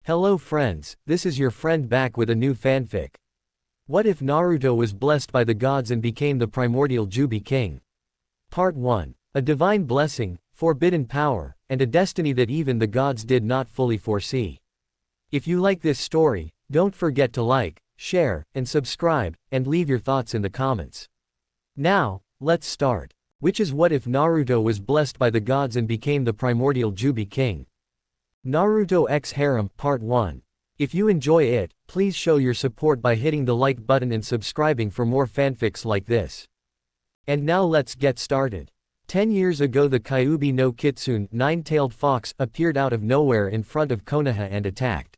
Hello friends, this is your friend back with a new fanfic. What if Naruto was blessed by the gods and became the primordial Juubi King? Part 1. A divine blessing, forbidden power, and a destiny that even the gods did not fully foresee. If you like this story, don't forget to like, share, and subscribe, and leave your thoughts in the comments. Now, let's start. Which is what if Naruto was blessed by the gods and became the primordial Juubi King? Naruto x Harem, Part 1. If you enjoy it, please show your support by hitting the like button and subscribing for more fanfics like this. And now let's get started. 10 years ago the Kyuubi no Kitsune, nine-tailed fox, appeared out of nowhere in front of Konoha and attacked.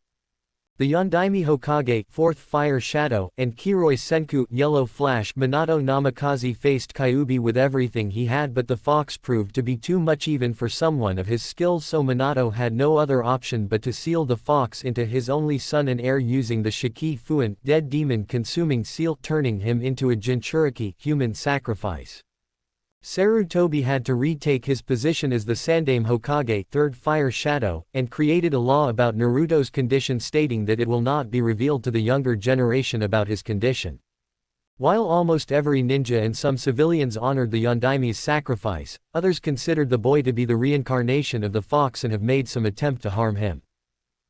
The Yondaime Hokage, fourth fire shadow, and Kiroi Senku, yellow flash, Minato Namikaze faced Kyuubi with everything he had, but the fox proved to be too much even for someone of his skills, so Minato had no other option but to seal the fox into his only son and heir using the Shiki Fuin, dead demon consuming seal, turning him into a Jinchuriki, human sacrifice. Sarutobi had to retake his position as the Sandaime Hokage, third fire shadow, and created a law about Naruto's condition stating that it will not be revealed to the younger generation about his condition. While almost every ninja and some civilians honored the Yondaime's sacrifice, others considered the boy to be the reincarnation of the fox and have made some attempt to harm him.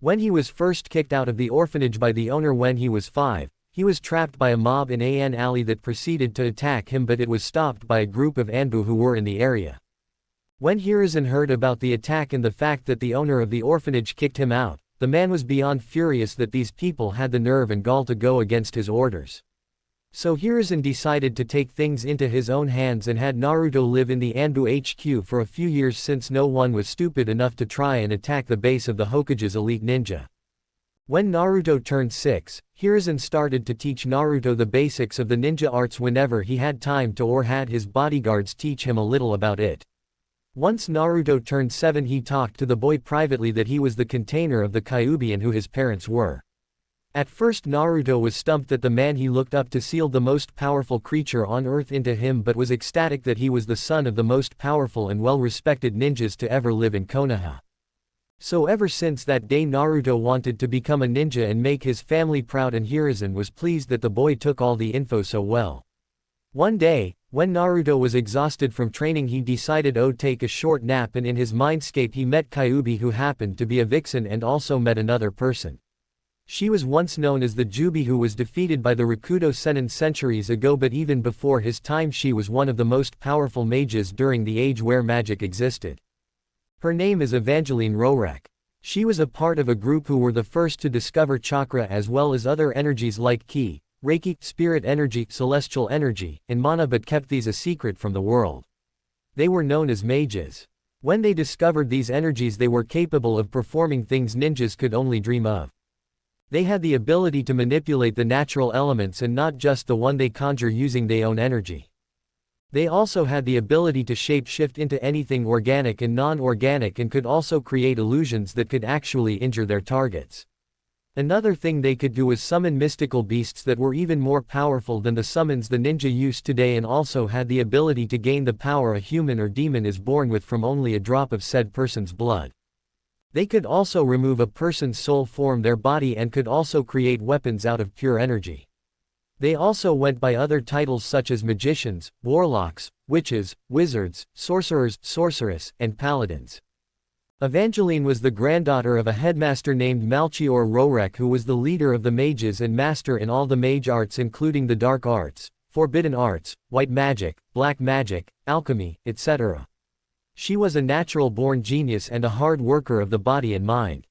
When he was first kicked out of the orphanage by the owner when he was 5, he was trapped by a mob in an alley that proceeded to attack him, but it was stopped by a group of Anbu who were in the area. When Hiruzen heard about the attack and the fact that the owner of the orphanage kicked him out, the man was beyond furious that these people had the nerve and gall to go against his orders. So Hiruzen decided to take things into his own hands and had Naruto live in the Anbu HQ for a few years, since no one was stupid enough to try and attack the base of the Hokage's elite ninja. When Naruto turned 6, Hiruzen started to teach Naruto the basics of the ninja arts whenever he had time to, or had his bodyguards teach him a little about it. Once Naruto turned 7, he talked to the boy privately that he was the container of the Kyuubi and who his parents were. At first Naruto was stumped that the man he looked up to sealed the most powerful creature on earth into him, but was ecstatic that he was the son of the most powerful and well-respected ninjas to ever live in Konoha. So ever since that day Naruto wanted to become a ninja and make his family proud, and Hiruzen was pleased that the boy took all the info so well. One day, when Naruto was exhausted from training, he decided to take a short nap, and in his mindscape he met Kyuubi, who happened to be a vixen, and also met another person. She was once known as the Juubi, who was defeated by the Rakudo Sennin centuries ago, but even before his time she was one of the most powerful mages during the age where magic existed. Her name is Evangeline Rorak. She was a part of a group who were the first to discover chakra as well as other energies like ki, reiki, spirit energy, celestial energy, and mana, but kept these a secret from the world. They were known as mages. When they discovered these energies, they were capable of performing things ninjas could only dream of. They had the ability to manipulate the natural elements, and not just the one they conjure using their own energy. They also had the ability to shape-shift into anything organic and non-organic, and could also create illusions that could actually injure their targets. Another thing they could do was summon mystical beasts that were even more powerful than the summons the ninja use today, and also had the ability to gain the power a human or demon is born with from only a drop of said person's blood. They could also remove a person's soul from their body and could also create weapons out of pure energy. They also went by other titles such as magicians, warlocks, witches, wizards, sorcerers, sorceress, and paladins. Evangeline was the granddaughter of a headmaster named Melchior Rorak, who was the leader of the mages and master in all the mage arts, including the dark arts, forbidden arts, white magic, black magic, alchemy, etc. She was a natural-born genius and a hard worker of the body and mind.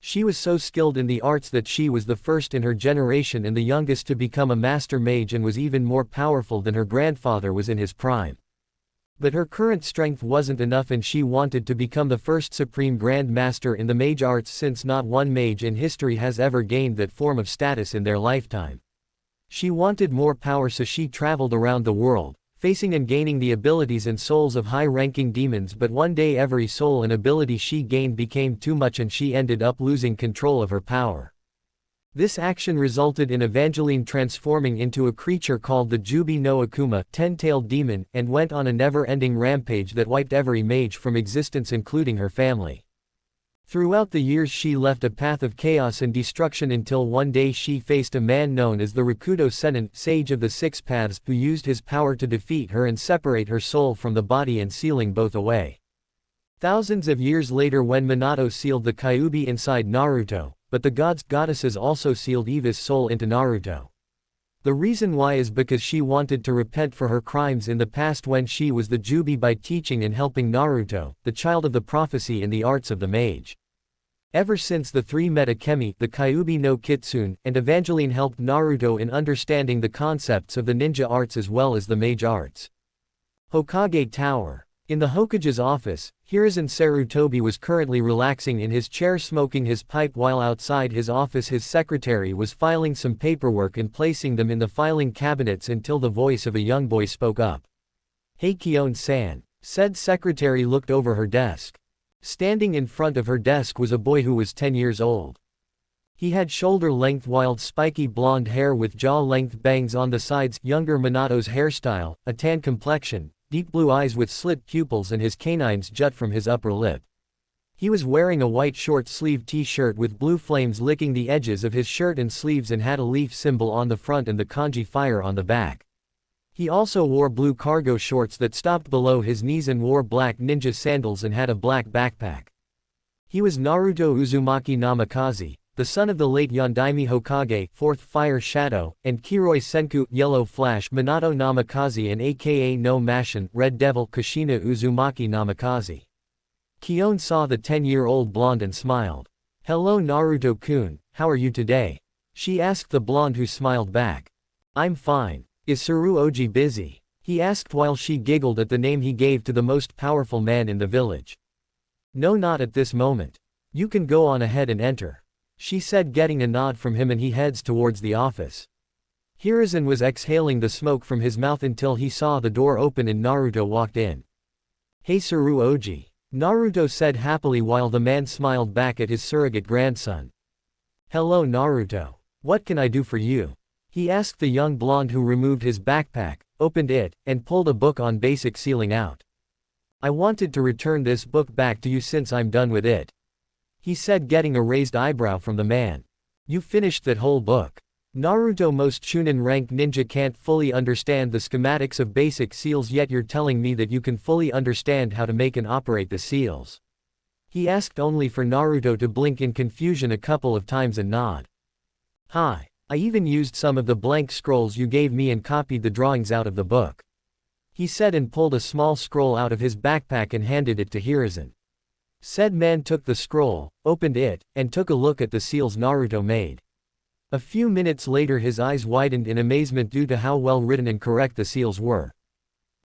She was so skilled in the arts that she was the first in her generation and the youngest to become a master mage, and was even more powerful than her grandfather was in his prime. But her current strength wasn't enough, and she wanted to become the first supreme grand master in the mage arts, since not one mage in history has ever gained that form of status in their lifetime. She wanted more power, so she traveled around the world, facing and gaining the abilities and souls of high-ranking demons, but one day every soul and ability she gained became too much and she ended up losing control of her power. This action resulted in Evangeline transforming into a creature called the Juubi no Akuma, 10-tailed demon, and went on a never-ending rampage that wiped every mage from existence, including her family. Throughout the years she left a path of chaos and destruction until one day she faced a man known as the Rakudo Sennin, sage of the Six Paths, who used his power to defeat her and separate her soul from the body and sealing both away. Thousands of years later when Minato sealed the Kyuubi inside Naruto, but the goddesses also sealed Eva's soul into Naruto. The reason why is because she wanted to repent for her crimes in the past when she was the Juubi by teaching and helping Naruto, the child of the prophecy in the arts of the mage. Ever since the three met Akemi, the Kyuubi no Kitsune, and Evangeline helped Naruto in understanding the concepts of the ninja arts as well as the mage arts. Hokage Tower. In the Hokage's office, Hiruzen Sarutobi was currently relaxing in his chair smoking his pipe while outside his office his secretary was filing some paperwork and placing them in the filing cabinets until the voice of a young boy spoke up. "Hey Kion-san." Said secretary looked over her desk. Standing in front of her desk was a boy who was 10 years old. He had shoulder-length wild spiky blonde hair with jaw-length bangs on the sides, younger Minato's hairstyle, a tan complexion, deep blue eyes with slit pupils and his canines jut from his upper lip. He was wearing a white short-sleeved t-shirt with blue flames licking the edges of his shirt and sleeves and had a leaf symbol on the front and the kanji fire on the back. He also wore blue cargo shorts that stopped below his knees and wore black ninja sandals and had a black backpack. He was Naruto Uzumaki Namikaze, the son of the late Yondaime Hokage, 4th Fire Shadow, and Kiroi Senku, Yellow Flash Minato Namikaze and aka no Mashin, Red Devil Kushina Uzumaki Namikaze. Kion saw the 10-year-old blonde and smiled. "Hello Naruto-kun, how are you today?" she asked the blonde who smiled back. "I'm fine. Is Tsuruoji busy?" he asked while she giggled at the name he gave to the most powerful man in the village. "No, not at this moment. You can go on ahead and enter," she said, getting a nod from him, and he heads towards the office. Hiruzen was exhaling the smoke from his mouth until he saw the door open and Naruto walked in. "Hey Tsuruoji," Naruto said happily while the man smiled back at his surrogate grandson. "Hello Naruto. What can I do for you?" he asked the young blonde who removed his backpack, opened it, and pulled a book on basic sealing out. "I wanted to return this book back to you since I'm done with it," he said, getting a raised eyebrow from the man. "You finished that whole book?" Naruto, most Chunin rank ninja can't fully understand the schematics of basic seals, yet you're telling me that you can fully understand how to make and operate the seals? He asked, only for Naruto to blink in confusion a couple of times and nod. "Hi. I even used some of the blank scrolls you gave me and copied the drawings out of the book," he said, and pulled a small scroll out of his backpack and handed it to Hiruzen. Said man took the scroll, opened it, and took a look at the seals Naruto made. A few minutes later his eyes widened in amazement due to how well written and correct the seals were.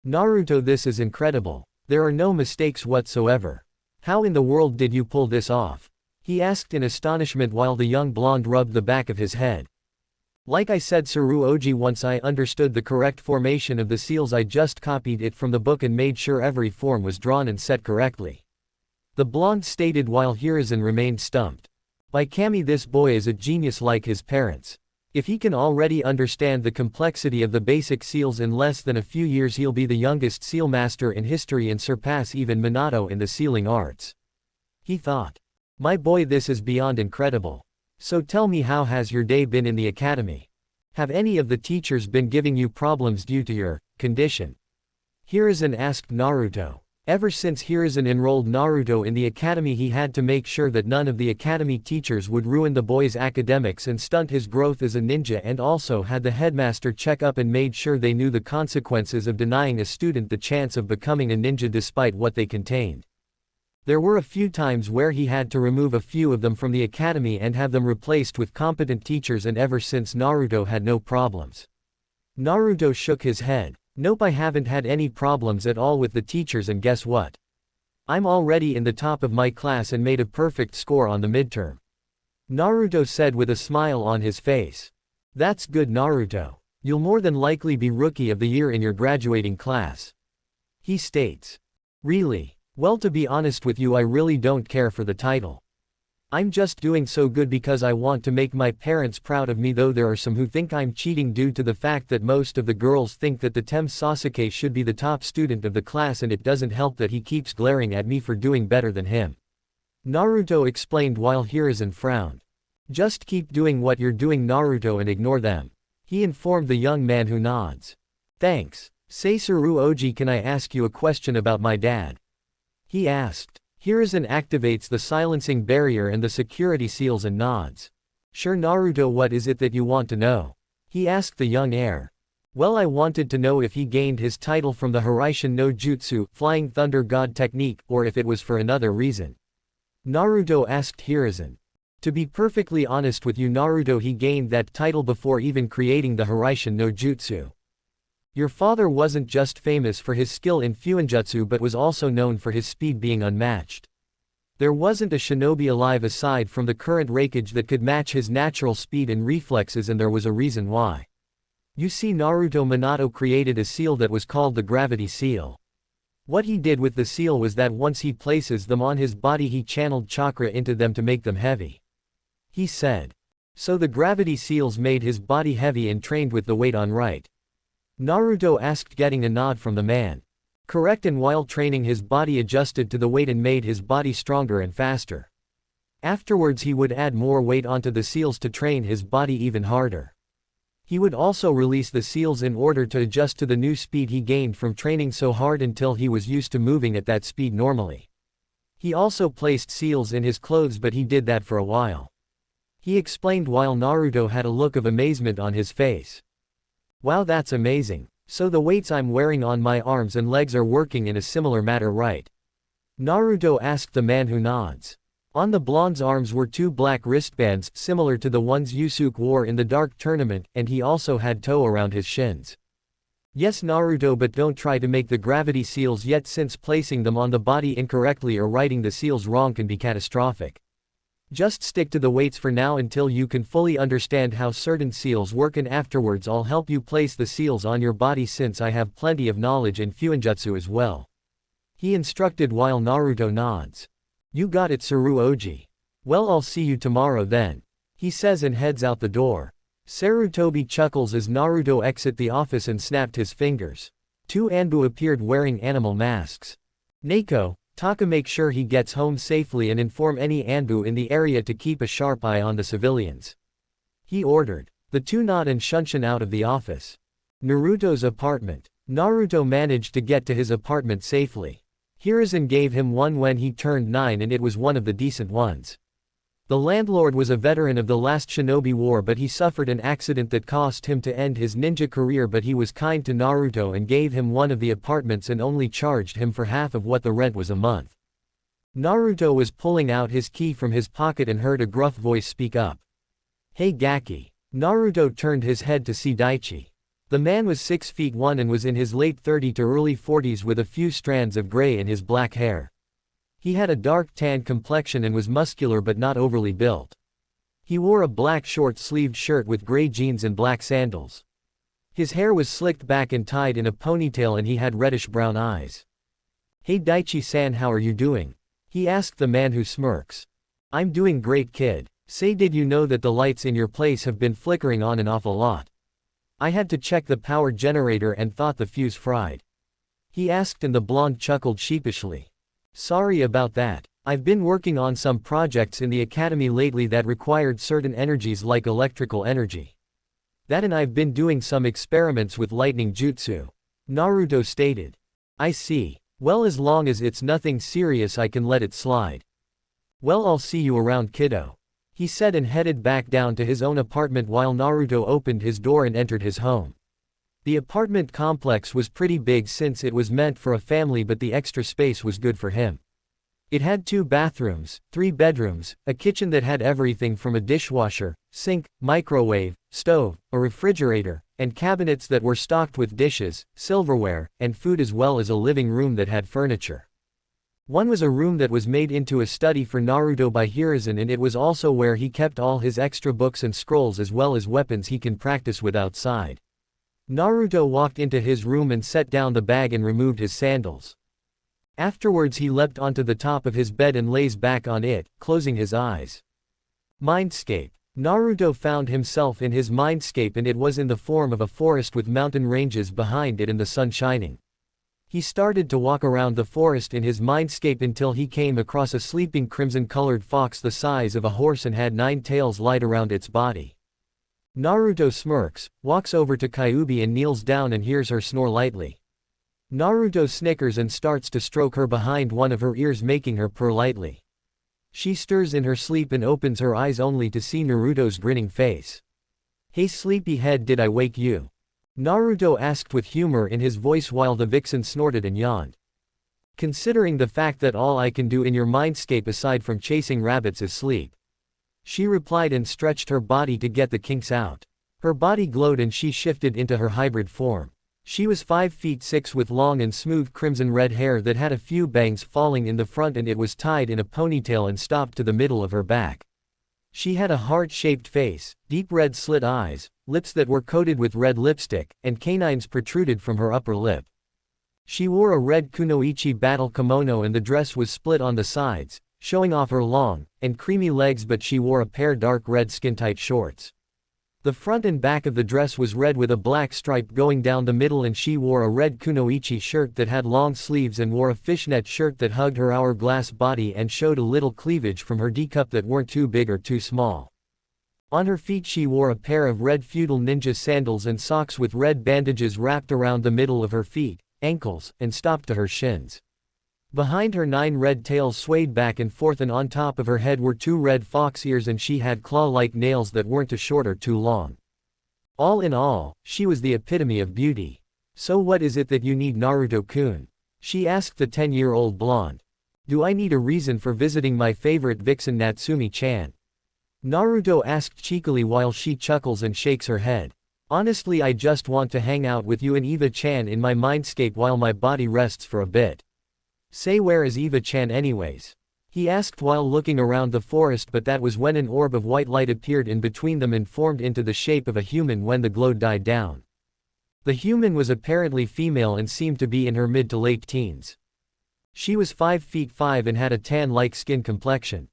"Naruto, this is incredible. There are no mistakes whatsoever. How in the world did you pull this off?" he asked in astonishment while the young blonde rubbed the back of his head. "Like I said Tsuruoji, once I understood the correct formation of the seals I just copied it from the book and made sure every form was drawn and set correctly," the blonde stated while Hiruzen remained stumped. "By Kami, this boy is a genius like his parents. If he can already understand the complexity of the basic seals in less than a few years, he'll be the youngest seal master in history and surpass even Minato in the sealing arts," he thought. "My boy, this is beyond incredible. So tell me, how has your day been in the academy? Have any of the teachers been giving you problems due to your condition?" Hiruzen asked Naruto. Ever since Hiruzen enrolled Naruto in the academy, he had to make sure that none of the academy teachers would ruin the boy's academics and stunt his growth as a ninja, and also had the headmaster check up and made sure they knew the consequences of denying a student the chance of becoming a ninja despite what they contained. There were a few times where he had to remove a few of them from the academy and have them replaced with competent teachers, and ever since Naruto had no problems. Naruto shook his head. "Nope, I haven't had any problems at all with the teachers, and guess what? I'm already in the top of my class and made a perfect score on the midterm," Naruto said with a smile on his face. "That's good Naruto. You'll more than likely be Rookie of the Year in your graduating class," he states. "Really? Well, to be honest with you, I really don't care for the title. I'm just doing so good because I want to make my parents proud of me, though there are some who think I'm cheating due to the fact that most of the girls think that the Tem Sasuke should be the top student of the class, and it doesn't help that he keeps glaring at me for doing better than him," Naruto explained while Hiruzen frowned. Just keep doing what you're doing, Naruto, and ignore them. He informed the young man, who nods. Thanks. Seisaru Oji, can I ask you a question about my dad? He asked. Hiruzen activates the silencing barrier and the security seals and nods. Sure, Naruto, what is it that you want to know? He asked the young heir. Well, I wanted to know if he gained his title from the Hiraishin no Jutsu, Flying Thunder God technique, or if it was for another reason. Naruto asked Hiruzen. To be perfectly honest with you, Naruto, he gained that title before even creating the Hiraishin no Jutsu. Your father wasn't just famous for his skill in Fuinjutsu but was also known for his speed being unmatched. There wasn't a shinobi alive aside from the current Raikage that could match his natural speed and reflexes, and there was a reason why. You see, Naruto Minato created a seal that was called the gravity seal. What he did with the seal was that once he places them on his body, he channeled chakra into them to make them heavy. He said. So the gravity seals made his body heavy and trained with the weight on right. Naruto asked, getting a nod from the man. Correct, and while training his body adjusted to the weight and made his body stronger and faster. Afterwards he would add more weight onto the seals to train his body even harder. He would also release the seals in order to adjust to the new speed he gained from training so hard until he was used to moving at that speed normally. He also placed seals in his clothes, but he did that for a while. He explained while Naruto had a look of amazement on his face. Wow, that's amazing. So the weights I'm wearing on my arms and legs are working in a similar manner, right? Naruto asked the man, who nods. On the blonde's arms were 2 black wristbands similar to the ones Yusuke wore in the dark tournament, and he also had toe around his shins. Yes, Naruto, but don't try to make the gravity seals yet, since placing them on the body incorrectly or writing the seals wrong can be catastrophic. Just stick to the weights for now until you can fully understand how certain seals work, and afterwards I'll help you place the seals on your body since I have plenty of knowledge in Fuinjutsu as well. He instructed while Naruto nods. You got it, Saruoji. Well, I'll see you tomorrow then. He says and heads out the door. Sarutobi chuckles as Naruto exit the office and snapped his fingers. 2 Anbu appeared wearing animal masks. Neko, Taka, make sure he gets home safely and inform any Anbu in the area to keep a sharp eye on the civilians. He ordered. The 2 nod and Shunshin out of the office. Naruto's apartment. Naruto managed to get to his apartment safely. Hiruzen gave him one when he turned 9, and it was one of the decent ones. The landlord was a veteran of the last Shinobi War, but he suffered an accident that caused him to end his ninja career, but he was kind to Naruto and gave him one of the apartments and only charged him for half of what the rent was a month. Naruto was pulling out his key from his pocket and heard a gruff voice speak up. Hey Gaki. Naruto turned his head to see Daichi. The man was 6'1" and was in his late 30s to early 40s with a few strands of gray in his black hair. He had a dark tan complexion and was muscular but not overly built. He wore a black short-sleeved shirt with gray jeans and black sandals. His hair was slicked back and tied in a ponytail, and he had reddish-brown eyes. Hey Daichi-san, how are you doing? He asked the man who smirks. I'm doing great, kid. Say, did you know that the lights in your place have been flickering on and off a lot? I had to check the power generator and thought the fuse fried. He asked, and the blonde chuckled sheepishly. Sorry about that. I've been working on some projects in the academy lately that required certain energies like electrical energy. That, and I've been doing some experiments with lightning jutsu. Naruto stated. I see. Well, as long as it's nothing serious I can let it slide. Well, I'll see you around, kiddo. He said and headed back down to his own apartment while Naruto opened his door and entered his home. The apartment complex was pretty big since it was meant for a family, but the extra space was good for him. It had 2 bathrooms, 3 bedrooms, a kitchen that had everything from a dishwasher, sink, microwave, stove, a refrigerator, and cabinets that were stocked with dishes, silverware, and food, as well as a living room that had furniture. One was a room that was made into a study for Naruto by Hiruzen, and it was also where he kept all his extra books and scrolls as well as weapons he can practice with outside. Naruto walked into his room and set down the bag and removed his sandals. Afterwards he leapt onto the top of his bed and lays back on it, closing his eyes. Mindscape. Naruto found himself in his mindscape, and it was in the form of a forest with mountain ranges behind it and the sun shining. He started to walk around the forest in his mindscape until he came across a sleeping crimson-colored fox the size of a horse and had 9 tails light around its body. Naruto smirks, walks over to Kyuubi and kneels down and hears her snore lightly. Naruto snickers and starts to stroke her behind one of her ears, making her purr lightly. She stirs in her sleep and opens her eyes only to see Naruto's grinning face. "Hey sleepyhead, did I wake you?" Naruto asked with humor in his voice while the vixen snorted and yawned. "Considering the fact that all I can do in your mindscape aside from chasing rabbits is sleep," she replied and stretched her body to get the kinks out. Her body glowed and she shifted into her hybrid form. She was 5 feet 6 with long and smooth crimson-red hair that had a few bangs falling in the front, and it was tied in a ponytail and stopped to the middle of her back. She had a heart-shaped face, deep red slit eyes, lips that were coated with red lipstick, and canines protruded from her upper lip. She wore a red kunoichi battle kimono and the dress was split on the sides, showing off her long and creamy legs, but she wore a pair dark red skin-tight shorts. The front and back of the dress was red with a black stripe going down the middle, and she wore a red kunoichi shirt that had long sleeves and wore a fishnet shirt that hugged her hourglass body and showed a little cleavage from her D-cup that weren't too big or too small. On her feet she wore a pair of red feudal ninja sandals and socks with red bandages wrapped around the middle of her feet, ankles, and stopped to her shins. Behind her 9 red tails swayed back and forth, and on top of her head were 2 red fox ears, and she had claw-like nails that weren't too short or too long. All in all, she was the epitome of beauty. "So what is it that you need, Naruto-kun?" she asked the 10-year-old blonde. "Do I need a reason for visiting my favorite vixen Natsumi-chan?" Naruto asked cheekily while she chuckles and shakes her head. "Honestly, I just want to hang out with you and Eva-chan in my mindscape while my body rests for a bit." "Say, where is Eva-chan anyways?" he asked while looking around the forest, but that was when an orb of white light appeared in between them and formed into the shape of a human when the glow died down. The human was apparently female and seemed to be in her mid to late teens. She was 5 feet 5 and had a tan-like skin complexion.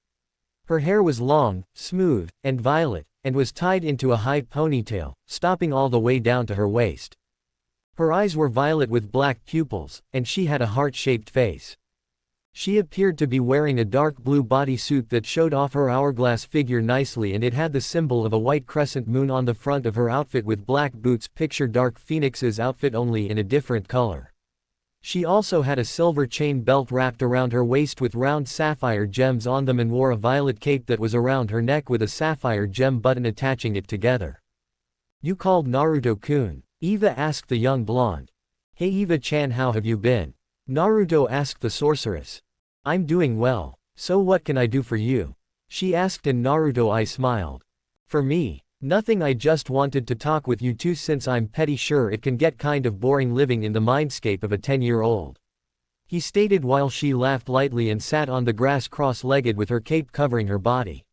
Her hair was long, smooth, and violet, and was tied into a high ponytail, stopping all the way down to her waist. Her eyes were violet with black pupils, and she had a heart-shaped face. She appeared to be wearing a dark blue bodysuit that showed off her hourglass figure nicely, and it had the symbol of a white crescent moon on the front of her outfit with black boots. Picture Dark Phoenix's outfit only in a different color. She also had a silver chain belt wrapped around her waist with round sapphire gems on them, and wore a violet cape that was around her neck with a sapphire gem button attaching it together. "You called Naruto-kun?" Eva asked the young blonde. "Hey Eva-chan, how have you been?" Naruto asked the sorceress. "I'm doing well. So what can I do for you?" she asked, and Naruto smiled. "For me? Nothing, I just wanted to talk with you too since I'm pretty sure it can get kind of boring living in the mindscape of a 10-year-old. He stated while she laughed lightly and sat on the grass cross-legged with her cape covering her body.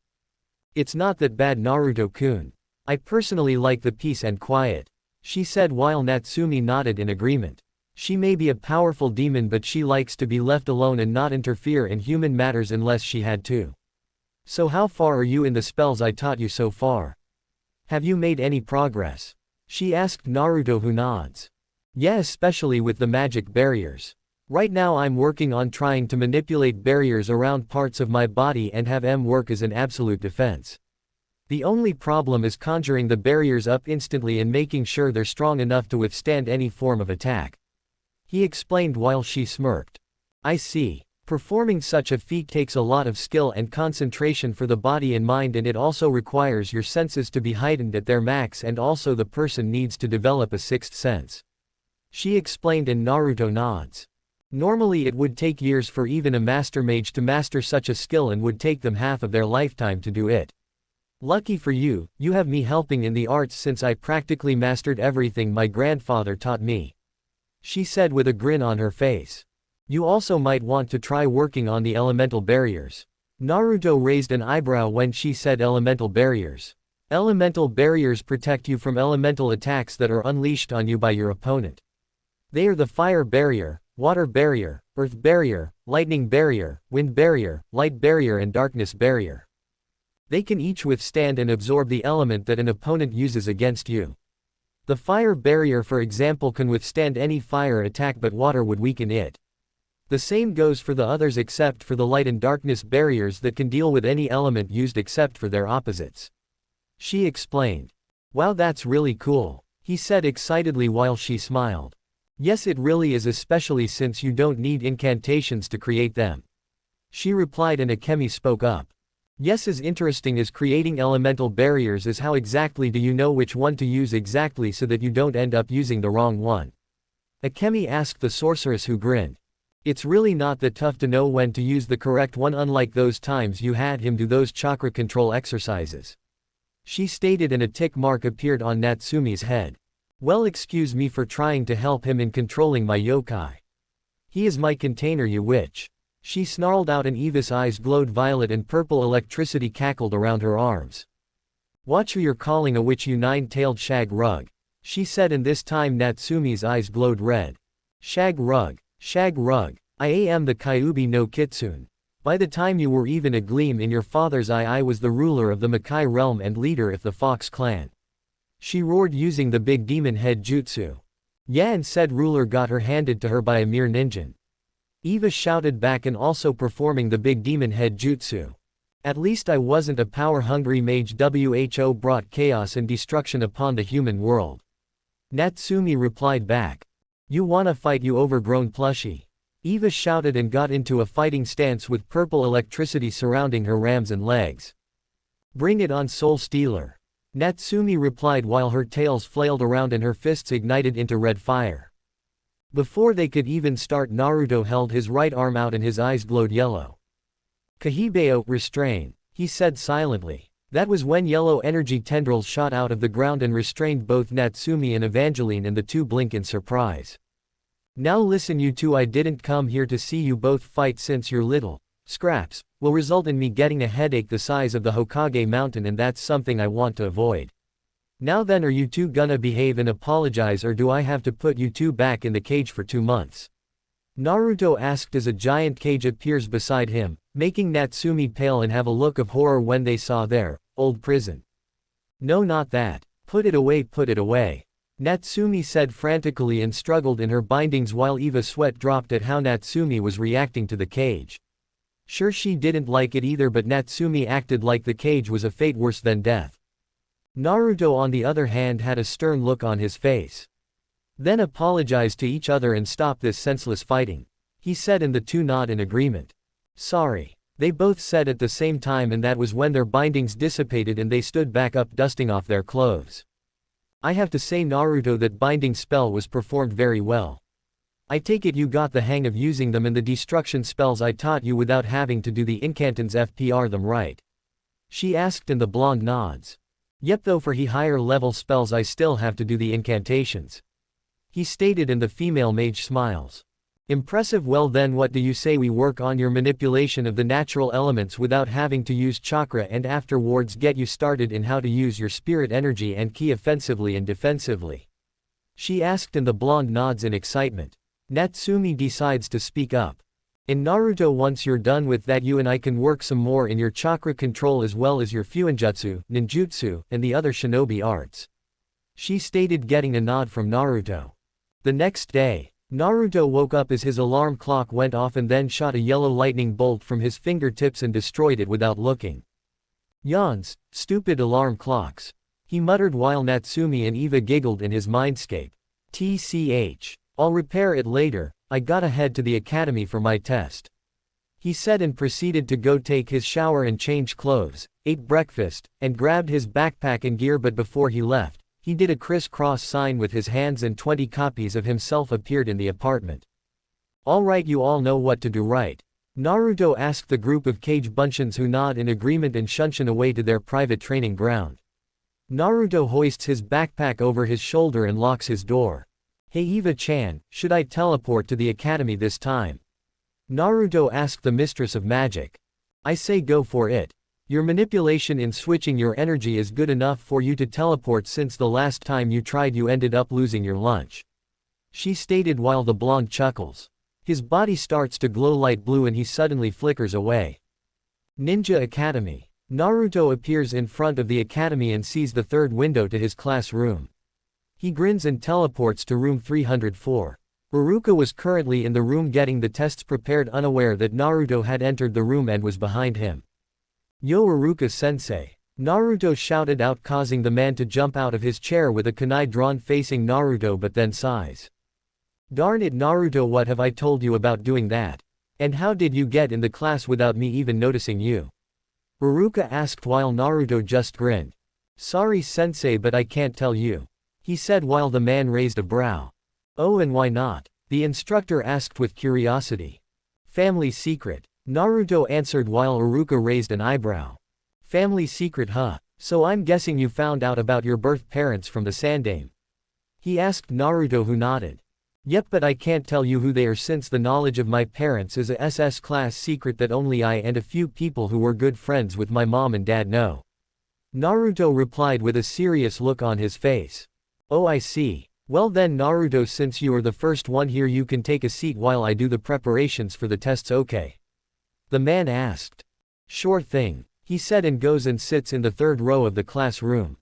"It's not that bad, Naruto-kun. I personally like the peace and quiet," she said while Natsumi nodded in agreement. "She may be a powerful demon, but she likes to be left alone and not interfere in human matters unless she had to." "So how far are you in the spells I taught you so far? Have you made any progress?" she asked Naruto, who nods. "Yeah, especially with the magic barriers. Right now I'm working on trying to manipulate barriers around parts of my body and have them work as an absolute defense. The only problem is conjuring the barriers up instantly and making sure they're strong enough to withstand any form of attack," he explained while she smirked. "I see. Performing such a feat takes a lot of skill and concentration for the body and mind, and it also requires your senses to be heightened at their max, and also the person needs to develop a sixth sense," she explained, and Naruto nods. Normally it would take years for even a master mage to master such a skill and would take them half of their lifetime to do it. "Lucky for you, you have me helping in the arts since I practically mastered everything my grandfather taught me," she said with a grin on her face. "You also might want to try working on the elemental barriers." Naruto raised an eyebrow when she said elemental barriers. "Elemental barriers protect you from elemental attacks that are unleashed on you by your opponent. They are the fire barrier, water barrier, earth barrier, lightning barrier, wind barrier, light barrier, and darkness barrier. They can each withstand and absorb the element that an opponent uses against you. The fire barrier for example can withstand any fire attack but water would weaken it. The same goes for the others except for the light and darkness barriers that can deal with any element used except for their opposites. She explained. Wow, that's really cool, he said excitedly while she smiled. Yes, it really is, especially since you don't need incantations to create them. She replied, and Akemi spoke up. Yes, as interesting as creating elemental barriers is how exactly do you know which one to use exactly so that you don't end up using the wrong one? Akemi asked the sorceress, who grinned. It's really not that tough to know when to use the correct one, unlike those times you had him do those chakra control exercises. She stated, and a tick mark appeared on Natsumi's head. Well, excuse me for trying to help him in controlling my yokai. He is my container, you witch. She snarled out, and Eva's eyes glowed violet and purple electricity cackled around her arms. Watch who you're calling a witch, you nine-tailed shag rug, she said, and this time Natsumi's eyes glowed red. Shag rug, I am the Kyuubi no Kitsune. By the time you were even a gleam in your father's eye, I was the ruler of the Makai realm and leader of the Fox clan. She roared using the big demon head jutsu. Yeah, and said ruler got her handed to her by a mere ninja. Eva shouted back, and also performing the big demon head jutsu. At least I wasn't a power-hungry mage who brought chaos and destruction upon the human world. Natsumi replied back. You wanna fight, you overgrown plushie? Eva shouted and got into a fighting stance with purple electricity surrounding her arms and legs. Bring it on, Soul Stealer, Natsumi replied while her tails flailed around and her fists ignited into red fire. Before they could even start, Naruto held his right arm out and his eyes glowed yellow. Kahibeo, restrain, he said silently. That was when yellow energy tendrils shot out of the ground and restrained both Natsumi and Evangeline, and the two blink in surprise. Now listen, you two, I didn't come here to see you both fight, since your little scraps will result in me getting a headache the size of the Hokage mountain, and that's something I want to avoid. Now then, are you two gonna behave and apologize, or do I have to put you two back in the cage for 2 months? Naruto asked as a giant cage appears beside him, making Natsumi pale and have a look of horror when they saw their old prison. No, not that. Put it away, put it away, Natsumi said frantically and struggled in her bindings while Eva's sweat dropped at how Natsumi was reacting to the cage. Sure, she didn't like it either, but Natsumi acted like the cage was a fate worse than death. Naruto on the other hand had a stern look on his face. Then apologized to each other and stop this senseless fighting, he said, and the two nod in agreement. Sorry, they both said at the same time, and that was when their bindings dissipated and they stood back up, dusting off their clothes. I have to say, Naruto, that binding spell was performed very well. I take it you got the hang of using them, and the destruction spells I taught you without having to do the incantations FPR them, right? She asked, and the blonde nods. Yep, though for higher level spells I still have to do the incantations, he stated, and the female mage smiles. Impressive. Well then, what do you say we work on your manipulation of the natural elements without having to use chakra, and afterwards get you started in how to use your spirit energy and ki offensively and defensively? She asked, and the blonde nods in excitement. Natsumi decides to speak up. In Naruto, once you're done with that, you and I can work some more in your chakra control as well as your fuinjutsu, ninjutsu, and the other shinobi arts, she stated, getting a nod from Naruto. The next day, Naruto woke up as his alarm clock went off and then shot a yellow lightning bolt from his fingertips and destroyed it without looking. Yawns, stupid alarm clocks, he muttered while Natsumi and Eva giggled in his mindscape. TCH, I'll repair it later, I gotta head to the academy for my test, he said, and proceeded to go take his shower and change clothes, ate breakfast, and grabbed his backpack and gear, but before he left, he did a criss-cross sign with his hands and 20 copies of himself appeared in the apartment. Alright, you all know what to do, right? Naruto asked the group of cage bunchins, who nod in agreement and shunshin away to their private training ground. Naruto hoists his backpack over his shoulder and locks his door. Hey Eva-chan, should I teleport to the academy this time? Naruto asked the mistress of magic. I say go for it. Your manipulation in switching your energy is good enough for you to teleport, since the last time you tried you ended up losing your lunch, she stated while the blonde chuckles. His body starts to glow light blue and he suddenly flickers away. Ninja Academy. Naruto appears in front of the academy and sees the third window to his classroom. He grins and teleports to room 304. Haruka was currently in the room getting the tests prepared, unaware that Naruto had entered the room and was behind him. "Yo, Haruka-sensei!" Naruto shouted out, causing the man to jump out of his chair with a kunai drawn facing Naruto, but then sighs. "Darn it, Naruto, what have I told you about doing that? And how did you get in the class without me even noticing you?" Haruka asked while Naruto just grinned. "Sorry sensei, but I can't tell you," he said while the man raised a brow. "Oh, and why not?" the instructor asked with curiosity. "Family secret," Naruto answered while Haruka raised an eyebrow. "Family secret, huh? So I'm guessing you found out about your birth parents from the Sandaime?" he asked Naruto, who nodded. "Yep, but I can't tell you who they are since the knowledge of my parents is a SS class secret that only I and a few people who were good friends with my mom and dad know," Naruto replied with a serious look on his face. "Oh, I see. Well then, Naruto, since you are the first one here, you can take a seat while I do the preparations for the tests, okay?" the man asked. "Sure thing," he said and goes and sits in the third row of the classroom.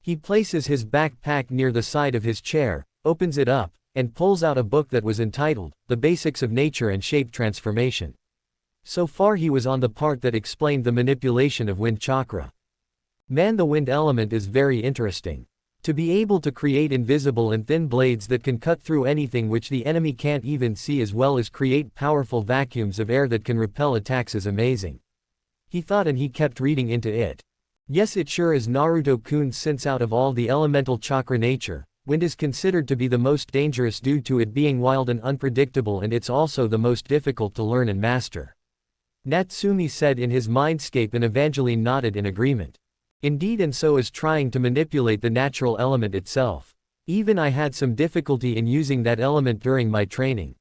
He places his backpack near the side of his chair, opens it up, and pulls out a book that was entitled, The Basics of Nature and Shape Transformation. So far he was on the part that explained the manipulation of wind chakra. Man, the wind element is very interesting. To be able to create invisible and thin blades that can cut through anything which the enemy can't even see, as well as create powerful vacuums of air that can repel attacks, is amazing, he thought, and he kept reading into it. Yes, it sure is, Naruto-kun, since out of all the elemental chakra, nature, wind is considered to be the most dangerous due to it being wild and unpredictable, and it's also the most difficult to learn and master, Natsumi said in his mindscape, and Evangeline nodded in agreement. Indeed, and so is trying to manipulate the natural element itself. Even I had some difficulty in using that element during my training.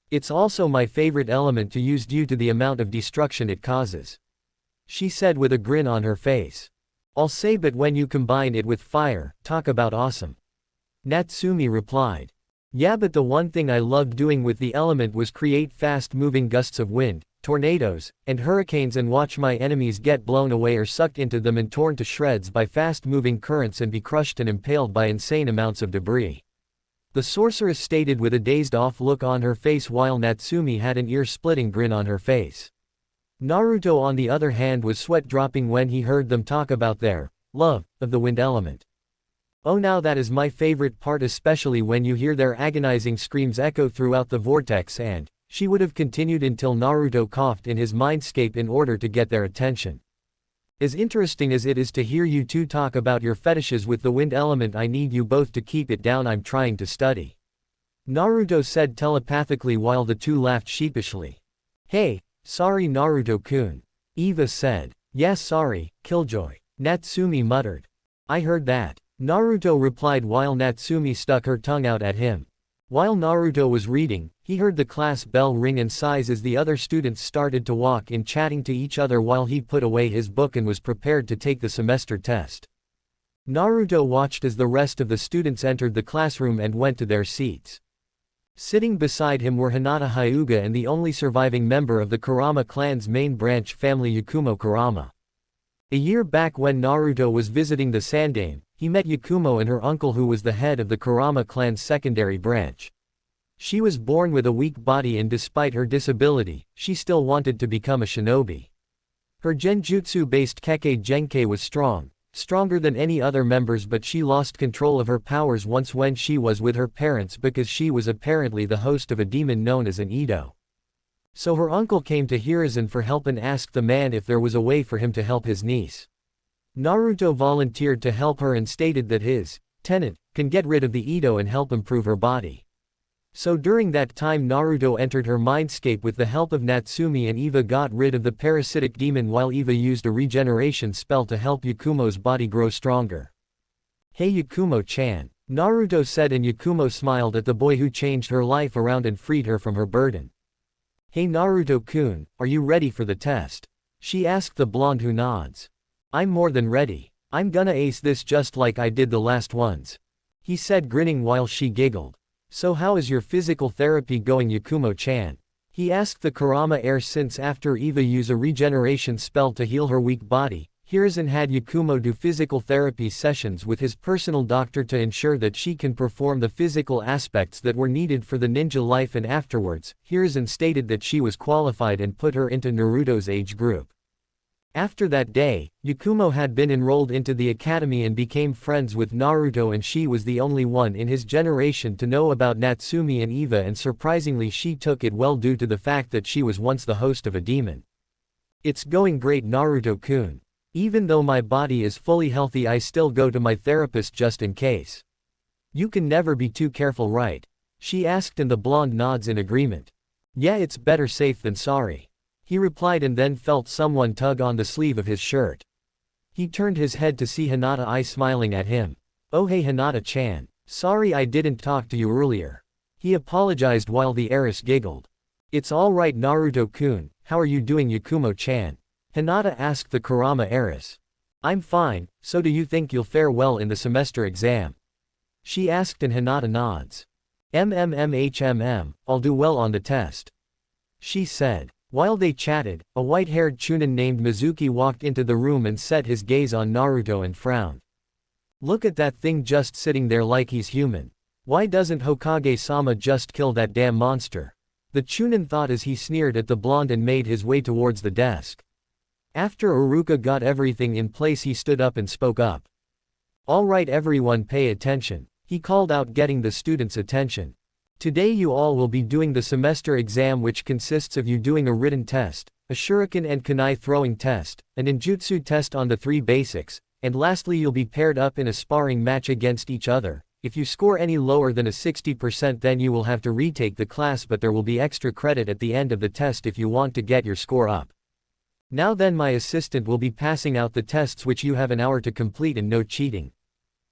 It's also my favorite element to use due to the amount of destruction it causes, she said with a grin on her face. "I'll say, but when you combine it with fire, talk about awesome," Natsumi replied. "Yeah, but the one thing I loved doing with the element was create fast-moving gusts of wind, tornadoes, and hurricanes, and watch my enemies get blown away or sucked into them and torn to shreds by fast-moving currents and be crushed and impaled by insane amounts of debris," the sorceress stated with a dazed-off look on her face, while Natsumi had an ear-splitting grin on her face. Naruto, on the other hand, was sweat-dropping when he heard them talk about their love of the wind element. "Oh, now that is my favorite part, especially when you hear their agonizing screams echo throughout the vortex," and she would have continued until Naruto coughed in his mindscape in order to get their attention. "As interesting as it is to hear you two talk about your fetishes with the wind element, I need you both to keep it down. I'm trying to study," Naruto said telepathically while the two laughed sheepishly. "Hey, sorry Naruto-kun," Eva said. "Yeah, sorry, Killjoy," Natsumi muttered. "I heard that," Naruto replied while Natsumi stuck her tongue out at him. While Naruto was reading, he heard the class bell ring and sighs as the other students started to walk in, chatting to each other while he put away his book and was prepared to take the semester test. Naruto watched as the rest of the students entered the classroom and went to their seats. Sitting beside him were Hinata Hyuga and the only surviving member of the Kurama clan's main branch family, Yakumo Kurama. A year back, when Naruto was visiting the Sandaime, he met Yakumo and her uncle, who was the head of the Kurama clan's secondary branch. She was born with a weak body, and despite her disability, she still wanted to become a shinobi. Her genjutsu-based Kekkei Genkei was stronger than any other members, but she lost control of her powers once when she was with her parents because she was apparently the host of a demon known as an Edo. So her uncle came to Hiruzen for help and asked the man if there was a way for him to help his niece. Naruto volunteered to help her and stated that his tenant can get rid of the Edo and help improve her body. So during that time, Naruto entered her mindscape with the help of Natsumi, and Eva got rid of the parasitic demon while Eva used a regeneration spell to help Yakumo's body grow stronger. "Hey Yakumo-chan," Naruto said, and Yakumo smiled at the boy who changed her life around and freed her from her burden. "Hey Naruto-kun, are you ready for the test?" she asked the blonde, who nods. "I'm more than ready. I'm gonna ace this just like I did the last ones," he said, grinning while she giggled. "So how is your physical therapy going, Yakumo-chan?" he asked the Kurama heir, since after Eva used a regeneration spell to heal her weak body, Hiruzen had Yakumo do physical therapy sessions with his personal doctor to ensure that she can perform the physical aspects that were needed for the ninja life, and afterwards, Hiruzen stated that she was qualified and put her into Naruto's age group. After that day, Yakumo had been enrolled into the academy and became friends with Naruto, and she was the only one in his generation to know about Natsumi and Eva, and surprisingly she took it well due to the fact that she was once the host of a demon. It's going great, Naruto-kun. Even though my body is fully healthy, I still go to my therapist just in case. You can never be too careful, right? She asked, and the blonde nods in agreement. Yeah, it's better safe than sorry, he replied, and then felt someone tug on the sleeve of his shirt. He turned his head to see Hinata smiling at him. Oh hey Hinata-chan. Sorry I didn't talk to you earlier. He apologized while the heiress giggled. It's alright Naruto-kun, how are you doing Yakumo-chan? Hinata asked the Kurama heiress. I'm fine, so do you think you'll fare well in the semester exam? She asked, and Hinata nods. I'll do well on the test, she said. While they chatted, a white-haired chunin named Mizuki walked into the room and set his gaze on Naruto and frowned. Look at that thing just sitting there like he's human. Why doesn't Hokage-sama just kill that damn monster? The chunin thought as he sneered at the blonde and made his way towards the desk. After Iruka got everything in place, he stood up and spoke up. Alright everyone, pay attention, he called out, getting the students' attention. Today you all will be doing the semester exam, which consists of you doing a written test, a shuriken and kunai throwing test, an ninjutsu test on the 3 basics, and lastly you'll be paired up in a sparring match against each other. If you score any lower than a 60%, then you will have to retake the class, but there will be extra credit at the end of the test if you want to get your score up. Now then, my assistant will be passing out the tests, which you have an hour to complete, and no cheating,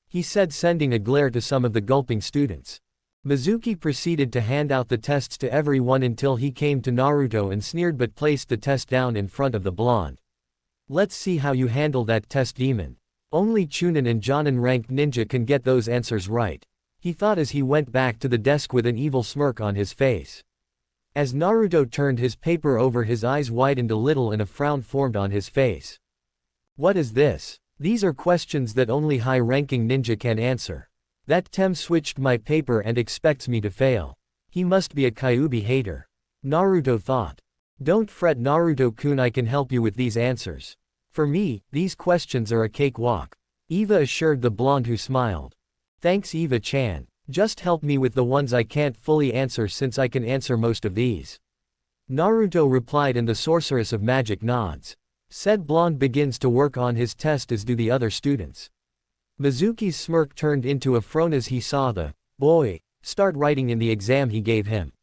he said, sending a glare to some of the gulping students. Mizuki proceeded to hand out the tests to everyone until he came to Naruto and sneered, but placed the test down in front of the blonde. Let's see how you handle that test, demon. Only Chunin and Jonin ranked ninja can get those answers right, he thought as he went back to the desk with an evil smirk on his face. As Naruto turned his paper over, his eyes widened a little and a frown formed on his face. What is this? These are questions that only high-ranking ninja can answer. That Tem switched my paper and expects me to fail. He must be a Kyuubi hater, Naruto thought. Don't fret Naruto-kun, I can help you with these answers. For me, these questions are a cakewalk, Eva assured the blonde, who smiled. Thanks Eva-chan. Just help me with the ones I can't fully answer, since I can answer most of these, Naruto replied, and the sorceress of magic nods. Said blonde begins to work on his test, as do the other students. Mizuki's smirk turned into a frown as he saw the boy start writing in the exam he gave him.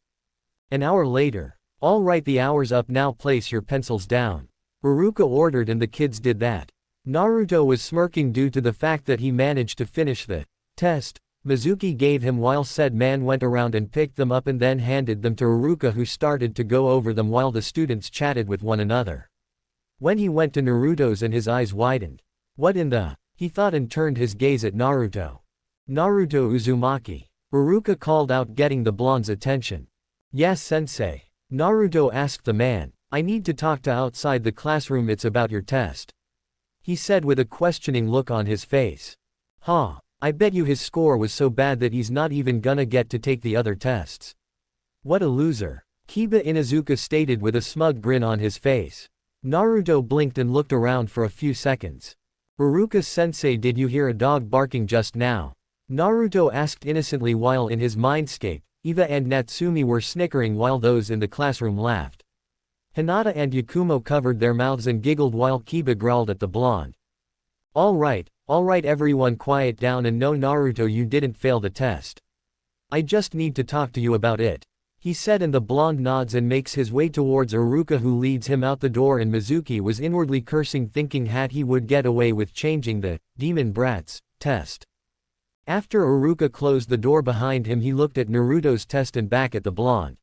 An hour later. Alright, the hour's up now, place your pencils down, Iruka ordered, and the kids did that. Naruto was smirking due to the fact that he managed to finish the test Mizuki gave him, while said man went around and picked them up and then handed them to Iruka, who started to go over them while the students chatted with one another. When he went to Naruto's, and his eyes widened. What in the? He thought, and turned his gaze at Naruto. Naruto Uzumaki, Iruka called out, getting the blonde's attention. Yes sensei, Naruto asked the man. I need to talk to outside the classroom, it's about your test, he said with a questioning look on his face. Huh. I bet you his score was so bad that he's not even gonna get to take the other tests. What a loser, Kiba Inuzuka stated with a smug grin on his face. Naruto blinked and looked around for a few seconds. Iruka-sensei, did you hear a dog barking just now? Naruto asked innocently, while in his mindscape, Eva and Natsumi were snickering while those in the classroom laughed. Hinata and Yakumo covered their mouths and giggled while Kiba growled at the blonde. Alright everyone, quiet down, and no Naruto, you didn't fail the test. I just need to talk to you about it, he said, and the blonde nods and makes his way towards Iruka, who leads him out the door, and Mizuki was inwardly cursing, thinking that he would get away with changing the demon brats test. After Iruka closed the door behind him, he looked at Naruto's test and back at the blonde.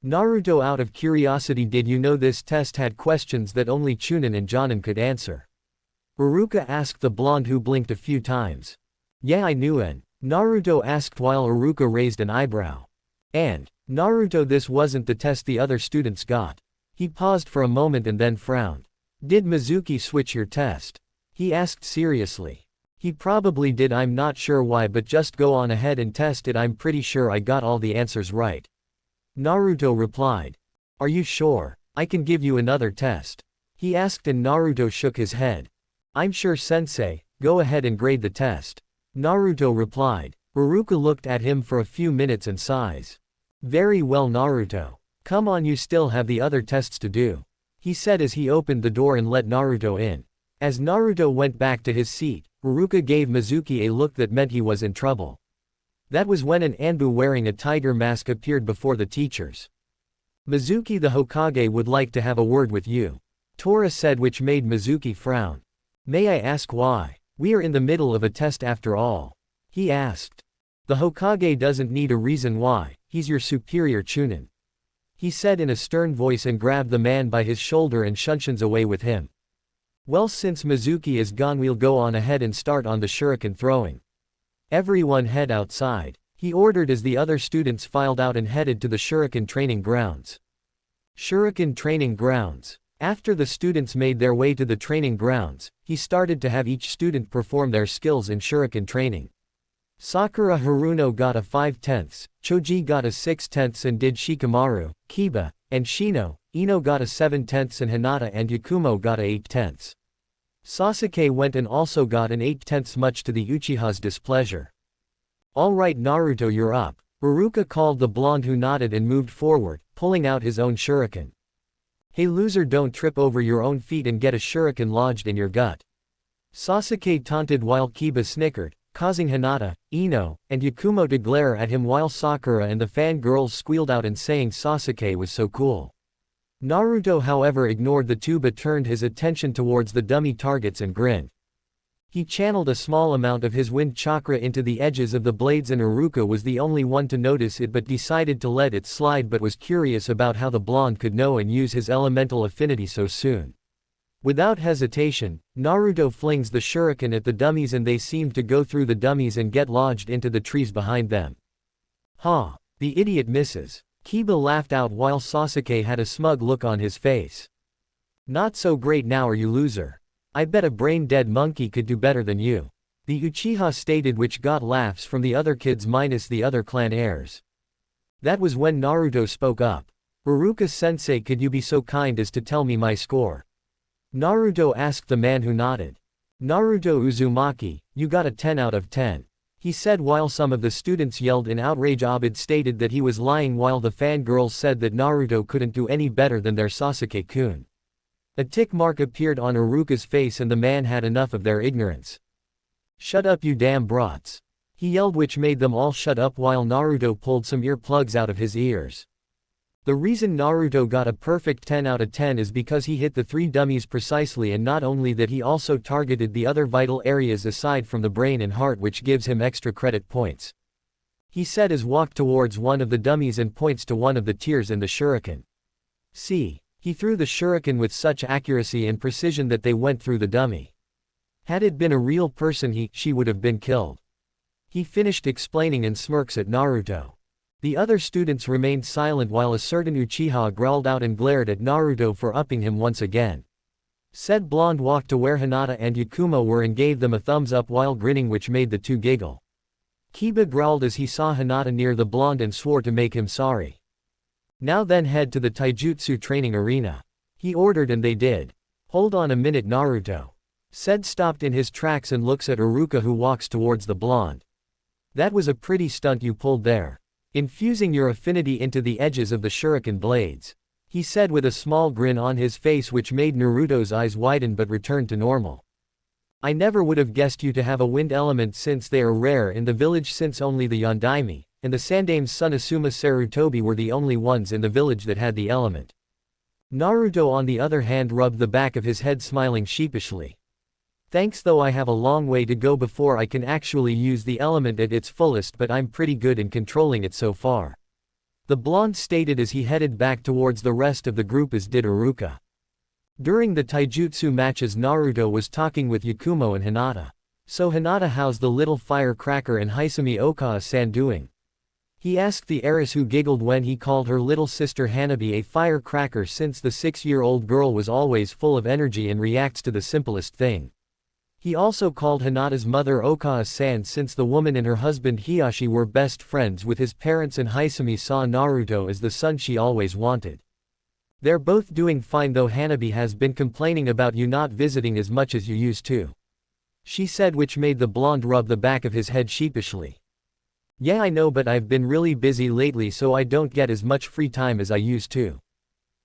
Naruto, out of curiosity, did you know this test had questions that only Chunin and Jonin could answer? Iruka asked the blonde, who blinked a few times. Yeah, I knew, and Naruto asked while Iruka raised an eyebrow. And Naruto, this wasn't the test the other students got. He paused for a moment and then frowned. Did Mizuki switch your test? He asked seriously. He probably did, I'm not sure why, but just go on ahead and test it, I'm pretty sure I got all the answers right. Naruto replied. Are you sure? I can give you another test. He asked and Naruto shook his head. I'm sure sensei, go ahead and grade the test. Naruto replied. Iruka looked at him for a few minutes and sighs. Very well Naruto. Come on, you still have the other tests to do. He said as he opened the door and let Naruto in. As Naruto went back to his seat, Iruka gave Mizuki a look that meant he was in trouble. That was when an Anbu wearing a tiger mask appeared before the teachers. Mizuki, the Hokage would like to have a word with you. Tora said, which made Mizuki frown. May I ask why? We are in the middle of a test after all. He asked. The Hokage doesn't need a reason why, he's your superior Chunin. He said in a stern voice and grabbed the man by his shoulder and shunshuns away with him. Well, since Mizuki is gone, we'll go on ahead and start on the shuriken throwing. Everyone head outside, he ordered as the other students filed out and headed to the shuriken training grounds. Shuriken training grounds. After the students made their way to the training grounds, he started to have each student perform their skills in shuriken training. Sakura Haruno got a 5/10, Choji got a 6/10 and did Shikamaru, Kiba, and Shino, Ino got a 7/10 and Hinata and Yakumo got a 8/10. Sasuke went and also got an 8/10, much to the Uchiha's displeasure. Alright Naruto, you're up. Iruka called the blonde who nodded and moved forward, pulling out his own shuriken. Hey loser, don't trip over your own feet and get a shuriken lodged in your gut. Sasuke taunted while Kiba snickered, causing Hinata, Ino, and Yakumo to glare at him while Sakura and the fangirls squealed out and saying Sasuke was so cool. Naruto however ignored the two but turned his attention towards the dummy targets and grinned. He channeled a small amount of his wind chakra into the edges of the blades and Iruka was the only one to notice it but decided to let it slide, but was curious about how the blonde could know and use his elemental affinity so soon. Without hesitation, Naruto flings the shuriken at the dummies and they seemed to go through the dummies and get lodged into the trees behind them. Ha! The idiot misses. Kiba laughed out while Sasuke had a smug look on his face. Not so great now, are you loser? I bet a brain-dead monkey could do better than you. The Uchiha stated, which got laughs from the other kids minus the other clan heirs. That was when Naruto spoke up. Iruka-sensei, could you be so kind as to tell me my score? Naruto asked the man who nodded. Naruto Uzumaki, you got a 10 out of 10. He said while some of the students yelled in outrage. Abed stated that he was lying while the fangirls said that Naruto couldn't do any better than their Sasuke-kun. A tick mark appeared on Iruka's face and the man had enough of their ignorance. Shut up you damn brats. He yelled, which made them all shut up while Naruto pulled some earplugs out of his ears. The reason Naruto got a perfect 10 out of 10 is because he hit the three dummies precisely, and not only that, he also targeted the other vital areas aside from the brain and heart, which gives him extra credit points. He said as walked towards one of the dummies and points to one of the tears in the shuriken. See, he threw the shuriken with such accuracy and precision that they went through the dummy. Had it been a real person, she would have been killed. He finished explaining and smirks at Naruto. The other students remained silent while a certain Uchiha growled out and glared at Naruto for upping him once again. Said blonde walked to where Hinata and Yakumo were and gave them a thumbs up while grinning, which made the two giggle. Kiba growled as he saw Hinata near the blonde and swore to make him sorry. Now then, head to the taijutsu training arena. He ordered and they did. Hold on a minute, Naruto. Said stopped in his tracks and looks at Iruka, who walks towards the blonde. That was a pretty stunt you pulled there. Infusing your affinity into the edges of the shuriken blades. He said with a small grin on his face, which made Naruto's eyes widen but returned to normal. I never would have guessed you to have a wind element, since they are rare in the village, since only the Yondaime and the Sandame's son Asuma Sarutobi were the only ones in the village that had the element. Naruto on the other hand rubbed the back of his head, smiling sheepishly. Thanks, though I have a long way to go before I can actually use the element at its fullest, but I'm pretty good in controlling it so far. The blonde stated as he headed back towards the rest of the group, as did Iruka. During the taijutsu matches, Naruto was talking with Yakumo and Hinata. So Hinata, how's the little firecracker and Hisumi Okawa-san doing? He asked the heiress, who giggled when he called her little sister Hanabi a firecracker, since the 6-year-old girl was always full of energy and reacts to the simplest thing. He also called Hinata's mother Okawa-san, since the woman and her husband Hiyashi were best friends with his parents, and Hisumi saw Naruto as the son she always wanted. They're both doing fine, though Hanabi has been complaining about you not visiting as much as you used to, she said, which made the blonde rub the back of his head sheepishly. Yeah, I know, but I've been really busy lately, so I don't get as much free time as I used to,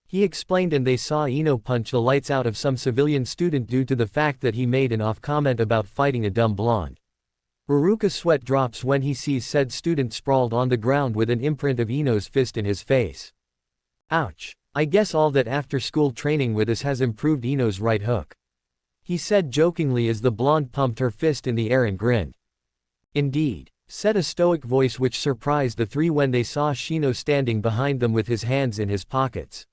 he explained. And they saw Ino punch the lights out of some civilian student due to the fact that he made an off comment about fighting a dumb blonde. Ruruka's sweat drops when he sees said student sprawled on the ground with an imprint of Ino's fist in his face. Ouch. I guess all that after-school training with us has improved Ino's right hook, he said jokingly as the blonde pumped her fist in the air and grinned. Indeed, said a stoic voice, which surprised the three when they saw Shino standing behind them with his hands in his pockets.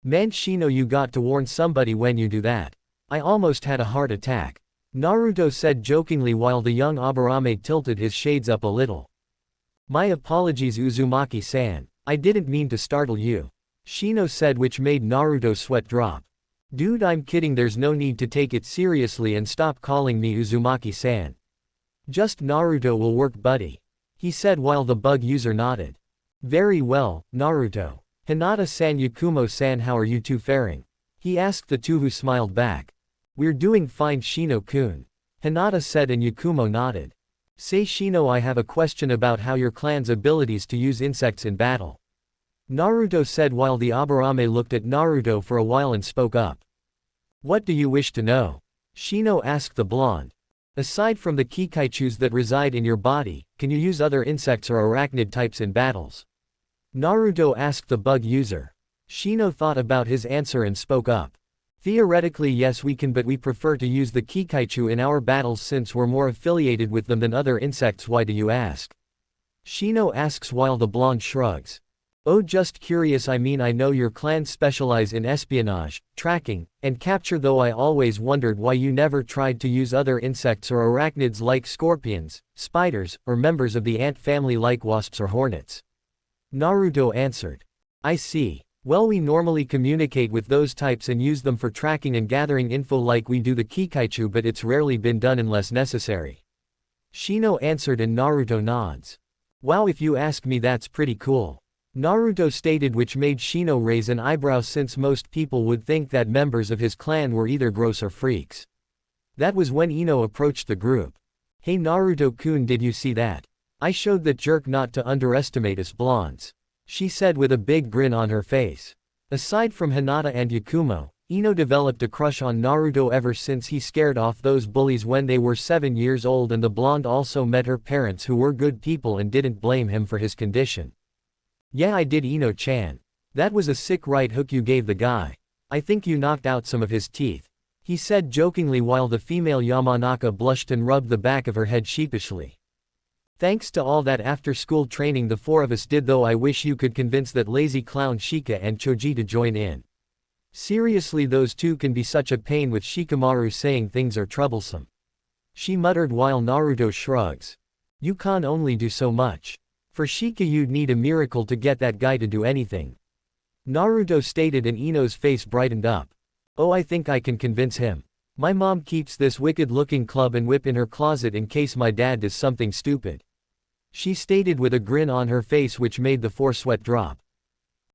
Man, Shino, you got to warn somebody when you do that. I almost had a heart attack, Naruto said jokingly while the young Aburame tilted his shades up a little. My apologies, Uzumaki-san. I didn't mean to startle you, Shino said, which made Naruto's sweat drop. Dude, I'm kidding, there's no need to take it seriously and stop calling me Uzumaki-san. Just Naruto will work, buddy, he said while the bug user nodded. Very well, Naruto. Hinata-san, Yakumo-san, how are you two faring? He asked the two, who smiled back. We're doing fine, Shino-kun, Hinata said, and Yakumo nodded. Say, Shino, I have a question about how your clan's abilities to use insects in battle, Naruto said while the Aburame looked at Naruto for a while and spoke up. What do you wish to know? Shino asked the blonde. Aside from the kikaichus that reside in your body, can you use other insects or arachnid types in battles? Naruto asked the bug user. Shino thought about his answer and spoke up. Theoretically yes, we can, but we prefer to use the kikaichu in our battles since we're more affiliated with them than other insects. Why do you ask? Shino asks while the blonde shrugs. Oh, just curious. I mean, I know your clans specialize in espionage, tracking, and capture, though I always wondered why you never tried to use other insects or arachnids like scorpions, spiders, or members of the ant family like wasps or hornets, Naruto answered. I see. Well, we normally communicate with those types and use them for tracking and gathering info like we do the kikaichu, but it's rarely been done unless necessary, Shino answered, and Naruto nods. Wow, if you ask me, that's pretty cool, Naruto stated, which made Shino raise an eyebrow since most people would think that members of his clan were either gross or freaks. That was when Ino approached the group. Hey Naruto-kun, did you see that? I showed that jerk not to underestimate us blondes, she said with a big grin on her face. Aside from Hinata and Yakumo, Ino developed a crush on Naruto ever since he scared off those bullies when they were 7 years old, and the blonde also met her parents, who were good people and didn't blame him for his condition. Yeah, I did, Ino-chan. That was a sick right hook you gave the guy. I think you knocked out some of his teeth, he said jokingly while the female Yamanaka blushed and rubbed the back of her head sheepishly. Thanks to all that after-school training the four of us did, though I wish you could convince that lazy clown Shika and Choji to join in. Seriously, those two can be such a pain with Shikamaru saying things are troublesome, she muttered while Naruto shrugs. You can't only do so much. For Shika, you'd need a miracle to get that guy to do anything, Naruto stated, and Ino's face brightened up. Oh, I think I can convince him. My mom keeps this wicked-looking club and whip in her closet in case my dad does something stupid, she stated with a grin on her face, which made the four sweat drop.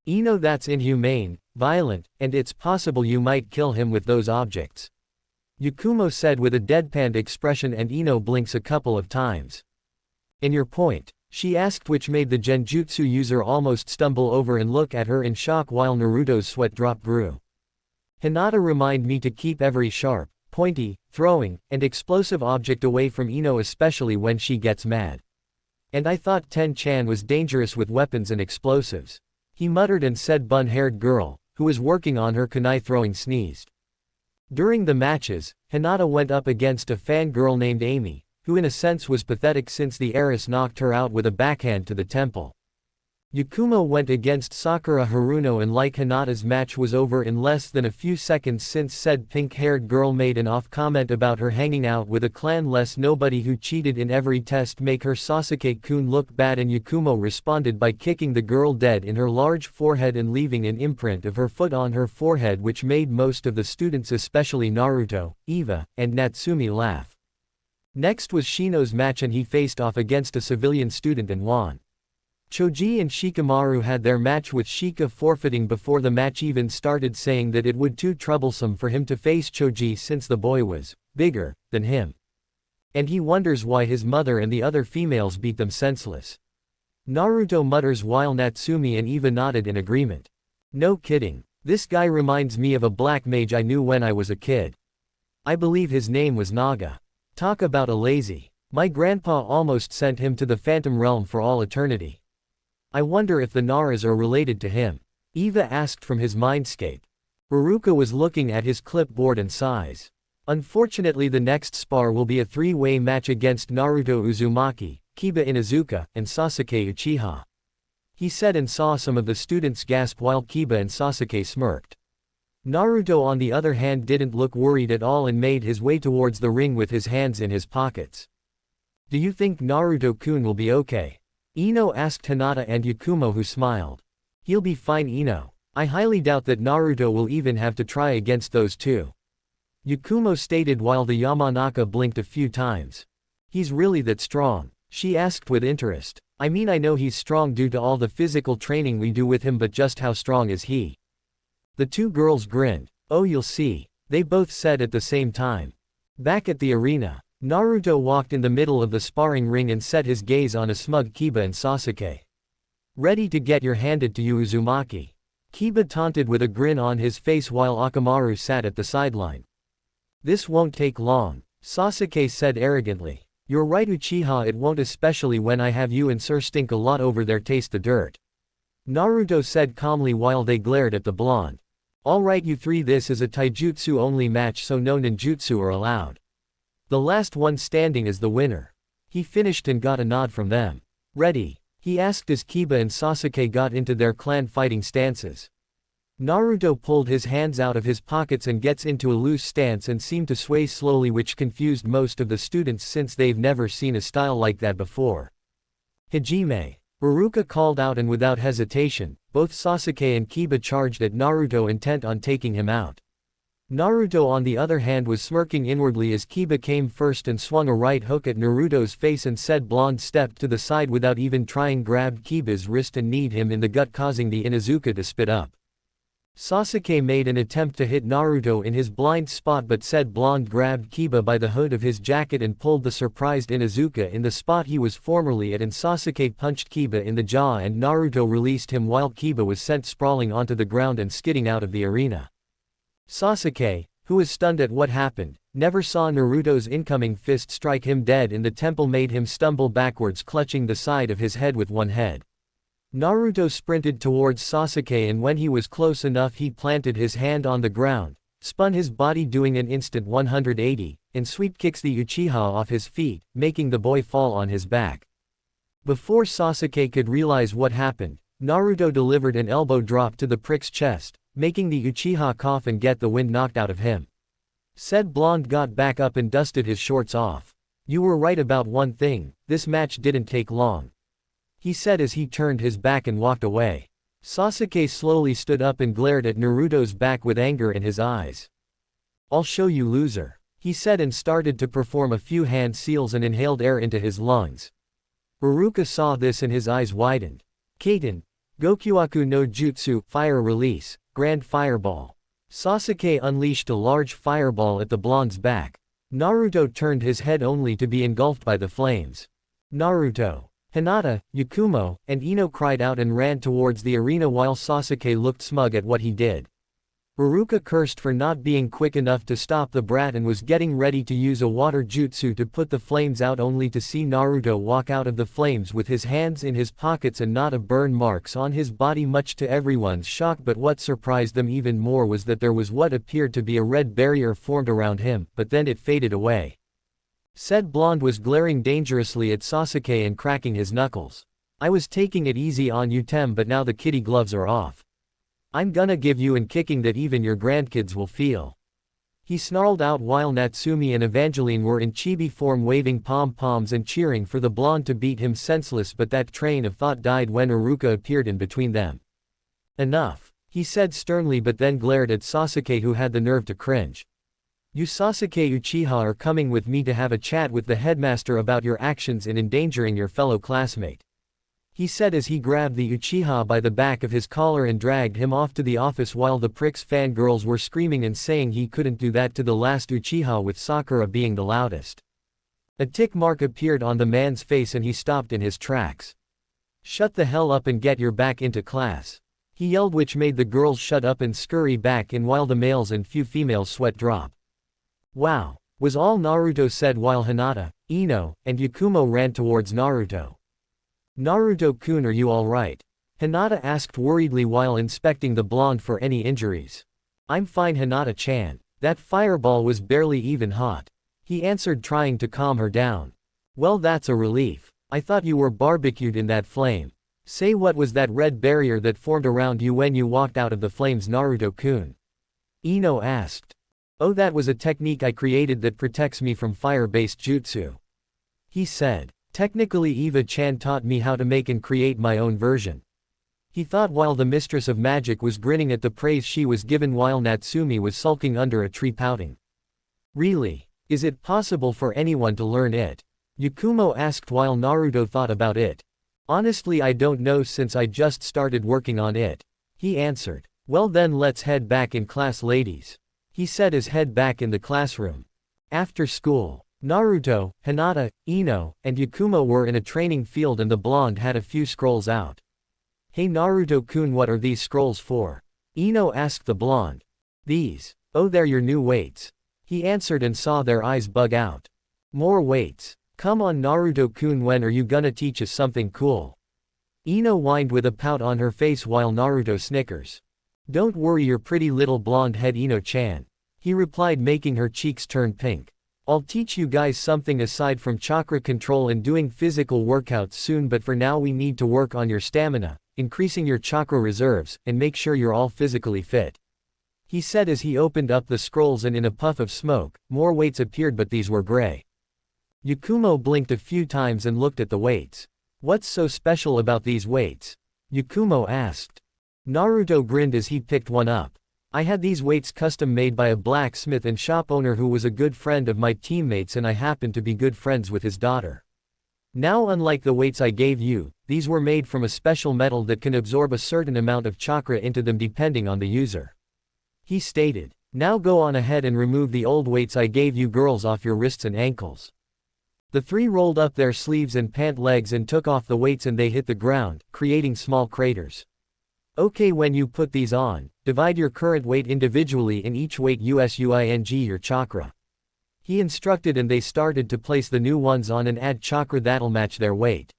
Ino, that's inhumane, violent, and it's possible you might kill him with those objects, Yakumo said with a deadpanned expression, and Ino blinks a couple of times. And your point? She asked, which made the genjutsu user almost stumble over and look at her in shock while Naruto's sweat drop grew. Hinata remind me to keep every sharp, pointy, throwing, and explosive object away from Ino, especially when she gets mad. And I thought Ten-chan was dangerous with weapons and explosives, he muttered, and said bun-haired girl, who was working on her kunai throwing, sneezed. During the matches, Hinata went up against a fangirl named Amy, who in a sense was pathetic since the heiress knocked her out with a backhand to the temple. Yakumo went against Sakura Haruno, and like Hinata's match was over in less than a few seconds since said pink-haired girl made an off comment about her hanging out with a clan-less nobody who cheated in every test make her Sasuke-kun look bad, and Yakumo responded by kicking the girl dead in her large forehead and leaving an imprint of her foot on her forehead, which made most of the students, especially Naruto, Eva, and Natsumi, laugh. Next was Shino's match, and he faced off against a civilian student and won. Choji and Shikamaru had their match, with Shika forfeiting before the match even started, saying that it would too troublesome for him to face Choji since the boy was bigger than him. And he wonders why his mother and the other females beat them senseless. Naruto mutters while Natsumi and Eva nodded in agreement. No kidding. This guy reminds me of a black mage I knew when I was a kid. I believe his name was Naga. Talk about a lazy. My grandpa almost sent him to the Phantom Realm for all eternity. I wonder if the Naras are related to him. Eva asked from his mindscape. Haruka was looking at his clipboard and sighs. Unfortunately, the next spar will be a three-way match against Naruto Uzumaki, Kiba Inuzuka, and Sasuke Uchiha. He said, and saw some of the students gasp while Kiba and Sasuke smirked. Naruto on the other hand didn't look worried at all and made his way towards the ring with his hands in his pockets. Do you think Naruto-kun will be okay? Ino asked Hinata and Yakumo, who smiled. He'll be fine, Ino. I highly doubt that Naruto will even have to try against those two. Yakumo stated while the Yamanaka blinked a few times. He's really that strong? She asked with interest. I mean, I know he's strong due to all the physical training we do with him, but just how strong is he? The two girls grinned. Oh, you'll see, they both said at the same time. Back at the arena, Naruto walked in the middle of the sparring ring and set his gaze on a smug Kiba and Sasuke. Ready to get your handed to you, Uzumaki? Kiba taunted with a grin on his face while Akamaru sat at the sideline. This won't take long, Sasuke said arrogantly. You're right, Uchiha, it won't, especially when I have you and Sir stink a lot over there. Taste the dirt. Naruto said calmly while they glared at the blonde. Alright you three, this is a taijutsu only match, so no ninjutsu are allowed. The last one standing is the winner. He finished and got a nod from them. Ready? He asked as Kiba and Sasuke got into their clan fighting stances. Naruto pulled his hands out of his pockets and gets into a loose stance and seemed to sway slowly, which confused most of the students since they've never seen a style like that before. Hajime. Haruka called out, and without hesitation, both Sasuke and Kiba charged at Naruto, intent on taking him out. Naruto on the other hand was smirking inwardly as Kiba came first and swung a right hook at Naruto's face, and said blonde stepped to the side without even trying, grabbed Kiba's wrist and kneed him in the gut, causing the Inuzuka to spit up. Sasuke made an attempt to hit Naruto in his blind spot, but said blonde grabbed Kiba by the hood of his jacket and pulled the surprised Inuzuka in the spot he was formerly at, and Sasuke punched Kiba in the jaw and Naruto released him while Kiba was sent sprawling onto the ground and skidding out of the arena. Sasuke, who was stunned at what happened, never saw Naruto's incoming fist strike him dead in the temple, made him stumble backwards, clutching the side of his head with one head. Naruto sprinted towards Sasuke, and when he was close enough he planted his hand on the ground, spun his body doing an instant 180, and sweep kicks the Uchiha off his feet, making the boy fall on his back. Before Sasuke could realize what happened, Naruto delivered an elbow drop to the prick's chest, making the Uchiha cough and get the wind knocked out of him. Said blonde got back up and dusted his shorts off. You were right about one thing, this match didn't take long. He said as he turned his back and walked away. Sasuke slowly stood up and glared at Naruto's back with anger in his eyes. I'll show you, loser, he said, and started to perform a few hand seals and inhaled air into his lungs. Haruka saw this and his eyes widened. Kaiten, Gokyaku no Jutsu, fire release, grand fireball. Sasuke unleashed a large fireball at the blonde's back. Naruto turned his head only to be engulfed by the flames. Naruto, Hinata, Yakumo, and Ino cried out and ran towards the arena while Sasuke looked smug at what he did. Haruka cursed for not being quick enough to stop the brat and was getting ready to use a water jutsu to put the flames out, only to see Naruto walk out of the flames with his hands in his pockets and not a burn marks on his body, much to everyone's shock. But what surprised them even more was that there was what appeared to be a red barrier formed around him, but then it faded away. Said blonde was glaring dangerously at Sasuke and cracking his knuckles. I was taking it easy on you Tem, but now the kitty gloves are off. I'm gonna give you an kicking that even your grandkids will feel. He snarled out while Natsumi and Evangeline were in chibi form waving pom-poms and cheering for the blonde to beat him senseless, but that train of thought died when Iruka appeared in between them. Enough, he said sternly, but then glared at Sasuke, who had the nerve to cringe. You Sasuke Uchiha are coming with me to have a chat with the headmaster about your actions in endangering your fellow classmate, he said as he grabbed the Uchiha by the back of his collar and dragged him off to the office, while the prick's fangirls were screaming and saying he couldn't do that to the last Uchiha, with Sakura being the loudest. A tick mark appeared on the man's face and he stopped in his tracks. Shut the hell up and get your back into class, he yelled, which made the girls shut up and scurry back in while the males and few females sweat drop. Wow, was all Naruto said while Hinata, Ino, and Yakumo ran towards Naruto. Naruto-kun, are you alright? Hinata asked worriedly while inspecting the blonde for any injuries. I'm fine Hinata-chan. That fireball was barely even hot, he answered, trying to calm her down. Well, that's a relief. I thought you were barbecued in that flame. Say, what was that red barrier that formed around you when you walked out of the flames, Naruto-kun? Ino asked. Oh, that was a technique I created that protects me from fire-based jutsu, he said. Technically, Eva-chan taught me how to make and create my own version, he thought, while the mistress of magic was grinning at the praise she was given while Natsumi was sulking under a tree pouting. Really? Is it possible for anyone to learn it? Yakumo asked while Naruto thought about it. Honestly, I don't know, since I just started working on it, he answered. Well then, let's head back in class, ladies, he said as head back in the classroom. After school, Naruto, Hinata, Ino, and Yakumo were in a training field and the blonde had a few scrolls out. Hey Naruto-kun, what are these scrolls for? Ino asked the blonde. These? Oh, they're your new weights, he answered and saw their eyes bug out. More weights? Come on Naruto-kun, when are you gonna teach us something cool? Ino whined with a pout on her face while Naruto snickers. Don't worry your pretty little blonde head, Ino-chan, he replied, making her cheeks turn pink. I'll teach you guys something aside from chakra control and doing physical workouts soon, but for now we need to work on your stamina, increasing your chakra reserves, and make sure you're all physically fit, he said as he opened up the scrolls, and in a puff of smoke, more weights appeared, but these were gray. Yakumo blinked a few times and looked at the weights. What's so special about these weights? Yakumo asked. Naruto grinned as he picked one up. I had these weights custom made by a blacksmith and shop owner who was a good friend of my teammates, and I happened to be good friends with his daughter. Now, unlike the weights I gave you, these were made from a special metal that can absorb a certain amount of chakra into them depending on the user, he stated. Now go on ahead and remove the old weights I gave you girls off your wrists and ankles. The three rolled up their sleeves and pant legs and took off the weights, and they hit the ground, creating small craters. Okay, when you put these on, divide your current weight individually in each weight using your chakra, he instructed, and they started to place the new ones on and add chakra that'll match their weight.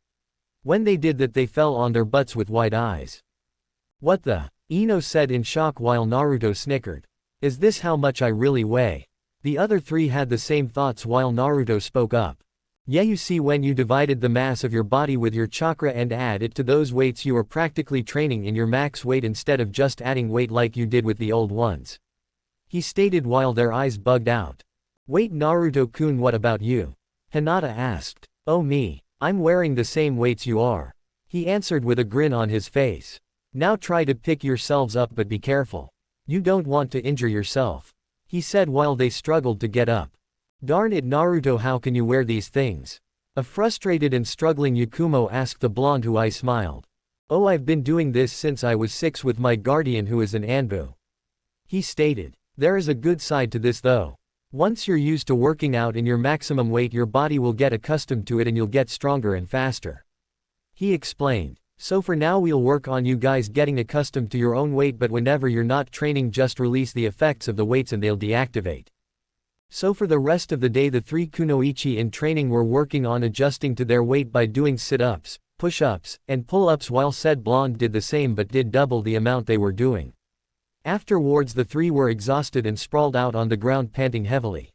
When they did that, they fell on their butts with wide eyes. What the? Ino said in shock while Naruto snickered. Is this how much I really weigh? The other three had the same thoughts while Naruto spoke up. Yeah, you see, when you divided the mass of your body with your chakra and add it to those weights, you are practically training in your max weight instead of just adding weight like you did with the old ones, he stated while their eyes bugged out. Wait Naruto-kun, what about you? Hinata asked. Oh me, I'm wearing the same weights you are, he answered with a grin on his face. Now try to pick yourselves up, but be careful. You don't want to injure yourself, he said while they struggled to get up. Darn it Naruto, how can you wear these things? A frustrated and struggling Yakumo asked the blonde, who I smiled. Oh, I've been doing this since I was 6 with my guardian, who is an Anbu, he stated. There is a good side to this though. Once you're used to working out in your maximum weight, your body will get accustomed to it and you'll get stronger and faster, he explained. So for now we'll work on you guys getting accustomed to your own weight, but whenever you're not training, just release the effects of the weights and they'll deactivate. So for the rest of the day, the three kunoichi in training were working on adjusting to their weight by doing sit-ups, push-ups, and pull-ups, while said blonde did the same but did double the amount they were doing. Afterwards, the three were exhausted and sprawled out on the ground, panting heavily.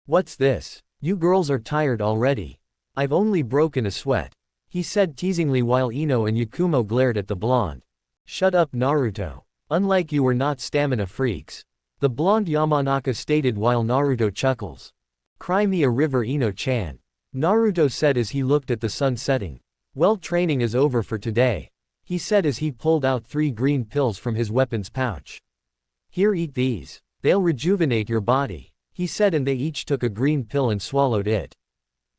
What's this? You girls are tired already. I've only broken a sweat, he said teasingly while Ino and Yakumo glared at the blonde. Shut up Naruto. Unlike you we're not stamina freaks. The blonde Yamanaka stated while Naruto chuckles. Cry me a river Ino-chan. Naruto said as he looked at the sun setting. Well, training is over for today, he said as he pulled out 3 green pills from his weapons pouch. Here, eat these. They'll rejuvenate your body, he said, and they each took a green pill and swallowed it.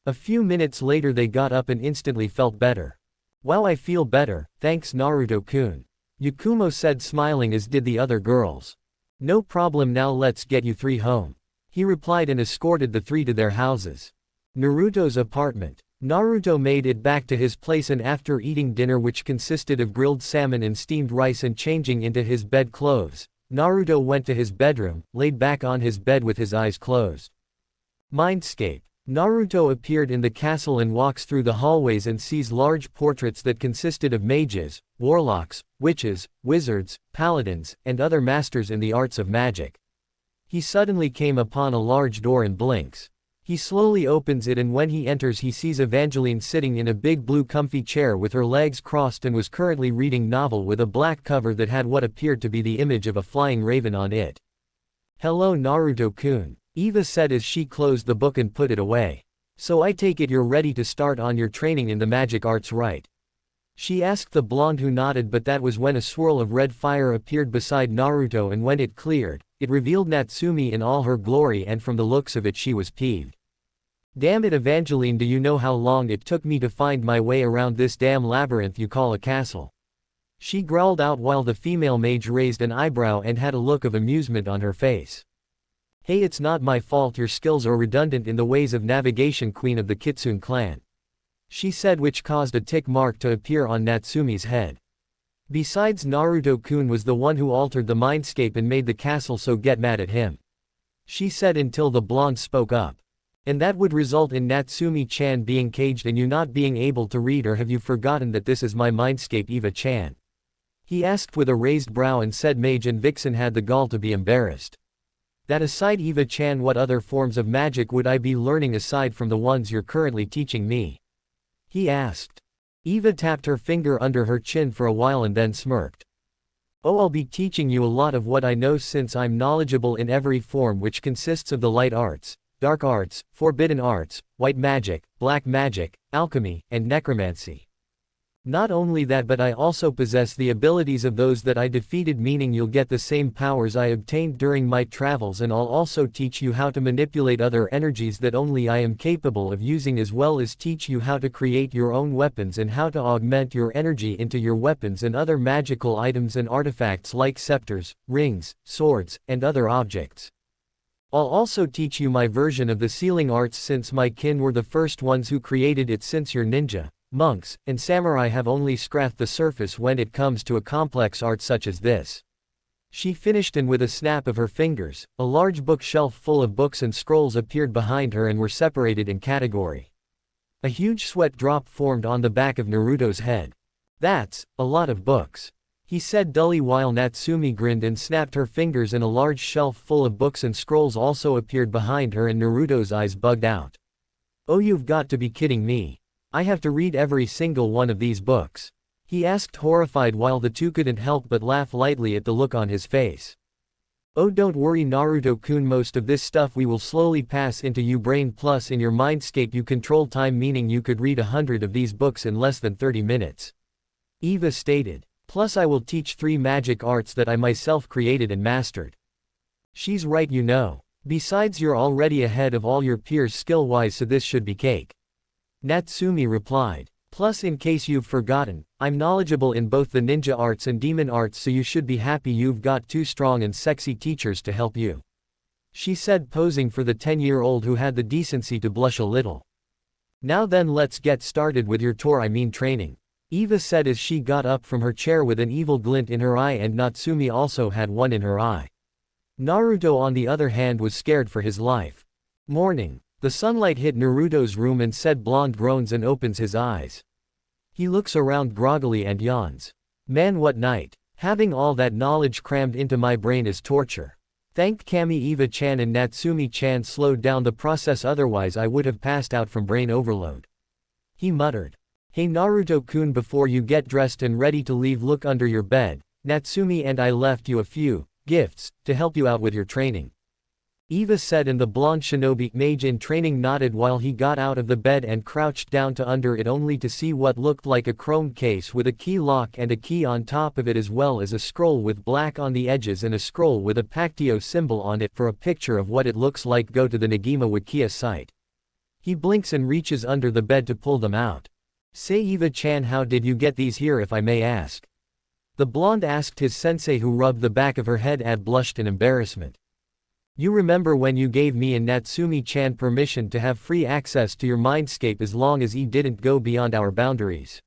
A few minutes later they got up and instantly felt better. Wow, I feel better, thanks Naruto-kun. Yakumo said smiling, as did the other girls. No problem, now let's get you 3 home, he replied and escorted the 3 to their houses. Naruto's apartment. Naruto made it back to his place, and after eating dinner which consisted of grilled salmon and steamed rice and changing into his bed clothes, Naruto went to his bedroom, laid back on his bed with his eyes closed. Mindscape. Naruto appeared in the castle and walks through the hallways and sees large portraits that consisted of mages, warlocks, witches, wizards, paladins, and other masters in the arts of magic. He suddenly came upon a large door and blinks. He slowly opens it, and when he enters he sees Evangeline sitting in a big blue comfy chair with her legs crossed and was currently reading novel with a black cover that had what appeared to be the image of a flying raven on it. Hello Naruto-kun, Eva said as she closed the book and put it away. So I take it you're ready to start on your training in the magic arts, right? She asked the blonde, who nodded, but that was when a swirl of red fire appeared beside Naruto, and when it cleared, it revealed Natsumi in all her glory, and from the looks of it she was peeved. Damn it Evangeline, do you know how long it took me to find my way around this damn labyrinth you call a castle? She growled out while the female mage raised an eyebrow and had a look of amusement on her face. Hey, it's not my fault your skills are redundant in the ways of navigation, queen of the Kitsune clan, she said, which caused a tick mark to appear on Natsumi's head. Besides, Naruto-kun was the one who altered the mindscape and made the castle, so get mad at him, she said, until the blonde spoke up. And that would result in Natsumi-chan being caged and you not being able to read, or have you forgotten that this is my mindscape, Eva-chan? He asked with a raised brow, and said Mage and Vixen had the gall to be embarrassed. That aside, Eva-chan, what other forms of magic would I be learning aside from the ones you're currently teaching me? He asked. Eva tapped her finger under her chin for a while and then smirked. Oh, I'll be teaching you a lot of what I know, since I'm knowledgeable in every form, which consists of the light arts, dark arts, forbidden arts, white magic, black magic, alchemy, and necromancy. Not only that, but I also possess the abilities of those that I defeated, meaning you'll get the same powers I obtained during my travels, and I'll also teach you how to manipulate other energies that only I am capable of using, as well as teach you how to create your own weapons and how to augment your energy into your weapons and other magical items and artifacts like scepters, rings, swords, and other objects. I'll also teach you my version of the sealing arts, since my kin were the first ones who created it, since your ninja, monks, and samurai have only scratched the surface when it comes to a complex art such as this. She finished, and with a snap of her fingers, a large bookshelf full of books and scrolls appeared behind her and were separated in category. A huge sweat drop formed on the back of Naruto's head. That's a lot of books, he said dully, while Natsumi grinned and snapped her fingers, and a large shelf full of books and scrolls also appeared behind her, and Naruto's eyes bugged out. Oh, you've got to be kidding me. I have to read every single one of these books? He asked, horrified, while the two couldn't help but laugh lightly at the look on his face. Oh, don't worry Naruto-kun, most of this stuff we will slowly pass into you brain, plus in your mindscape you control time, meaning you could read 100 of these books in less than 30 minutes. Eva stated. Plus I will teach 3 magic arts that I myself created and mastered. She's right, you know. Besides, you're already ahead of all your peers skill-wise, so this should be cake, Natsumi replied. Plus, in case you've forgotten, I'm knowledgeable in both the ninja arts and demon arts, so you should be happy you've got 2 strong and sexy teachers to help you, she said, posing for the 10-year-old who had the decency to blush a little. Now then, let's get started with your training, Eva said as she got up from her chair with an evil glint in her eye, and Natsumi also had one in her eye. Naruto, on the other hand, was scared for his life. Morning. The sunlight hit Naruto's room, and said blonde groans and opens his eyes. He looks around groggily and yawns. Man, what night. Having all that knowledge crammed into my brain is torture. Thank Kami, Eva-chan and Natsumi-chan slowed down the process, otherwise I would have passed out from brain overload, he muttered. Hey Naruto-kun, before you get dressed and ready to leave, look under your bed. Natsumi and I left you a few gifts to help you out with your training. Eva said, and the blonde shinobi mage in training nodded while he got out of the bed and crouched down to under it, only to see what looked like a chrome case with a key lock and a key on top of it, as well as a scroll with black on the edges and a scroll with a Pactio symbol on it for a picture of what it looks like. Go to the Negima Wikia site. He blinks and reaches under the bed to pull them out. Say Eva-chan, how did you get these here, if I may ask? The blonde asked his sensei, who rubbed the back of her head and blushed in embarrassment. You remember when you gave me and Natsumi-chan permission to have free access to your mindscape as long as he didn't go beyond our boundaries?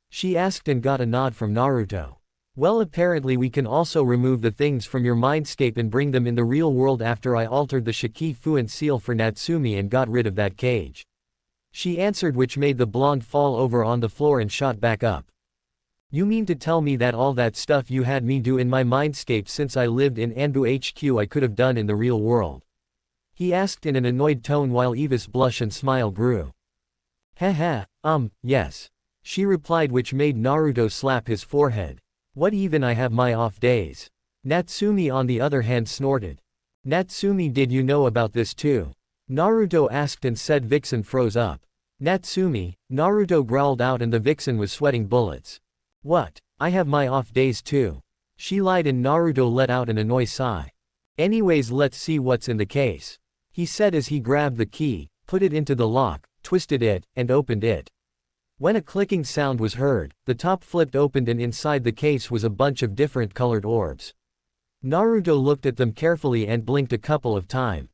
She asked and got a nod from Naruto. Well, apparently we can also remove the things from your mindscape and bring them in the real world after I altered the Shiki Fuan seal for Natsumi and got rid of that cage. She answered, which made the blonde fall over on the floor and shot back up. You mean to tell me that all that stuff you had me do in my mindscape since I lived in Anbu HQ I could have done in the real world? He asked in an annoyed tone while Eva's blush and smile grew. Haha, yes. She replied, which made Naruto slap his forehead. What, even I have my off days? Natsumi on the other hand snorted. Natsumi, did you know about this too? Naruto asked, and said Vixen froze up. Natsumi, Naruto growled out, and the Vixen was sweating bullets. What? I have my off days too. She lied, and Naruto let out an annoyed sigh. Anyways, let's see what's in the case, he said as he grabbed the key, put it into the lock, twisted it, and opened it. When a clicking sound was heard, the top flipped opened and inside the case was a bunch of different colored orbs. Naruto looked at them carefully and blinked a couple of times.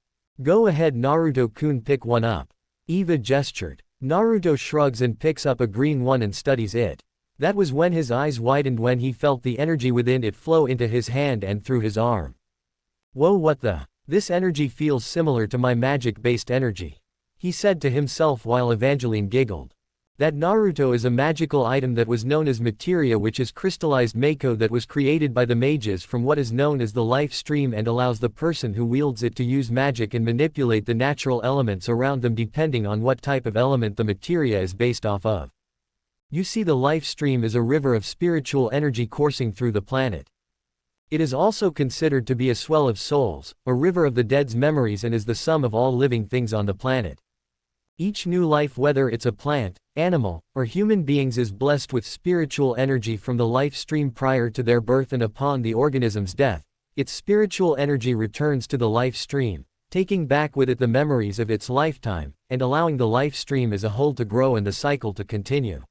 Go ahead Naruto-kun, pick one up. Eva gestured. Naruto shrugs and picks up a green one and studies it. That was when his eyes widened when he felt the energy within it flow into his hand and through his arm. Whoa, what the? This energy feels similar to my magic-based energy, he said to himself while Evangeline giggled. That Naruto is a magical item that was known as materia, which is crystallized mako that was created by the mages from what is known as the life stream and allows the person who wields it to use magic and manipulate the natural elements around them depending on what type of element the materia is based off of. You see, the life stream is a river of spiritual energy coursing through the planet. It is also considered to be a swell of souls, a river of the dead's memories, and is the sum of all living things on the planet. Each new life, whether it's a plant, animal, or human beings, is blessed with spiritual energy from the life stream prior to their birth, and upon the organism's death, its spiritual energy returns to the life stream, taking back with it the memories of its lifetime, and allowing the life stream as a whole to grow and the cycle to continue.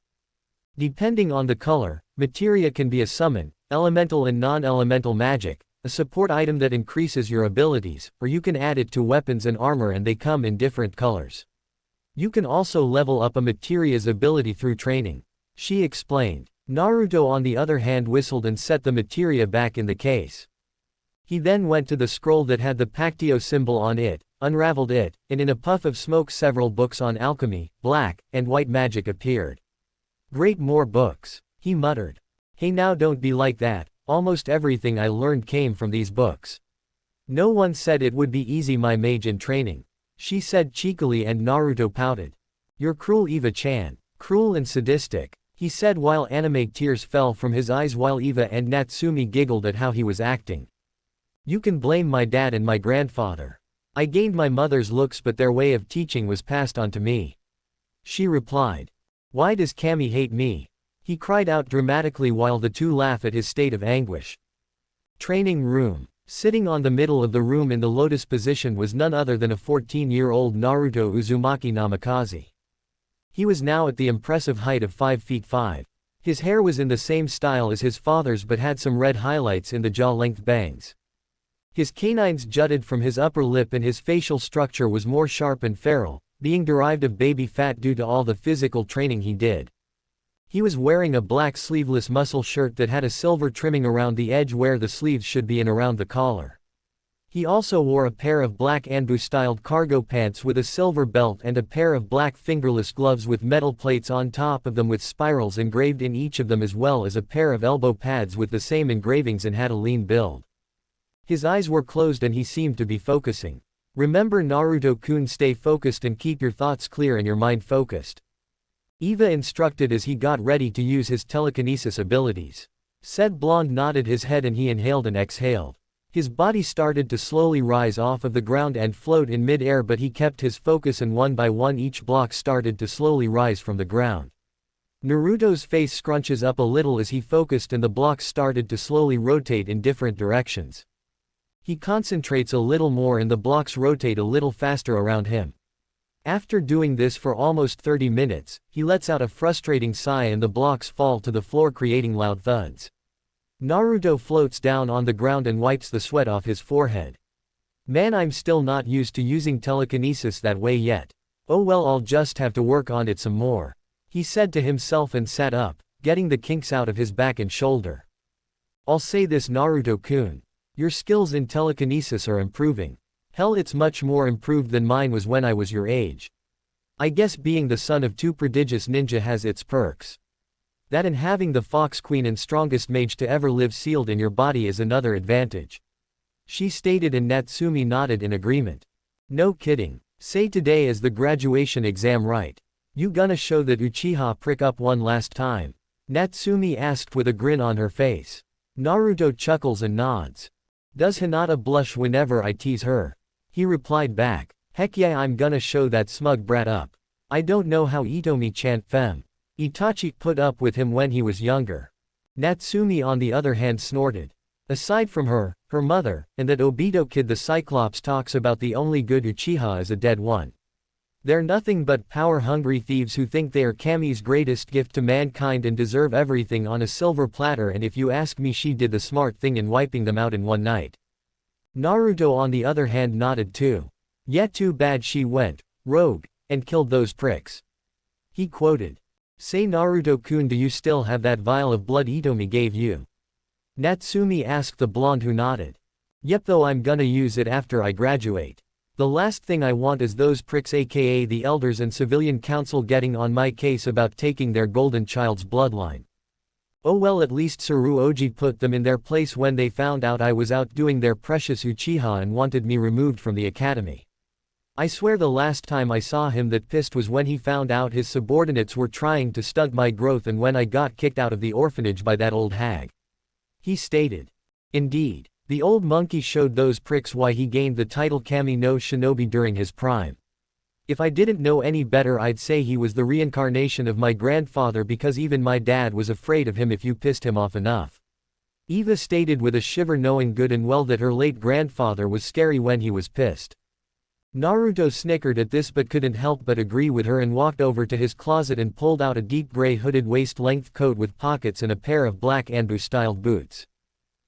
Depending on the color, materia can be a summon, elemental and non-elemental magic, a support item that increases your abilities, or you can add it to weapons and armor, and they come in different colors. You can also level up a materia's ability through training, she explained. Naruto on the other hand whistled and set the materia back in the case. He then went to the scroll that had the Pactio symbol on it, unraveled it, and in a puff of smoke several books on alchemy, black, and white magic appeared. Great, more books, he muttered. Hey, now don't be like that, almost everything I learned came from these books. No one said it would be easy, my mage in training, she said cheekily, and Naruto pouted. You're cruel, Eva-chan. Cruel and sadistic, he said while anime tears fell from his eyes while Eva and Natsumi giggled at how he was acting. You can blame my dad and my grandfather. I gained my mother's looks, but their way of teaching was passed on to me, she replied. Why does Kami hate me? He cried out dramatically while the two laugh at his state of anguish. Training room. Sitting on the middle of the room in the lotus position was none other than a 14-year-old Naruto Uzumaki Namikaze. He was now at the impressive height of 5 feet 5. His hair was in the same style as his father's but had some red highlights in the jaw-length bangs. His canines jutted from his upper lip and his facial structure was more sharp and feral, being derived of baby fat due to all the physical training he did. He was wearing a black sleeveless muscle shirt that had a silver trimming around the edge where the sleeves should be and around the collar. He also wore a pair of black Anbu-styled cargo pants with a silver belt and a pair of black fingerless gloves with metal plates on top of them with spirals engraved in each of them, as well as a pair of elbow pads with the same engravings, and had a lean build. His eyes were closed and he seemed to be focusing. Remember Naruto-kun, stay focused and keep your thoughts clear and your mind focused. Eva instructed as he got ready to use his telekinesis abilities. Said blonde nodded his head and he inhaled and exhaled. His body started to slowly rise off of the ground and float in mid-air, but he kept his focus and one by one each block started to slowly rise from the ground. Naruto's face scrunches up a little as he focused and the blocks started to slowly rotate in different directions. He concentrates a little more and the blocks rotate a little faster around him. After doing this for almost 30 minutes, he lets out a frustrating sigh and the blocks fall to the floor creating loud thuds. Naruto floats down on the ground and wipes the sweat off his forehead. Man, I'm still not used to using telekinesis that way yet. Oh well, I'll just have to work on it some more, he said to himself and sat up, getting the kinks out of his back and shoulder. I'll say this, Naruto-kun. Your skills in telekinesis are improving. Hell, it's much more improved than mine was when I was your age. I guess being the son of two prodigious ninja has its perks. That and having the Fox Queen and strongest mage to ever live sealed in your body is another advantage, she stated, and Natsumi nodded in agreement. No kidding. Say today is the graduation exam, right? You gonna show that Uchiha prick up one last time? Natsumi asked with a grin on her face. Naruto chuckles and nods. Does Hinata blush whenever I tease her? He replied back. Heck yeah, I'm gonna show that smug brat up. I don't know how Itomi-chan fem. Itachi put up with him when he was younger. Natsumi on the other hand snorted. Aside from her, her mother, and that Obito kid, the Cyclops talks about the only good Uchiha is a dead one. They're nothing but power-hungry thieves who think they are Kami's greatest gift to mankind and deserve everything on a silver platter, and if you ask me, she did the smart thing in wiping them out in one night. Naruto on the other hand nodded too. Yet too bad she went rogue and killed those pricks. He quoted. Say, Naruto-kun, do you still have that vial of blood Itomi gave you? Natsumi asked the blonde, who nodded. Yep, though I'm gonna use it after I graduate. The last thing I want is those pricks, aka the elders and civilian council, getting on my case about taking their golden child's bloodline. Oh well, at least Tsuruoji put them in their place when they found out I was outdoing their precious Uchiha and wanted me removed from the academy. I swear the last time I saw him that pissed was when he found out his subordinates were trying to stunt my growth and when I got kicked out of the orphanage by that old hag, he stated. Indeed, the old monkey showed those pricks why he gained the title Kami no Shinobi during his prime. If I didn't know any better, I'd say he was the reincarnation of my grandfather, because even my dad was afraid of him if you pissed him off enough. Eva stated with a shiver, knowing good and well that her late grandfather was scary when he was pissed. Naruto snickered at this but couldn't help but agree with her and walked over to his closet and pulled out a deep gray hooded waist-length coat with pockets and a pair of black Anbu-styled boots.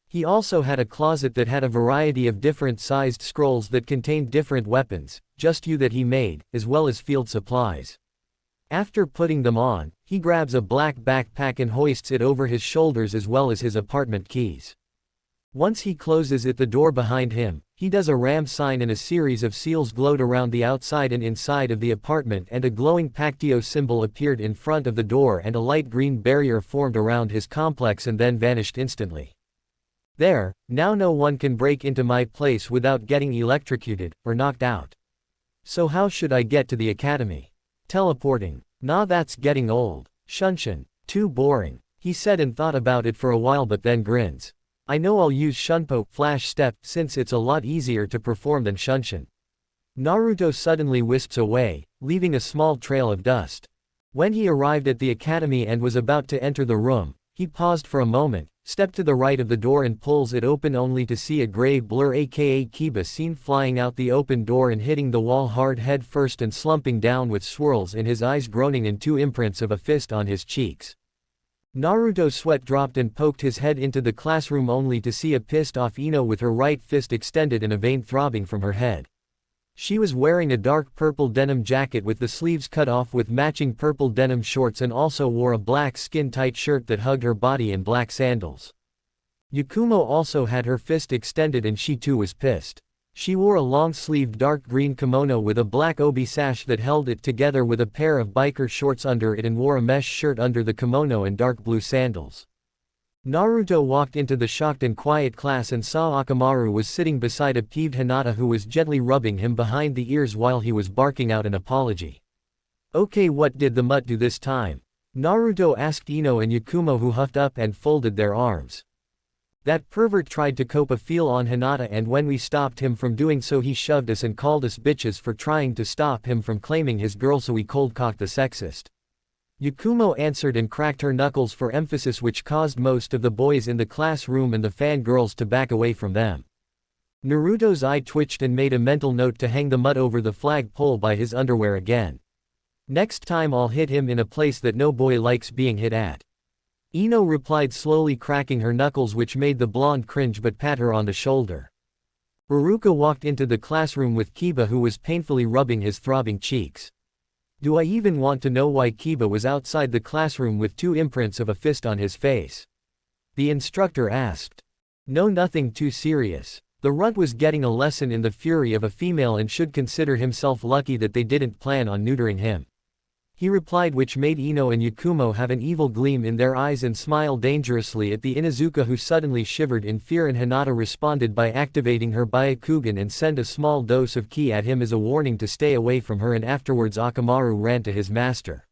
He also had a closet that had a variety of different sized scrolls that contained different weapons, just you that he made, as well as field supplies. After putting them on, he grabs a black backpack and hoists it over his shoulders as well as his apartment keys. Once he closes it, the door behind him, he does a ram sign and a series of seals glowed around the outside and inside of the apartment, and a glowing Pactio symbol appeared in front of the door and a light green barrier formed around his complex and then vanished instantly. There, now no one can break into my place without getting electrocuted, or knocked out. So how should I get to the academy? Teleporting. Nah, that's getting old. Shunshin. Too boring. He said and thought about it for a while but then grins. I know I'll use Shunpo, Flash Step, since it's a lot easier to perform than Shunshin. Naruto suddenly wisps away, leaving a small trail of dust. When he arrived at the academy and was about to enter the room, he paused for a moment, stepped to the right of the door and pulls it open only to see a gray blur aka Kiba seen flying out the open door and hitting the wall hard head first and slumping down with swirls in his eyes, groaning, and 2 imprints of a fist on his cheeks. Naruto's sweat dropped and poked his head into the classroom only to see a pissed-off Ino with her right fist extended and a vein throbbing from her head. She was wearing a dark purple denim jacket with the sleeves cut off with matching purple denim shorts and also wore a black skin-tight shirt that hugged her body and black sandals. Yakumo also had her fist extended and she too was pissed. She wore a long-sleeved dark green kimono with a black obi sash that held it together with a pair of biker shorts under it and wore a mesh shirt under the kimono and dark blue sandals. Naruto walked into the shocked and quiet class and saw Akamaru was sitting beside a peeved Hinata who was gently rubbing him behind the ears while he was barking out an apology. Okay, what did the mutt do this time? Naruto asked Ino and Yakumo, who huffed up and folded their arms. That pervert tried to cope a feel on Hinata, and when we stopped him from doing so he shoved us and called us bitches for trying to stop him from claiming his girl, so we cold-cocked the sexist. Yakumo answered and cracked her knuckles for emphasis, which caused most of the boys in the classroom and the fangirls to back away from them. Naruto's eye twitched and made a mental note to hang the mutt over the flagpole by his underwear again. Next time I'll hit him in a place that no boy likes being hit at. Ino replied, slowly cracking her knuckles, which made the blonde cringe but pat her on the shoulder. Haruka walked into the classroom with Kiba, who was painfully rubbing his throbbing cheeks. Do I even want to know why Kiba was outside the classroom with 2 imprints of a fist on his face? The instructor asked. No, nothing too serious. The runt was getting a lesson in the fury of a female and should consider himself lucky that they didn't plan on neutering him. He replied, which made Ino and Yakumo have an evil gleam in their eyes and smile dangerously at the Inuzuka, who suddenly shivered in fear, and Hinata responded by activating her Byakugan and sent a small dose of ki at him as a warning to stay away from her, and afterwards Akamaru ran to his master.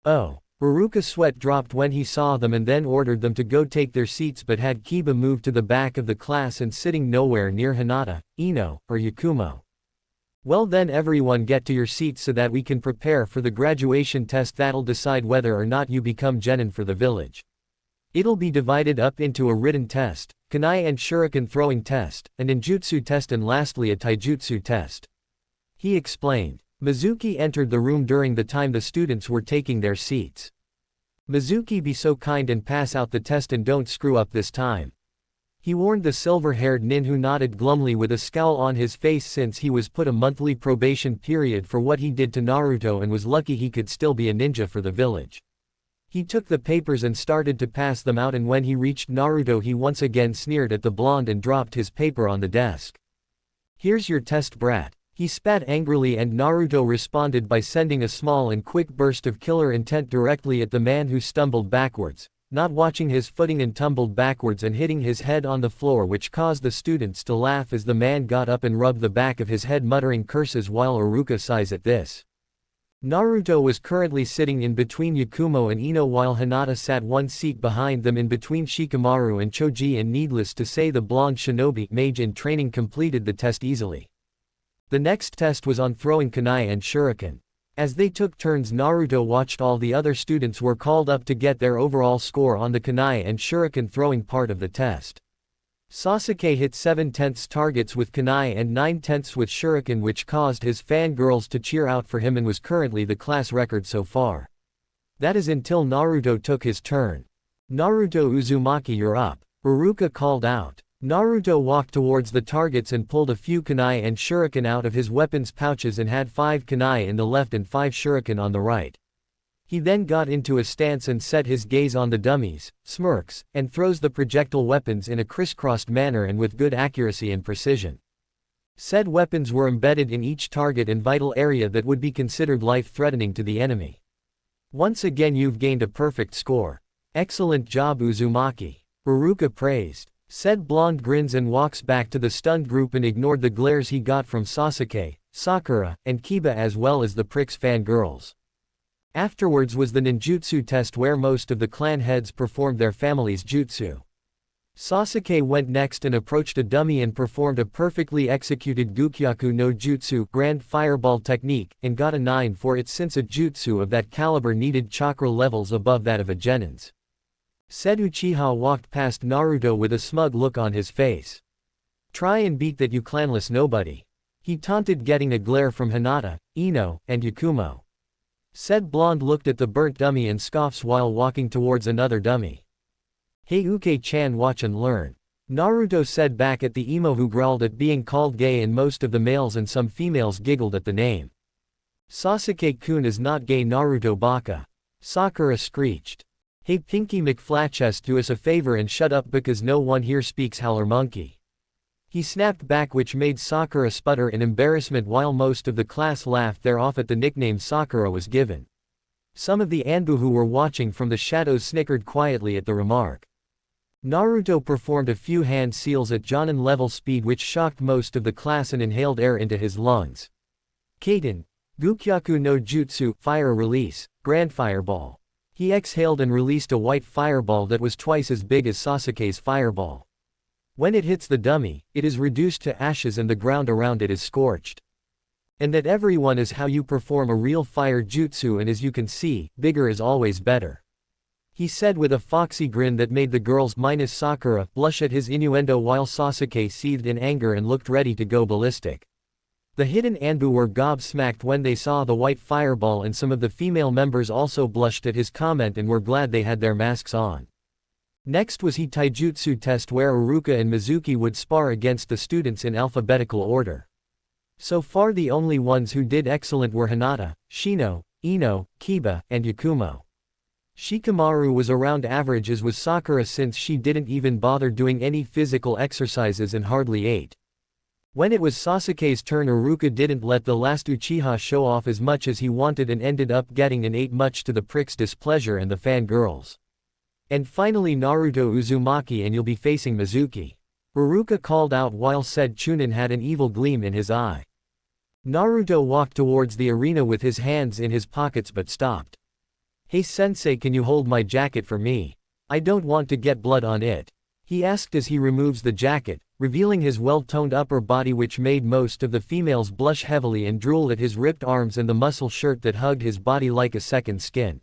Oh. Haruka's sweat dropped when he saw them and then ordered them to go take their seats, but had Kiba move to the back of the class and sitting nowhere near Hinata, Ino, or Yakumo. Well then, everyone get to your seats so that we can prepare for the graduation test that'll decide whether or not you become genin for the village. It'll be divided up into a written test, kunai and shuriken throwing test, a ninjutsu test, and lastly a taijutsu test. He explained. Mizuki entered the room during the time the students were taking their seats. Mizuki, be so kind and pass out the test and don't screw up this time. He warned the silver-haired nin, who nodded glumly with a scowl on his face, since he was put a monthly probation period for what he did to Naruto and was lucky he could still be a ninja for the village. He took the papers and started to pass them out, and when he reached Naruto he once again sneered at the blonde and dropped his paper on the desk. Here's your test, brat. He spat angrily, and Naruto responded by sending a small and quick burst of killer intent directly at the man, who stumbled backwards, not watching his footing, and tumbled backwards and hitting his head on the floor, which caused the students to laugh as the man got up and rubbed the back of his head, muttering curses while Haruka sighs at this. Naruto was currently sitting in between Yakumo and Ino, while Hinata sat one seat behind them in between Shikamaru and Choji, and needless to say the blonde shinobi mage in training completed the test easily. The next test was on throwing kunai and shuriken. As they took turns, Naruto watched all the other students were called up to get their overall score on the kunai and shuriken throwing part of the test. Sasuke hit 7/10 targets with kunai and 9/10 with shuriken, which caused his fangirls to cheer out for him and was currently the class record so far. That is until Naruto took his turn. Naruto Uzumaki, you're up. Haruka called out. Naruto walked towards the targets and pulled a few kunai and shuriken out of his weapons pouches and had 5 kunai in the left and 5 shuriken on the right. He then got into a stance and set his gaze on the dummies, smirks, and throws the projectile weapons in a crisscrossed manner and with good accuracy and precision. Said weapons were embedded in each target and vital area that would be considered life-threatening to the enemy. Once again you've gained a perfect score. Excellent job, Uzumaki. Haruka praised. Said blonde grins and walks back to the stunned group and ignored the glares he got from Sasuke, Sakura, and Kiba, as well as the prick's fangirls. Afterwards was the ninjutsu test, where most of the clan heads performed their family's jutsu. Sasuke went next and approached a dummy and performed a perfectly executed Gukyaku no Jutsu Grand Fireball technique, and got a 9 for it, since a jutsu of that caliber needed chakra levels above that of a genin's. Said Uchiha walked past Naruto with a smug look on his face. Try and beat that, you clanless nobody. He taunted, getting a glare from Hinata, Ino, and Yakumo. Said blonde looked at the burnt dummy and scoffs while walking towards another dummy. Hey Uke-chan, watch and learn. Naruto said back at the emo, who growled at being called gay, and most of the males and some females giggled at the name. Sasuke-kun is not gay, Naruto baka. Sakura screeched. Hey Pinky McFlatchest, do us a favor and shut up, because no one here speaks howler monkey. He snapped back, which made Sakura sputter in embarrassment, while most of the class laughed their off at the nickname Sakura was given. Some of the Anbu who were watching from the shadows snickered quietly at the remark. Naruto performed a few hand seals at Jonin level speed, which shocked most of the class and inhaled air into his lungs. Kaden, Gukyaku no Jutsu, fire release, grand fireball. He exhaled and released a white fireball that was twice as big as Sasuke's fireball. When it hits the dummy, it is reduced to ashes and the ground around it is scorched. And that everyone is how you perform a real fire jutsu, and as you can see, bigger is always better. He said with a foxy grin that made the girls minus Sakura blush at his innuendo while Sasuke seethed in anger and looked ready to go ballistic. The hidden Anbu were gobsmacked when they saw the white fireball, and some of the female members also blushed at his comment and were glad they had their masks on. Next was the taijutsu test where Iruka and Mizuki would spar against the students in alphabetical order. So far the only ones who did excellent were Hinata, Shino, Ino, Kiba, and Yakumo. Shikamaru was around average, as was Sakura, since she didn't even bother doing any physical exercises and hardly ate. When it was Sasuke's turn, Iruka didn't let the last Uchiha show off as much as he wanted and ended up getting an 8, much to the prick's displeasure and the fangirls. And finally Naruto Uzumaki, and you'll be facing Mizuki. Iruka called out while said Chunin had an evil gleam in his eye. Naruto walked towards the arena with his hands in his pockets but stopped. "Hey sensei, can you hold my jacket for me? I don't want to get blood on it," he asked as he removes the jacket, revealing his well-toned upper body, which made most of the females blush heavily and drool at his ripped arms and the muscle shirt that hugged his body like a second skin.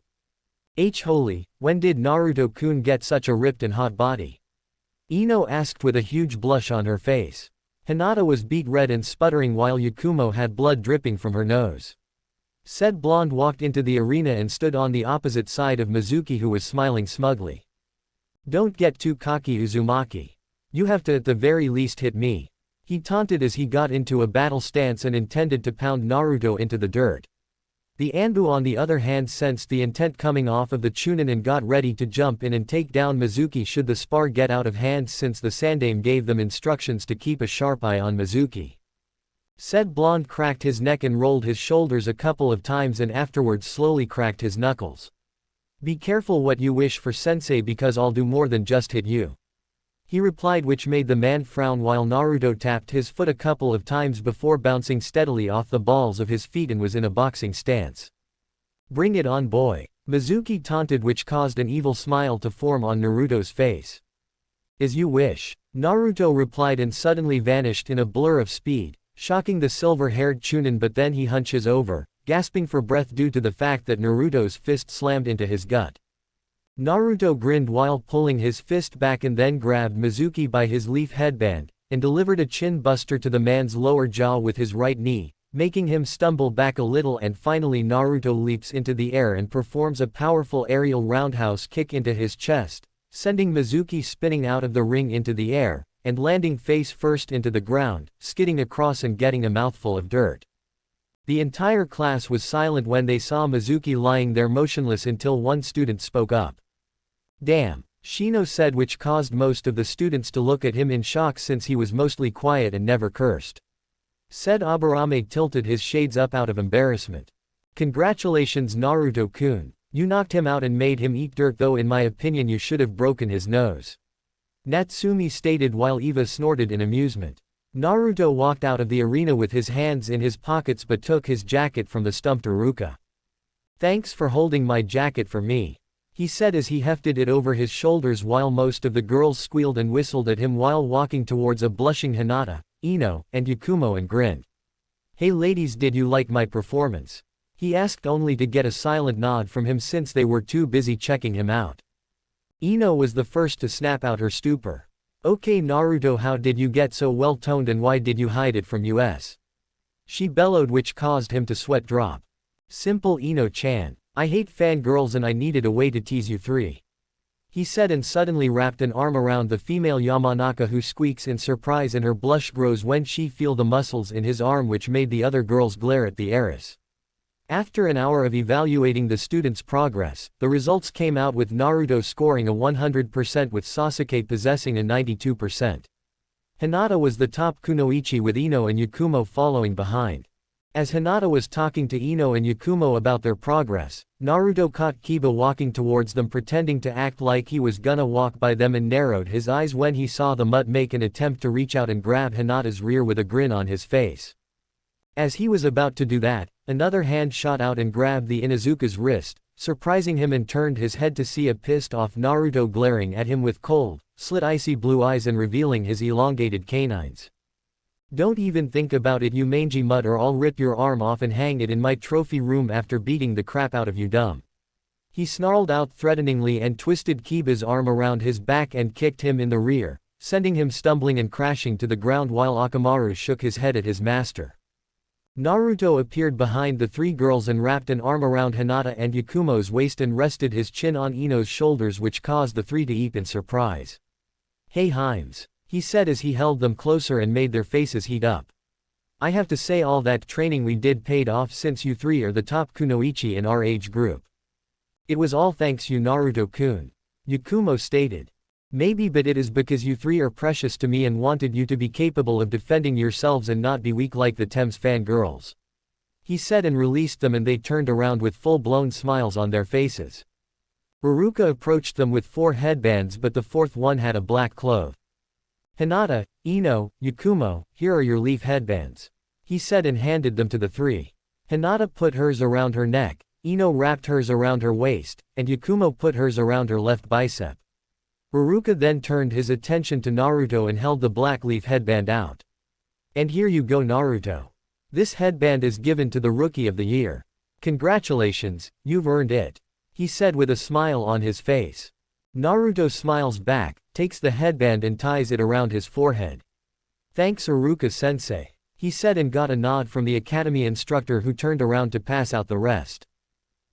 Holy, when did Naruto-kun get such a ripped and hot body? Ino asked with a huge blush on her face. Hinata was beet red and sputtering while Yakumo had blood dripping from her nose. Said blonde walked into the arena and stood on the opposite side of Mizuki, who was smiling smugly. "Don't get too cocky, Uzumaki. You have to at the very least hit me," he taunted as he got into a battle stance and intended to pound Naruto into the dirt. The Anbu on the other hand sensed the intent coming off of the Chunin and got ready to jump in and take down Mizuki should the spar get out of hand, since the Sandaime gave them instructions to keep a sharp eye on Mizuki. Said blonde cracked his neck and rolled his shoulders a couple of times and afterwards slowly cracked his knuckles. "Be careful what you wish for sensei, because I'll do more than just hit you," he replied, which made the man frown while Naruto tapped his foot a couple of times before bouncing steadily off the balls of his feet and was in a boxing stance. "Bring it on, boy," Mizuki taunted, which caused an evil smile to form on Naruto's face. "As you wish," Naruto replied and suddenly vanished in a blur of speed, shocking the silver-haired Chunin, but then he hunches over, gasping for breath due to the fact that Naruto's fist slammed into his gut. Naruto grinned while pulling his fist back and then grabbed Mizuki by his leaf headband, and delivered a chin buster to the man's lower jaw with his right knee, making him stumble back a little, and finally Naruto leaps into the air and performs a powerful aerial roundhouse kick into his chest, sending Mizuki spinning out of the ring into the air, and landing face first into the ground, skidding across and getting a mouthful of dirt. The entire class was silent when they saw Mizuki lying there motionless until one student spoke up. "Damn," Shino said, which caused most of the students to look at him in shock since he was mostly quiet and never cursed. Said Aburame tilted his shades up out of embarrassment. "Congratulations, Naruto-kun. You knocked him out and made him eat dirt, though in my opinion you should have broken his nose," Natsumi stated while Eva snorted in amusement. Naruto walked out of the arena with his hands in his pockets but took his jacket from the stumped Iruka. "Thanks for holding my jacket for me," he said as he hefted it over his shoulders while most of the girls squealed and whistled at him while walking towards a blushing Hinata, Ino, and Yakumo and grinned. "Hey ladies, did you like my performance?" he asked, only to get a silent nod from him since they were too busy checking him out. Ino was the first to snap out her stupor. "Okay Naruto, how did you get so well toned and why did you hide it from us?" she bellowed, which caused him to sweat drop. "Simple, Ino-chan. I hate fangirls and I needed a way to tease you three," he said, and suddenly wrapped an arm around the female Yamanaka, who squeaks in surprise and her blush grows when she feel the muscles in his arm, which made the other girls glare at the heiress. After an hour of evaluating the students' progress, the results came out with Naruto scoring a 100% with Sasuke possessing a 92%. Hinata was the top kunoichi with Ino and Yakumo following behind. As Hinata was talking to Ino and Yakumo about their progress, Naruto caught Kiba walking towards them pretending to act like he was gonna walk by them and narrowed his eyes when he saw the mutt make an attempt to reach out and grab Hinata's rear with a grin on his face. As he was about to do that, another hand shot out and grabbed the Inuzuka's wrist, surprising him, and turned his head to see a pissed-off Naruto glaring at him with cold, slit icy blue eyes and revealing his elongated canines. "Don't even think about it, you mangy mutt, or I'll rip your arm off and hang it in my trophy room after beating the crap out of you, dumb." He snarled out threateningly and twisted Kiba's arm around his back and kicked him in the rear, sending him stumbling and crashing to the ground while Akamaru shook his head at his master. Naruto appeared behind the three girls and wrapped an arm around Hinata and Yakumo's waist and rested his chin on Ino's shoulders, which caused the three to eep in surprise. "Hey Himes," he said as he held them closer and made their faces heat up. "I have to say, all that training we did paid off, since you three are the top kunoichi in our age group." "It was all thanks you, Naruto-kun," Yakumo stated. "Maybe, but it is because you three are precious to me and wanted you to be capable of defending yourselves and not be weak like the Thames fangirls," he said, and released them, and they turned around with full-blown smiles on their faces. Ruruka approached them with 4 headbands, but the fourth one had a black cloth. "Hinata, Ino, Yakumo, here are your leaf headbands," he said, and handed them to the three. Hinata put hers around her neck, Ino wrapped hers around her waist, and Yakumo put hers around her left bicep. Ruruka then turned his attention to Naruto and held the black leaf headband out. "And here you go, Naruto. This headband is given to the Rookie of the Year. Congratulations, you've earned it," he said with a smile on his face. Naruto smiles back, takes the headband and ties it around his forehead. "Thanks, Uruka-sensei," he said, and got a nod from the academy instructor, who turned around to pass out the rest.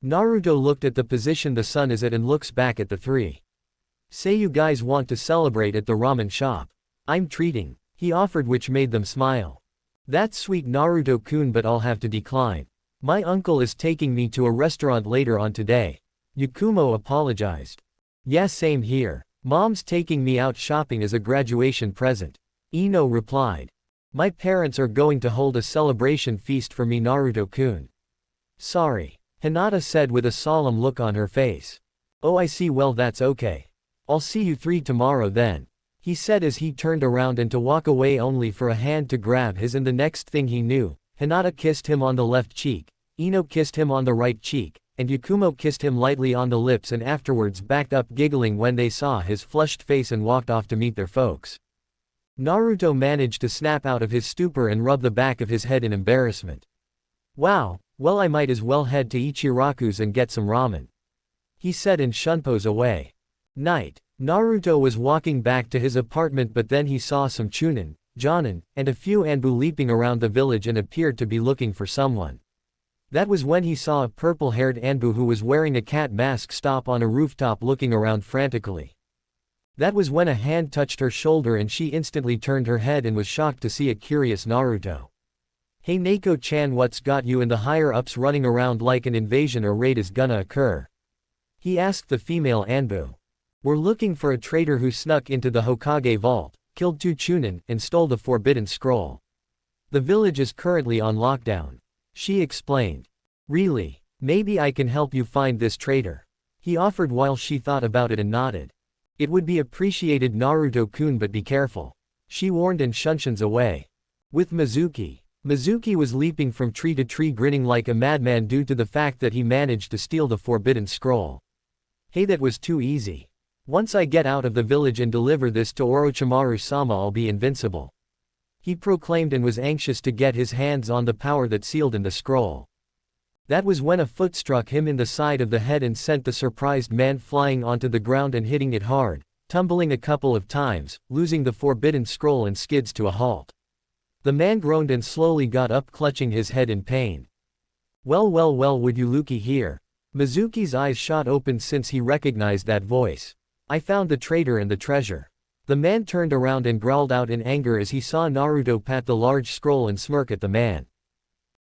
Naruto looked at the position the sun is at and looks back at the three. "Say you guys want to celebrate at the ramen shop. I'm treating," he offered, which made them smile. "That's sweet, Naruto-kun, but I'll have to decline. My uncle is taking me to a restaurant later on today," Yakumo apologized. "Yeah, same here. Mom's taking me out shopping as a graduation present," Ino replied. "My parents are going to hold a celebration feast for me, Naruto-kun." "Sorry," Hinata said with a solemn look on her face. "Oh, I see, well that's okay. I'll see you three tomorrow then," he said as he turned around and to walk away, only for a hand to grab his, and the next thing he knew, Hinata kissed him on the left cheek, Ino kissed him on the right cheek, and Yakumo kissed him lightly on the lips, and afterwards backed up giggling when they saw his flushed face and walked off to meet their folks. Naruto managed to snap out of his stupor and rub the back of his head in embarrassment. "Wow, well, I might as well head to Ichiraku's and get some ramen," he said, and shunpos away. Night. Naruto was walking back to his apartment, but then he saw some Chunin, Jonin, and a few Anbu leaping around the village and appeared to be looking for someone. That was when he saw a purple-haired Anbu who was wearing a cat mask stop on a rooftop looking around frantically. That was when a hand touched her shoulder and she instantly turned her head and was shocked to see a curious Naruto. "Hey Neko-chan, what's got you and the higher-ups running around like an invasion or raid is gonna occur?" he asked the female Anbu. "We're looking for a traitor who snuck into the Hokage vault, killed 2 Chunin, and stole the Forbidden Scroll. The village is currently on lockdown," she explained. "Really? Maybe I can help you find this traitor," he offered while she thought about it and nodded. "It would be appreciated, Naruto-kun, but be careful," she warned, and shunshuns away. With Mizuki. Mizuki was leaping from tree to tree grinning like a madman due to the fact that he managed to steal the Forbidden Scroll. "Hey, that was too easy. Once I get out of the village and deliver this to Orochimaru-sama, I'll be invincible," he proclaimed, and was anxious to get his hands on the power that sealed in the scroll. That was when a foot struck him in the side of the head and sent the surprised man flying onto the ground and hitting it hard, tumbling a couple of times, losing the Forbidden Scroll and skids to a halt. The man groaned and slowly got up, clutching his head in pain. Well, would you looky here?" Mizuki's eyes shot open since he recognized that voice. "I found the traitor and the treasure." The man turned around and growled out in anger as he saw Naruto pat the large scroll and smirk at the man.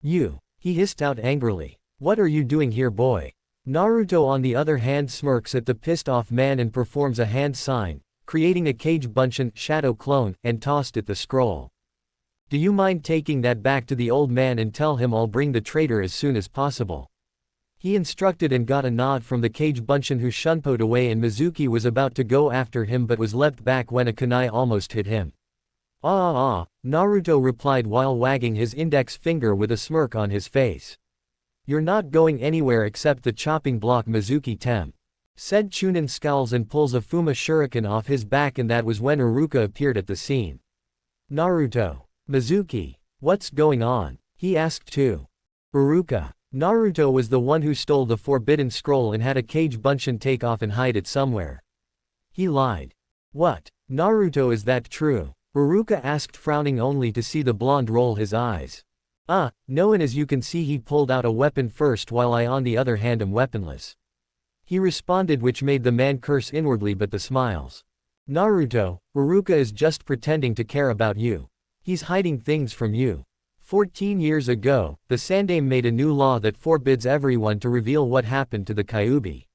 "You," he hissed out angrily. "What are you doing here, boy?" Naruto on the other hand smirks at the pissed-off man and performs a hand sign, creating a Kage Bunshin shadow clone, and tossed it the scroll. "Do you mind taking that back to the old man and tell him I'll bring the traitor as soon as possible?" he instructed, and got a nod from the Kage Bunshin, who shunpoed away, and Mizuki was about to go after him but was leapt back when a kunai almost hit him. Naruto replied while wagging his index finger with a smirk on his face. You're not going anywhere except the chopping block Mizuki Tem. Said Chunin scowls and pulls a Fuma shuriken off his back, and that was when Iruka appeared at the scene. Naruto. Mizuki. What's going on? He asked too. Iruka. Naruto was the one who stole the forbidden scroll and had a Kage Bunshin take off and hide it somewhere. He lied. What? Naruto, is that true? Iruka asked, frowning only to see the blonde roll his eyes. No, and as you can see he pulled out a weapon first while I on the other hand am weaponless. He responded, which made the man curse inwardly, but the smiles. Naruto, Iruka is just pretending to care about you. He's hiding things from you. 14 years ago, the Sandaime made a new law that forbids everyone to reveal what happened to the Kyuubi.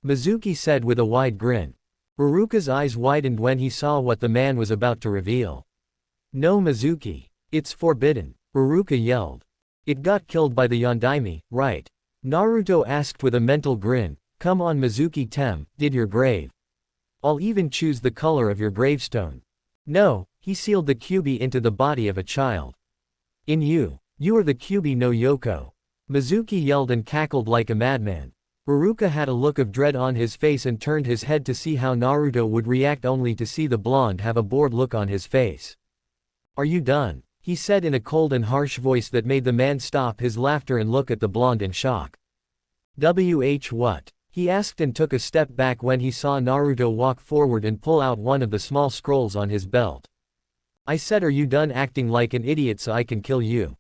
Mizuki said with a wide grin. Iruka's eyes widened when he saw what the man was about to reveal. No, Mizuki. It's forbidden. Iruka yelled. It got killed by the Yondaime, right? Naruto asked with a mental grin. Come on Mizuki Tem, did your grave. I'll even choose the color of your gravestone. No, he sealed the Kyuubi into the body of a child. You are the Kyuubi no Yoko. Mizuki yelled and cackled like a madman. Iruka had a look of dread on his face and turned his head to see how Naruto would react, only to see the blonde have a bored look on his face. Are you done? He said in a cold and harsh voice that made the man stop his laughter and look at the blonde in shock. What? He asked and took a step back when he saw Naruto walk forward and pull out one of the small scrolls on his belt. I said, are you done acting like an idiot so I can kill you?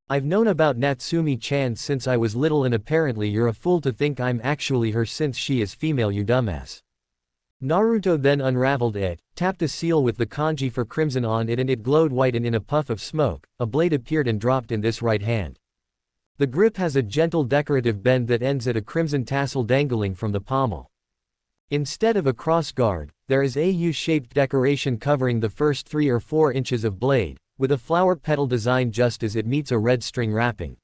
I've known about Natsumi-chan since I was little, and apparently you're a fool to think I'm actually her since she is female, you dumbass. Naruto then unraveled it, tapped a seal with the kanji for crimson on it, and it glowed white, and in a puff of smoke, a blade appeared and dropped in this right hand. The grip has a gentle decorative bend that ends at a crimson tassel dangling from the pommel. Instead of a cross guard, there is a U-shaped decoration covering the first 3 or 4 inches of blade, with a flower petal design just as it meets a red string wrapping.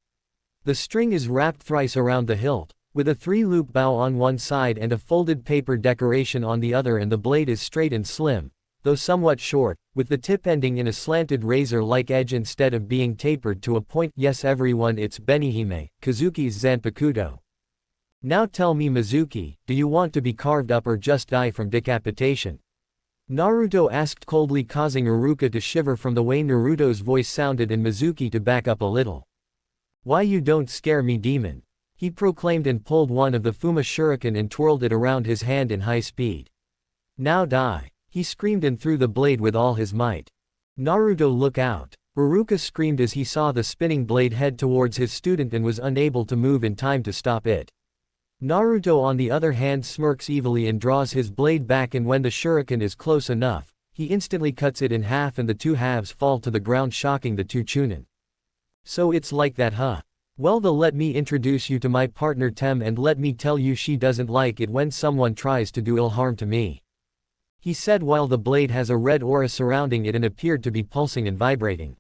The string is wrapped thrice around the hilt, with a 3-loop bow on one side and a folded paper decoration on the other, and the blade is straight and slim, though somewhat short, with the tip ending in a slanted razor-like edge instead of being tapered to a point. Yes everyone, it's Benihime, Kazuki's Zanpakuto. Now tell me Mizuki, do you want to be carved up or just die from decapitation? Naruto asked coldly, causing Iruka to shiver from the way Naruto's voice sounded and Mizuki to back up a little. Why you don't scare me, demon? He proclaimed and pulled one of the Fuma shuriken and twirled it around his hand in high speed. Now die. He screamed and threw the blade with all his might. Naruto, look out. Iruka screamed as he saw the spinning blade head towards his student and was unable to move in time to stop it. Naruto on the other hand smirks evilly and draws his blade back, and when the shuriken is close enough, he instantly cuts it in half and the 2 halves fall to the ground, shocking the 2 chunin. So it's like that, huh? Well, let me introduce you to my partner Tem, and let me tell you she doesn't like it when someone tries to do ill harm to me. He said while the blade has a red aura surrounding it and appeared to be pulsing and vibrating.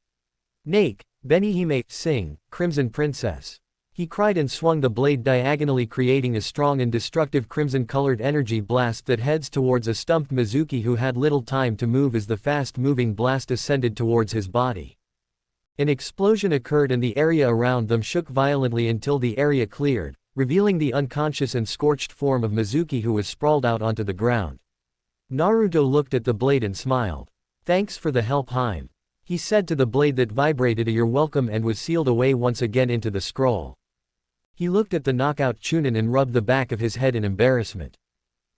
Nake, Benihime, sing, Crimson Princess. He cried and swung the blade diagonally, creating a strong and destructive crimson-colored energy blast that heads towards a stumped Mizuki who had little time to move as the fast-moving blast ascended towards his body. An explosion occurred and the area around them shook violently until the area cleared, revealing the unconscious and scorched form of Mizuki, who was sprawled out onto the ground. Naruto looked at the blade and smiled. Thanks for the help, Haim. He said to the blade that vibrated, "You're welcome," and was sealed away once again into the scroll. He looked at the knockout Chunin and rubbed the back of his head in embarrassment.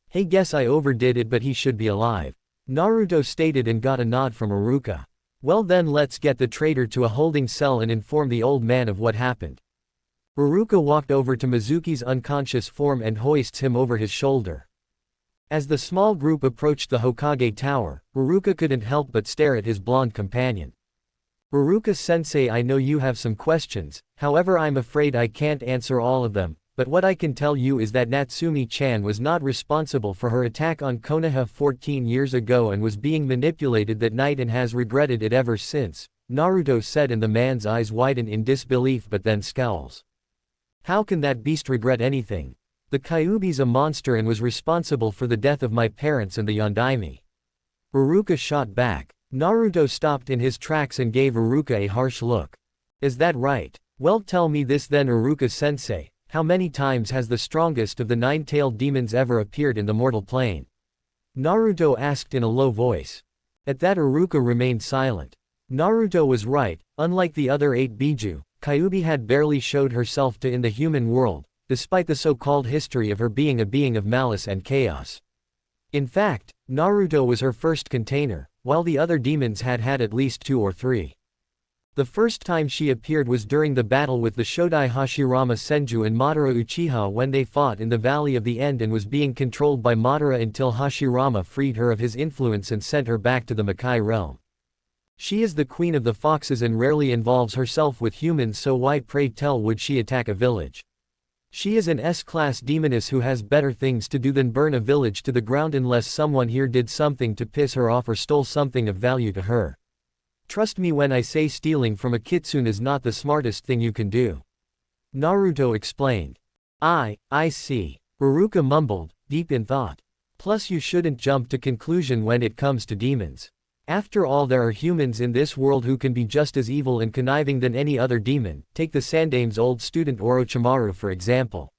Hey, guess I overdid it, but he should be alive. Naruto stated and got a nod from Iruka. Well then, let's get the traitor to a holding cell and inform the old man of what happened. Iruka walked over to Mizuki's unconscious form and hoists him over his shoulder. As the small group approached the Hokage Tower, Iruka couldn't help but stare at his blonde companion. Iruka-sensei, I know you have some questions, however I'm afraid I can't answer all of them, but what I can tell you is that Natsumi-chan was not responsible for her attack on Konoha 14 years ago and was being manipulated that night and has regretted it ever since, Naruto said, and the man's eyes widen in disbelief but then scowls. How can that beast regret anything? The Kyuubi's a monster and was responsible for the death of my parents and the Yondaime. Iruka shot back. Naruto stopped in his tracks and gave Iruka a harsh look. Is that right? Well, tell me this then, Iruka-sensei. How many times has the strongest of the nine-tailed demons ever appeared in the mortal plane? Naruto asked in a low voice. At that, Iruka remained silent. Naruto was right. Unlike the other 8 Biju, Kyuubi had barely showed herself to in the human world, despite the so-called history of her being a being of malice and chaos. In fact, Naruto was her first container, while the other demons had had at least 2 or 3. The first time she appeared was during the battle with the Shodai Hashirama Senju and Madara Uchiha when they fought in the Valley of the End and was being controlled by Madara until Hashirama freed her of his influence and sent her back to the Makai realm. She is the queen of the foxes and rarely involves herself with humans, so why, pray tell, would she attack a village? She is an S-class demoness who has better things to do than burn a village to the ground unless someone here did something to piss her off or stole something of value to her. Trust me when I say stealing from a kitsune is not the smartest thing you can do. Naruto explained. I see. Iruka mumbled, deep in thought. Plus you shouldn't jump to conclusion when it comes to demons. After all, there are humans in this world who can be just as evil and conniving than any other demon. Take the Sandame's old student Orochimaru for example.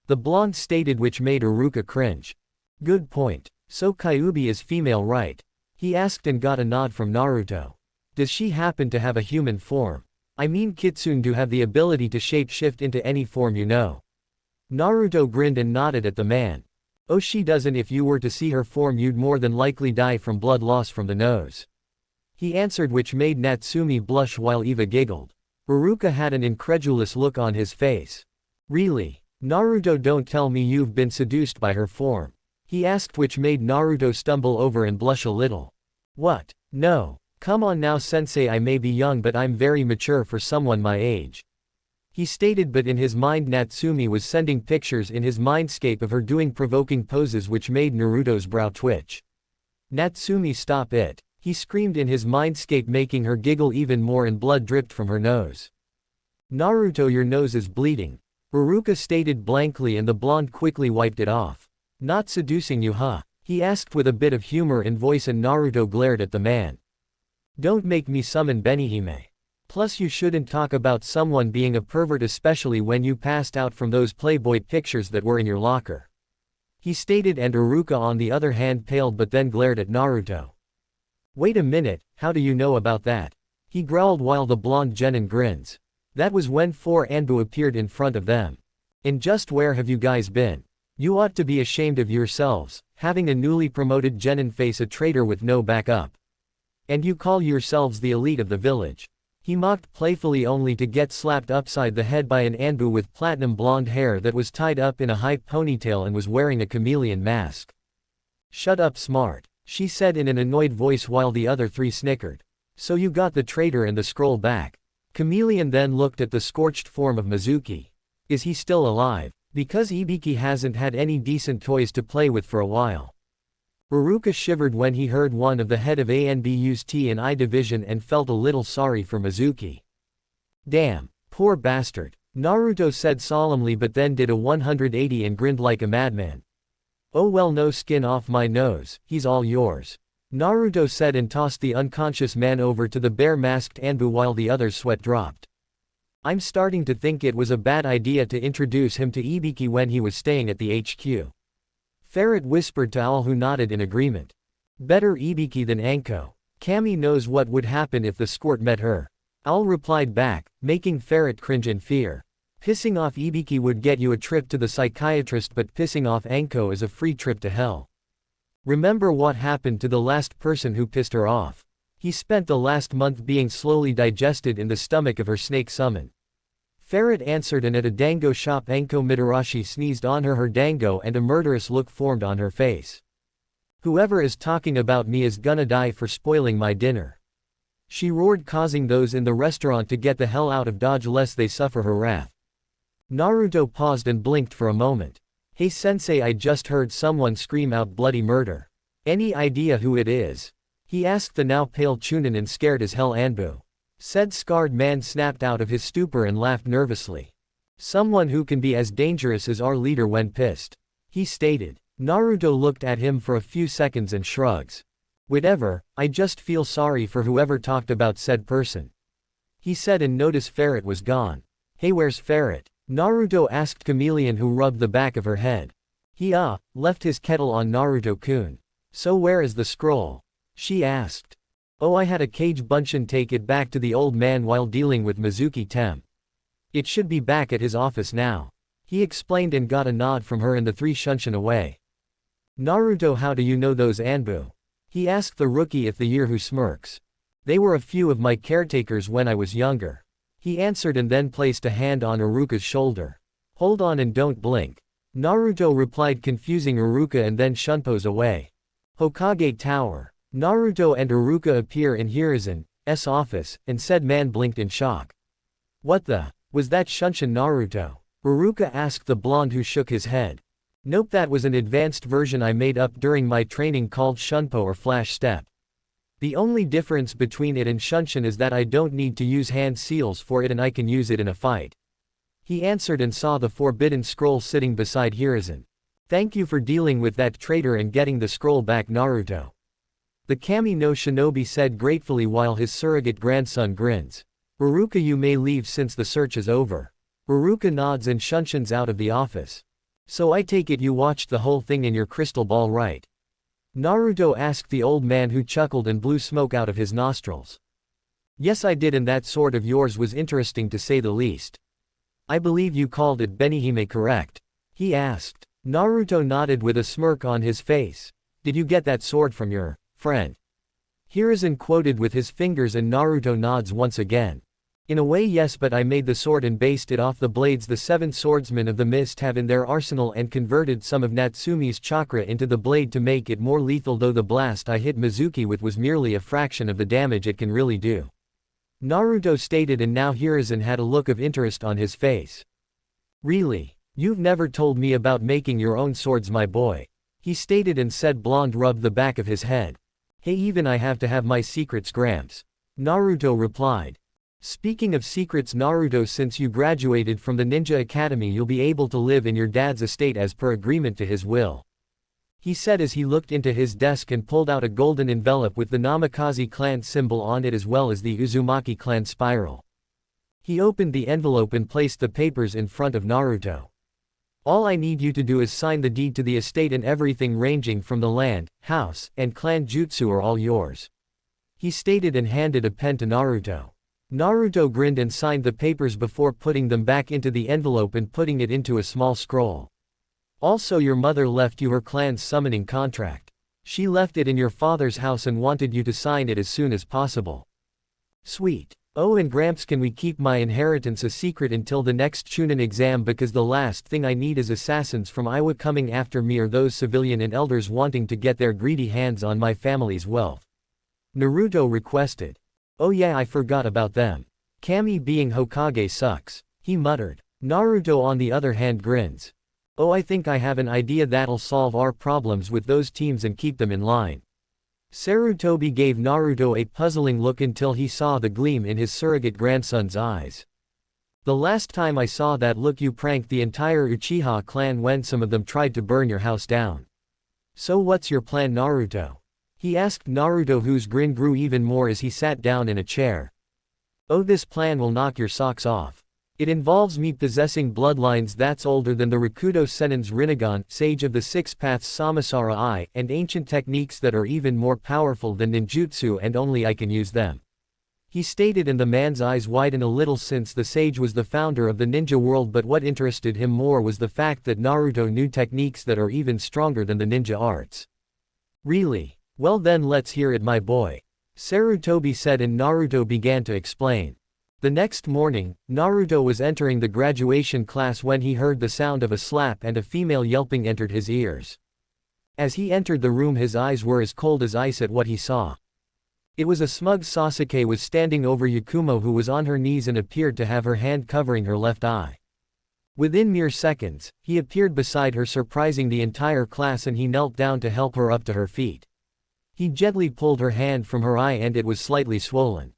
The blonde stated, which made Iruka cringe. Good point. So Kyuubi is female, right? He asked and got a nod from Naruto. Does she happen to have a human form? I mean, kitsune do have the ability to shape-shift into any form, you know. Naruto grinned and nodded at the man. Oh, she doesn't. If you were to see her form you'd more than likely die from blood loss from the nose. He answered, which made Natsumi blush while Eva giggled. Iruka had an incredulous look on his face. Really? Naruto, don't tell me you've been seduced by her form. He asked, which made Naruto stumble over and blush a little. What? No. Come on now, sensei, I may be young but I'm very mature for someone my age. He stated, but in his mind Natsumi was sending pictures in his mindscape of her doing provoking poses which made Naruto's brow twitch. Natsumi, stop it. He screamed in his mindscape, making her giggle even more, and blood dripped from her nose. Naruto, your nose is bleeding. Iruka stated blankly, and the blonde quickly wiped it off. Not seducing you, huh? He asked with a bit of humor in voice, and Naruto glared at the man. Don't make me summon Benihime. Plus you shouldn't talk about someone being a pervert, especially when you passed out from those Playboy pictures that were in your locker. He stated, and Iruka on the other hand paled but then glared at Naruto. Wait a minute, how do you know about that? He growled while the blonde genin grins. That was when 4 Anbu appeared in front of them. And just where have you guys been? You ought to be ashamed of yourselves, having a newly promoted genin face a traitor with no backup. And you call yourselves the elite of the village. He mocked playfully, only to get slapped upside the head by an Anbu with platinum blonde hair that was tied up in a high ponytail and was wearing a chameleon mask. Shut up, smart, she said in an annoyed voice while the other 3 snickered. So you got the traitor and the scroll back. Chameleon then looked at the scorched form of Mizuki. Is he still alive? Because Ibiki hasn't had any decent toys to play with for a while. Iruka shivered when he heard one of the head of ANBU's T and I division and felt a little sorry for Mizuki. Damn, poor bastard, Naruto said solemnly, but then did a 180 and grinned like a madman. Oh well, no skin off my nose, he's all yours. Naruto said and tossed the unconscious man over to the bare-masked Anbu while the other's sweat dropped. I'm starting to think it was a bad idea to introduce him to Ibiki when he was staying at the HQ. Ferret whispered to Owl, who nodded in agreement. Better Ibiki than Anko. Kami knows what would happen if the squirt met her. Owl replied back, making Ferret cringe in fear. Pissing off Ibiki would get you a trip to the psychiatrist, but pissing off Anko is a free trip to hell. Remember what happened to the last person who pissed her off. He spent the last month being slowly digested in the stomach of her snake summon. Ferret answered, and at a dango shop Anko Mitarashi sneezed on her dango and a murderous look formed on her face. Whoever is talking about me is gonna die for spoiling my dinner. She roared, causing those in the restaurant to get the hell out of Dodge lest they suffer her wrath. Naruto paused and blinked for a moment. Hey sensei, I just heard someone scream out bloody murder. Any idea who it is? He asked the now pale Chunin and scared as hell Anbu. Said scarred man snapped out of his stupor and laughed nervously. Someone who can be as dangerous as our leader when pissed. He stated. Naruto looked at him for a few seconds and shrugs. Whatever, I just feel sorry for whoever talked about said person. He said and noticed Ferret was gone. Hey, where's Ferret? Naruto asked Chameleon, who rubbed the back of her head. He left his kettle on Naruto-kun. So where is the scroll? She asked. Oh, I had a cage Bunshin take it back to the old man while dealing with Mizuki Tem. It should be back at his office now. He explained and got a nod from her and the three shunshin away. Naruto, how do you know those Anbu? He asked the rookie if the year who smirks. They were a few of my caretakers when I was younger. He answered and then placed a hand on Iruka's shoulder. Hold on and don't blink. Naruto replied, confusing Iruka, and then shunpos away. Hokage Tower. Naruto and Iruka appear in Hiruzen's office, and said man blinked in shock. What the? Was that Shunshin Naruto? Iruka asked the blonde, who shook his head. Nope, that was an advanced version I made up during my training called Shunpo or Flash Step. The only difference between it and Shunshin is that I don't need to use hand seals for it and I can use it in a fight. He answered and saw the forbidden scroll sitting beside Hiruzen. Thank you for dealing with that traitor and getting the scroll back, Naruto. The Kami no Shinobi said gratefully while his surrogate grandson grins. Iruka, you may leave since the search is over. Iruka nods and Shunshin's out of the office. So I take it you watched the whole thing in your crystal ball, right? Naruto asked the old man, who chuckled and blew smoke out of his nostrils. Yes, I did, and that sword of yours was interesting to say the least. I believe you called it Benihime, correct? He asked. Naruto nodded with a smirk on his face. Did you get that sword from your friend? Hiruzen quoted with his fingers and Naruto nods once again. In a way, yes, but I made the sword and based it off the blades the 7 swordsmen of the mist have in their arsenal and converted some of Natsume's chakra into the blade to make it more lethal, though the blast I hit Mizuki with was merely a fraction of the damage it can really do. Naruto stated, and now Hiruzen had a look of interest on his face. Really? You've never told me about making your own swords, my boy. He stated and said. Blonde rubbed the back of his head. Hey, even I have to have my secrets, Gramps. Naruto replied. Speaking of secrets, Naruto, since you graduated from the Ninja Academy, you'll be able to live in your dad's estate as per agreement to his will. He said as he looked into his desk and pulled out a golden envelope with the Namikaze clan symbol on it as well as the Uzumaki clan spiral. He opened the envelope and placed the papers in front of Naruto. All I need you to do is sign the deed to the estate, and everything ranging from the land, house, and clan jutsu are all yours. He stated and handed a pen to Naruto. Naruto grinned and signed the papers before putting them back into the envelope and putting it into a small scroll. Also, your mother left you her clan's summoning contract. She left it in your father's house and wanted you to sign it as soon as possible. Sweet. Oh, and Gramps, can we keep my inheritance a secret until the next Chunin exam, because the last thing I need is assassins from Iowa coming after me or those civilian and elders wanting to get their greedy hands on my family's wealth. Naruto requested. Oh yeah, I forgot about them. Kami being Hokage sucks, he muttered. Naruto on the other hand grins. Oh, I think I have an idea that'll solve our problems with those teams and keep them in line. Sarutobi gave Naruto a puzzling look until he saw the gleam in his surrogate grandson's eyes. The last time I saw that look, you pranked the entire Uchiha clan when some of them tried to burn your house down. So what's your plan, Naruto? He asked Naruto, whose grin grew even more as he sat down in a chair. Oh, this plan will knock your socks off. It involves me possessing bloodlines that's older than the Rakudo Sennin's Rinnegan, Sage of the Six Paths Samasara Eye, and ancient techniques that are even more powerful than ninjutsu, and only I can use them. He stated, and the man's eyes widened a little since the sage was the founder of the ninja world, but what interested him more was the fact that Naruto knew techniques that are even stronger than the ninja arts. Really? Well then let's hear it, my boy. Sarutobi said, and Naruto began to explain. The next morning, Naruto was entering the graduation class when he heard the sound of a slap and a female yelping entered his ears. As he entered the room, his eyes were as cold as ice at what he saw. It was a smug Sasuke was standing over Yakumo, who was on her knees and appeared to have her hand covering her left eye. Within mere seconds, he appeared beside her, surprising the entire class, and he knelt down to help her up to her feet. He gently pulled her hand from her eye and it was slightly swollen.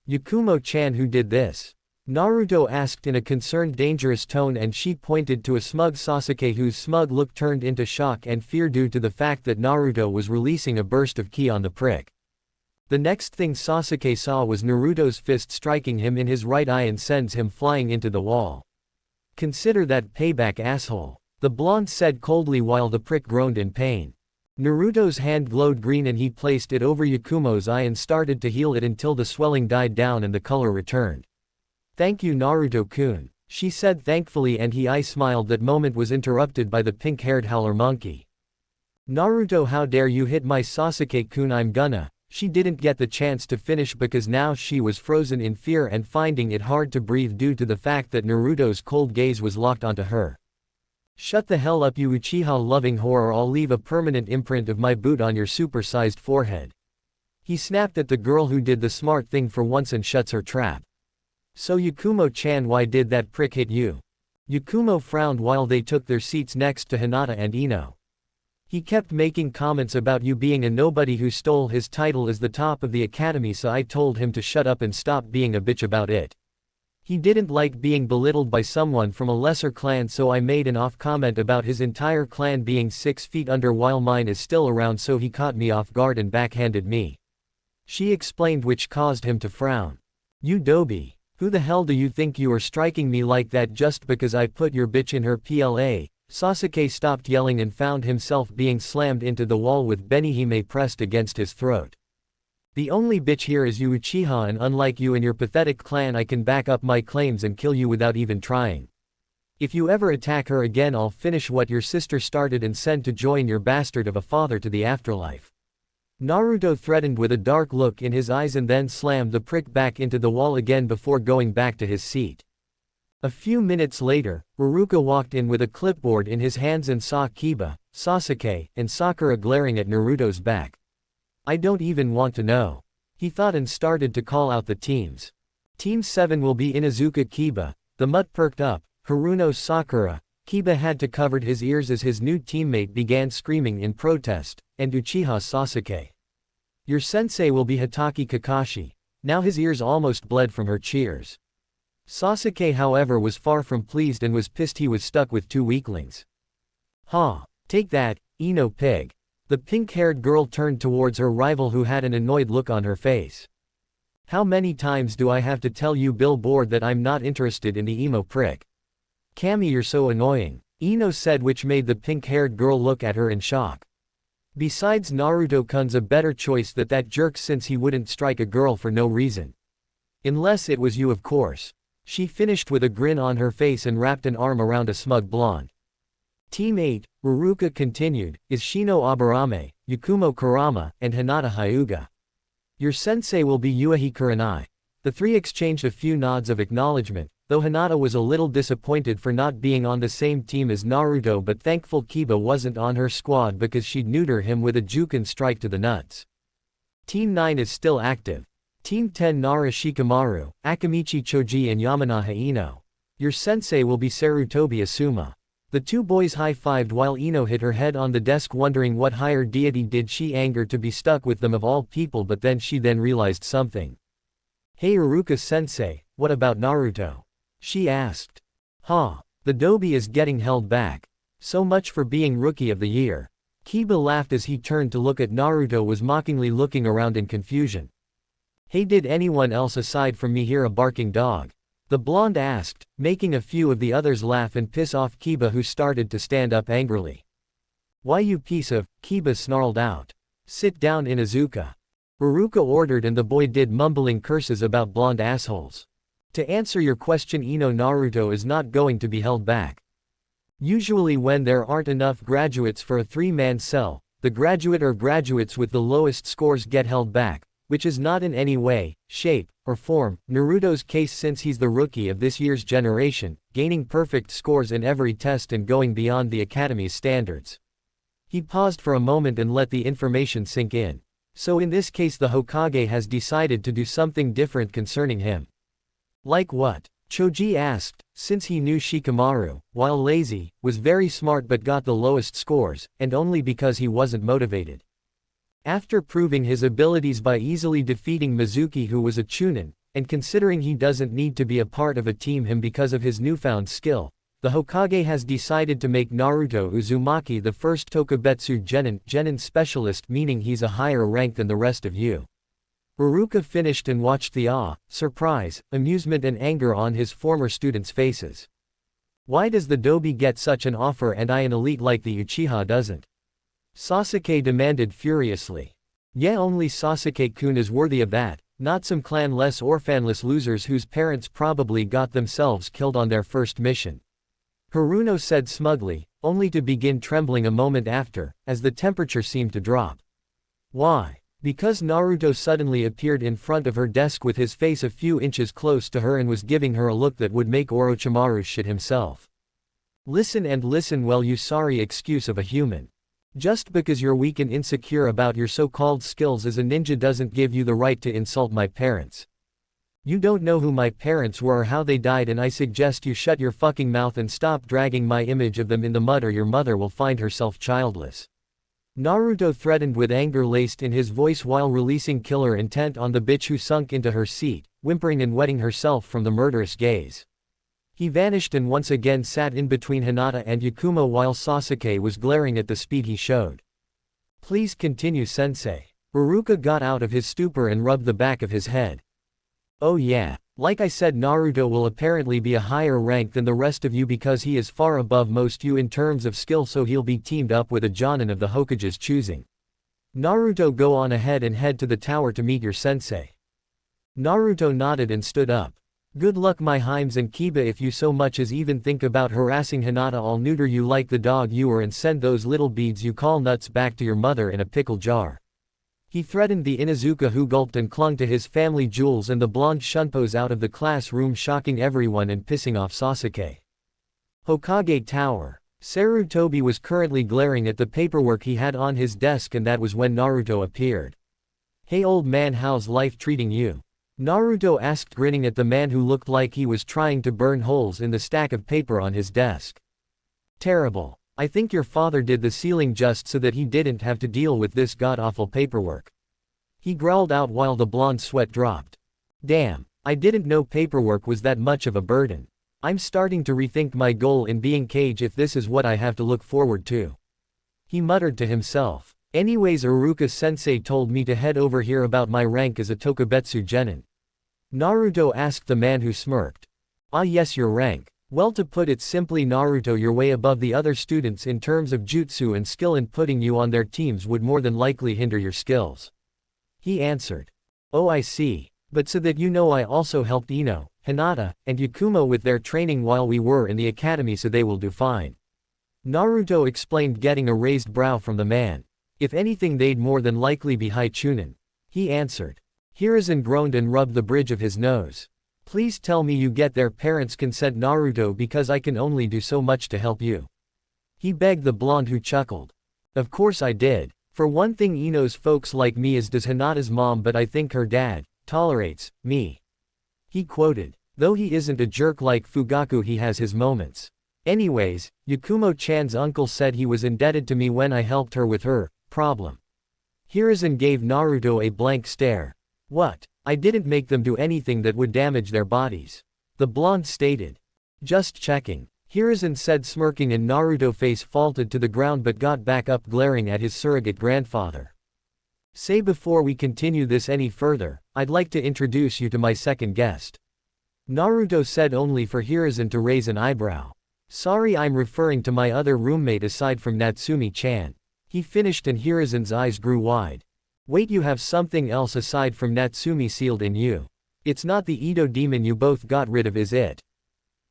Yakumo-chan, who did this? Naruto asked in a concerned dangerous tone, and she pointed to a smug Sasuke whose smug look turned into shock and fear due to the fact that Naruto was releasing a burst of ki on the prick. The next thing Sasuke saw was Naruto's fist striking him in his right eye and sends him flying into the wall. "Consider that payback, asshole," the blonde said coldly while the prick groaned in pain. Naruto's hand glowed green and he placed it over Yakumo's eye and started to heal it until the swelling died down and the color returned. "Thank you, Naruto-kun," she said thankfully, and I smiled. That moment was interrupted by the pink-haired howler monkey. "Naruto, how dare you hit my Sasuke-kun, I'm gonna." She didn't get the chance to finish because now she was frozen in fear and finding it hard to breathe due to the fact that Naruto's cold gaze was locked onto her. "Shut the hell up, you Uchiha-loving whore, or I'll leave a permanent imprint of my boot on your super-sized forehead." He snapped at the girl who did the smart thing for once and shuts her trap. "So Yakumo-chan, why did that prick hit you?" Yakumo frowned while they took their seats next to Hinata and Ino. "He kept making comments about you being a nobody who stole his title as the top of the academy, so I told him to shut up and stop being a bitch about it. He didn't like being belittled by someone from a lesser clan, so I made an off comment about his entire clan being 6 feet under while mine is still around, so he caught me off guard and backhanded me," she explained, which caused him to frown. "You doby. Who the hell do you think you are, striking me like that just because I put your bitch in her PLA? Sasuke stopped yelling and found himself being slammed into the wall with Benihime pressed against his throat. "The only bitch here is you, Uchiha, and unlike you and your pathetic clan, I can back up my claims and kill you without even trying. If you ever attack her again, I'll finish what your sister started and send to join your bastard of a father to the afterlife." Naruto threatened with a dark look in his eyes and then slammed the prick back into the wall again before going back to his seat. A few minutes later, Iruka walked in with a clipboard in his hands and saw Kiba, Sasuke, and Sakura glaring at Naruto's back. "I don't even want to know," he thought and started to call out the teams. Team 7 will be Inuzuka Kiba. The mutt perked up. Haruno Sakura. Kiba had to cover his ears as his new teammate began screaming in protest, and Uchiha Sasuke. "Your sensei will be Hatake Kakashi." Now his ears almost bled from her cheers. Sasuke, however, was far from pleased and was pissed he was stuck with 2 weaklings. "Ha! Take that, Ino pig." The pink-haired girl turned towards her rival who had an annoyed look on her face. "How many times do I have to tell you, billboard, that I'm not interested in the emo prick? Kami, you're so annoying," Ino said, which made the pink-haired girl look at her in shock. "Besides, Naruto-kun's a better choice than that jerk, since he wouldn't strike a girl for no reason. Unless it was you, of course," she finished with a grin on her face and wrapped an arm around a smug blonde. Team 8, Iruka continued, is Shino Aburame, Yakumo Kurama, and Hinata Hyuga. "Your sensei will be Yuahi Kurenai." The three exchanged a few nods of acknowledgement, though Hinata was a little disappointed for not being on the same team as Naruto, but thankful Kiba wasn't on her squad because she'd neuter him with a Juken strike to the nuts. Team 9 is still active. Team 10, Nara Shikamaru, Akamichi Choji, and Yamanaha Ino. "Your sensei will be Sarutobi Asuma." The two boys high-fived while Ino hit her head on the desk, wondering what higher deity did she anger to be stuck with them of all people, but then she realized something. "Hey Iruka-sensei, what about Naruto?" she asked. "Huh. The doby is getting held back. So much for being Rookie of the Year." Kiba laughed as he turned to look at Naruto, was mockingly looking around in confusion. "Hey, did anyone else aside from me hear a barking dog?" the blonde asked, making a few of the others laugh and piss off Kiba, who started to stand up angrily. "Why, you piece of," Kiba snarled out. "Sit down, Inuzuka," Iruka ordered, and the boy did, mumbling curses about blonde assholes. "To answer your question, Ino, Naruto is not going to be held back. Usually when there aren't enough graduates for a 3-man cell, the graduate or graduates with the lowest scores get held back, which is not in any way, shape, or form Naruto's case, since he's the rookie of this year's generation, gaining perfect scores in every test and going beyond the academy's standards." He paused for a moment and let the information sink in. "So in this case the Hokage has decided to do something different concerning him." "Like what?" Choji asked, since he knew Shikamaru, while lazy, was very smart but got the lowest scores, and only because he wasn't motivated. After proving his abilities by easily defeating Mizuki, who was a Chunin, and considering he doesn't need to be a part of a team him because of his newfound skill, the Hokage has decided to make Naruto Uzumaki the first Tokubetsu Genin specialist, meaning he's a higher rank than the rest of you. Iruka finished and watched the awe, surprise, amusement and anger on his former students' faces. Why does the Dobi get such an offer and I, an elite like the Uchiha, doesn't? Sasuke demanded furiously. Yeah, only Sasuke-kun is worthy of that, not some clanless orphanless losers whose parents probably got themselves killed on their first mission. Haruno said smugly, only to begin trembling a moment after, as the temperature seemed to drop. Why? Because Naruto suddenly appeared in front of her desk with his face a few inches close to her and was giving her a look that would make Orochimaru shit himself. Listen and listen well, you sorry excuse of a human. Just because you're weak and insecure about your so-called skills as a ninja doesn't give you the right to insult my parents. You don't know who my parents were or how they died, and I suggest you shut your fucking mouth and stop dragging my image of them in the mud or your mother will find herself childless. Naruto threatened with anger laced in his voice while releasing killer intent on the bitch who sunk into her seat, whimpering and wetting herself from the murderous gaze. He vanished and once again sat in between Hinata and Yakumo while Sasuke was glaring at the speed he showed. Please continue, sensei. Iruka got out of his stupor and rubbed the back of his head. Oh yeah, like I said, Naruto will apparently be a higher rank than the rest of you because he is far above most you in terms of skill, so he'll be teamed up with a Jonin of the Hokage's choosing. Naruto, go on ahead and head to the tower to meet your sensei. Naruto nodded and stood up. Good luck, my Himes and Kiba. If you so much as even think about harassing Hinata, I'll neuter you like the dog you are and send those little beads you call nuts back to your mother in a pickle jar. He threatened the Inuzuka, who gulped and clung to his family jewels, and the blonde shunpos out of the classroom, shocking everyone and pissing off Sasuke. Hokage Tower. Sarutobi was currently glaring at the paperwork he had on his desk, and that was when Naruto appeared. Hey old man, how's life treating you? Naruto asked, grinning at the man who looked like he was trying to burn holes in the stack of paper on his desk. Terrible. I think your father did the ceiling just so that he didn't have to deal with this god-awful paperwork. He growled out while the blonde sweat dropped. Damn, I didn't know paperwork was that much of a burden. I'm starting to rethink my goal in being Kage if this is what I have to look forward to. He muttered to himself. Anyways, Iruka-sensei told me to head over here about my rank as a Tokubetsu Genin. Naruto asked the man who smirked. Ah yes, your rank. Well, to put it simply, Naruto, you're way above the other students in terms of jutsu and skill, and putting you on their teams would more than likely hinder your skills. He answered. Oh, I see. But so that you know, I also helped Ino, Hinata, and Yakumo with their training while we were in the academy, so they will do fine. Naruto explained, getting a raised brow from the man. If anything, they'd more than likely be high chunin. He answered. Hiruzen groaned and rubbed the bridge of his nose. Please tell me you get their parents' consent, Naruto, because I can only do so much to help you. He begged the blonde, who chuckled. Of course I did. For one thing, Ino's folks like me, as does Hinata's mom, but I think her dad tolerates me. He quoted. Though he isn't a jerk like Fugaku, he has his moments. Anyways, Yakumo-chan's uncle said he was indebted to me when I helped her with her problem. Hiruzen gave Naruto a blank stare. What? I didn't make them do anything that would damage their bodies. The blonde stated. Just checking. Hiruzen said, smirking, and Naruto's face faltered to the ground but got back up, glaring at his surrogate grandfather. Say, before we continue this any further, I'd like to introduce you to my second guest. Naruto said, only for Hiruzen to raise an eyebrow. Sorry, I'm referring to my other roommate aside from Natsumi-chan. He finished, and Hiruzen's eyes grew wide. Wait, you have something else aside from Natsumi sealed in you? It's not the Edo demon you both got rid of, is it?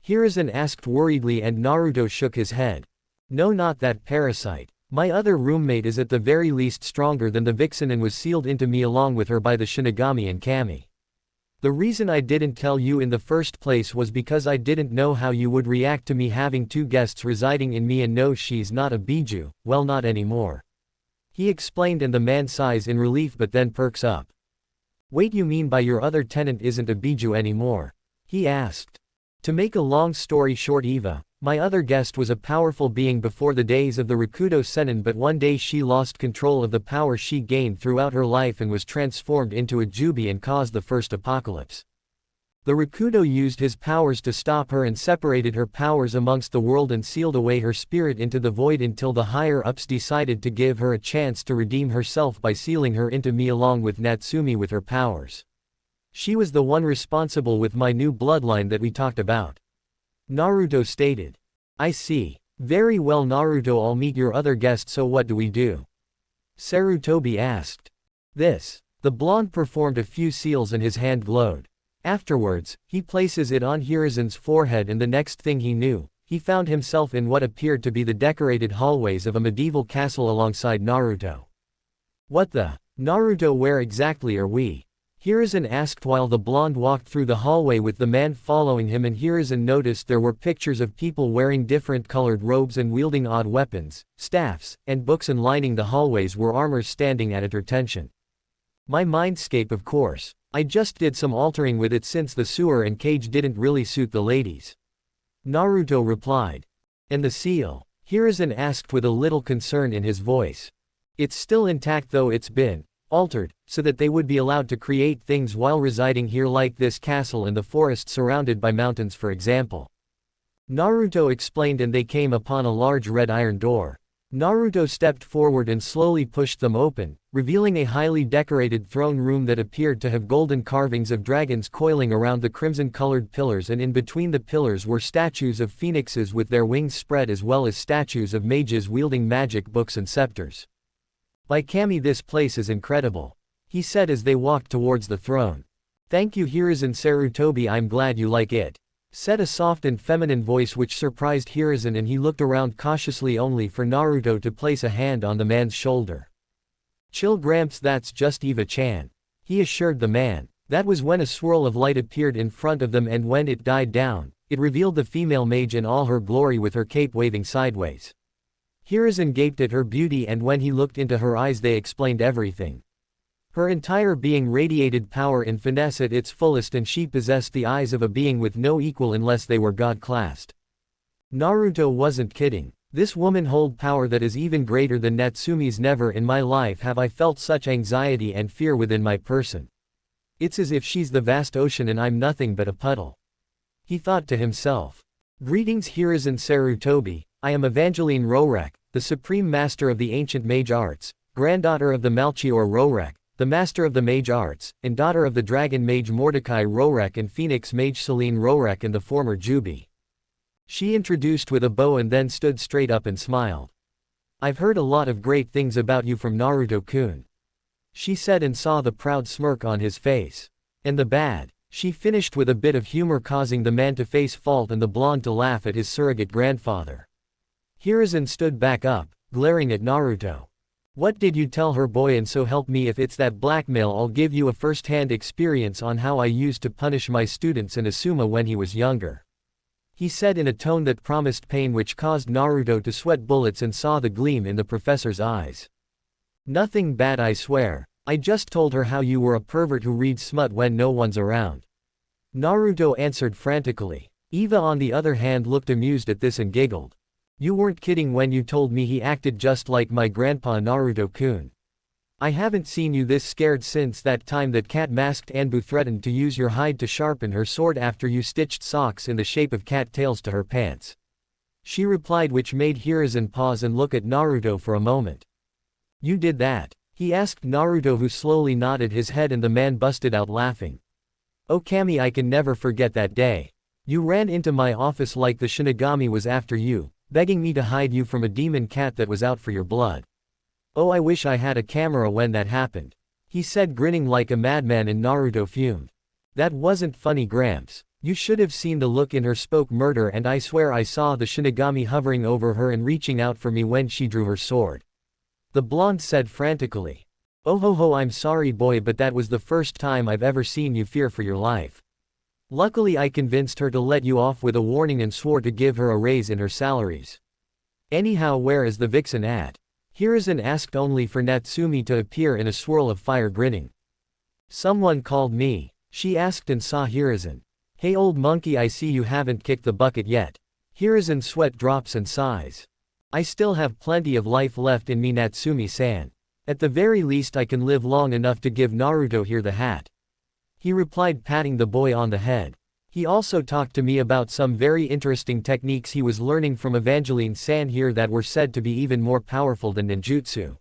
Hiruzen asked worriedly, and Naruto shook his head. No, not that parasite. My other roommate is at the very least stronger than the vixen and was sealed into me along with her by the Shinigami and Kami. The reason I didn't tell you in the first place was because I didn't know how you would react to me having two guests residing in me, and no, she's not a Biju, well, not anymore. He explained, and the man sighs in relief but then perks up. Wait, you mean by your other tenant isn't a Biju anymore? He asked. To make a long story short, Eva, my other guest, was a powerful being before the days of the Rakudo Sennin, but one day she lost control of the power she gained throughout her life and was transformed into a Juubi and caused the first apocalypse. The Rakudo used his powers to stop her and separated her powers amongst the world and sealed away her spirit into the void until the higher-ups decided to give her a chance to redeem herself by sealing her into me along with Natsumi with her powers. She was the one responsible with my new bloodline that we talked about. Naruto stated. I see. Very well Naruto, I'll meet your other guest, so what do we do? Sarutobi asked. This. The blonde performed a few seals and his hand glowed. Afterwards, he places it on Hiruzen's forehead and the next thing he knew, he found himself in what appeared to be the decorated hallways of a medieval castle alongside Naruto. What the? Naruto, where exactly are we? Hiruzen asked while the blonde walked through the hallway with the man following him, and Hiruzen noticed there were pictures of people wearing different colored robes and wielding odd weapons, staffs, and books, and lining the hallways were armors standing at attention. My mindscape, of course. I just did some altering with it since the sewer and cage didn't really suit the ladies. Naruto replied. And the seal? Hiruzen asked with a little concern in his voice. It's still intact though it's been altered, so that they would be allowed to create things while residing here, like this castle in the forest surrounded by mountains for example. Naruto explained, and they came upon a large red iron door. Naruto stepped forward and slowly pushed them open, revealing a highly decorated throne room that appeared to have golden carvings of dragons coiling around the crimson-colored pillars, and in between the pillars were statues of phoenixes with their wings spread, as well as statues of mages wielding magic books and scepters. By Kami, this place is incredible, he said as they walked towards the throne. Thank you Hiruzen. Sarutobi, I'm glad you like it, said a soft and feminine voice which surprised Hiruzen, and he looked around cautiously only for Naruto to place a hand on the man's shoulder. Chill Gramps, that's just Eva-chan, he assured the man. That was when a swirl of light appeared in front of them, and when it died down, it revealed the female mage in all her glory with her cape waving sideways. Hiruzen gaped at her beauty, and when he looked into her eyes they explained everything. Her entire being radiated power and finesse at its fullest, and she possessed the eyes of a being with no equal unless they were god-classed. Naruto wasn't kidding. This woman hold power that is even greater than Natsumi's. Never in my life have I felt such anxiety and fear within my person. It's as if she's the vast ocean and I'm nothing but a puddle, he thought to himself. Greetings Hiruzen. Sarutobi, I am Evangeline Rorek, the supreme master of the ancient mage arts, granddaughter of the Malchior Rorek, the master of the mage arts, and daughter of the dragon mage Mordecai Rorek and phoenix mage Celine Rorek and the former Juubi. She introduced with a bow and then stood straight up and smiled. I've heard a lot of great things about you from Naruto-kun, she said, and saw the proud smirk on his face. And the bad, she finished with a bit of humor, causing the man to face fault and the blonde to laugh at his surrogate grandfather. Hiruzen stood back up, glaring at Naruto. What did you tell her, boy? And so help me if it's that blackmail, I'll give you a first-hand experience on how I used to punish my students and Asuma when he was younger, he said in a tone that promised pain, which caused Naruto to sweat bullets and saw the gleam in the professor's eyes. Nothing bad, I swear. I just told her how you were a pervert who reads smut when no one's around, Naruto answered frantically. Eva on the other hand looked amused at this and giggled. You weren't kidding when you told me he acted just like my grandpa Naruto-kun. I haven't seen you this scared since that time that cat-masked Anbu threatened to use your hide to sharpen her sword after you stitched socks in the shape of cat tails to her pants, she replied, which made Hiruzen pause and look at Naruto for a moment. You did that? He asked Naruto, who slowly nodded his head, and the man busted out laughing. Oh Kami, I can never forget that day. You ran into my office like the Shinigami was after you, begging me to hide you from a demon cat that was out for your blood. Oh, I wish I had a camera when that happened, he said, grinning like a madman, and Naruto fumed. That wasn't funny, Gramps. You should have seen the look in her spoke murder, and I swear I saw the Shinigami hovering over her and reaching out for me when she drew her sword, the blonde said frantically. Oh ho ho, I'm sorry boy, but that was the first time I've ever seen you fear for your life. Luckily I convinced her to let you off with a warning and swore to give her a raise in her salaries. Anyhow, where is the vixen at? Hiruzen asked, only for Natsumi to appear in a swirl of fire, grinning. Someone called me, she asked, and saw Hiruzen. Hey old monkey, I see you haven't kicked the bucket yet. Hiruzen sweat drops and sighs. I still have plenty of life left in me, Natsumi-san. At the very least I can live long enough to give Naruto here the hat. he replied, patting the boy on the head. He also talked to me about some very interesting techniques he was learning from Evangeline-san here that were said to be even more powerful than ninjutsu.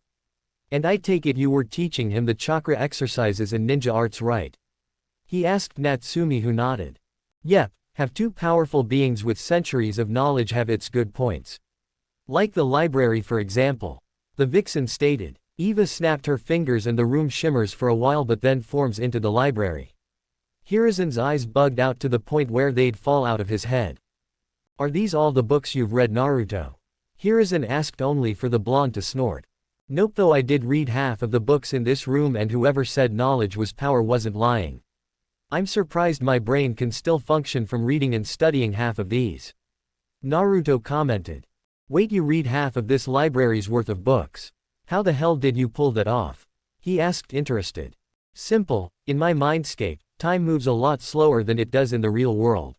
And I take it you were teaching him the chakra exercises and ninja arts, right? He asked Natsumi, who nodded. Yep, have two powerful beings with centuries of knowledge have its good points. Like the library, for example. The vixen stated. Eva snapped her fingers and the room shimmers for a while but then forms into the library. Hiruzen's eyes bugged out to the point where they'd fall out of his head. Are these all the books you've read, Naruto? Hiruzen asked, only for the blonde to snort. Nope, though I did read half of the books in this room, and whoever said knowledge was power wasn't lying. I'm surprised my brain can still function from reading and studying half of these. Naruto commented. Wait, you read half of this library's worth of books? How the hell did you pull that off? He asked, interested. Simple, in my mindscape, time moves a lot slower than it does in the real world.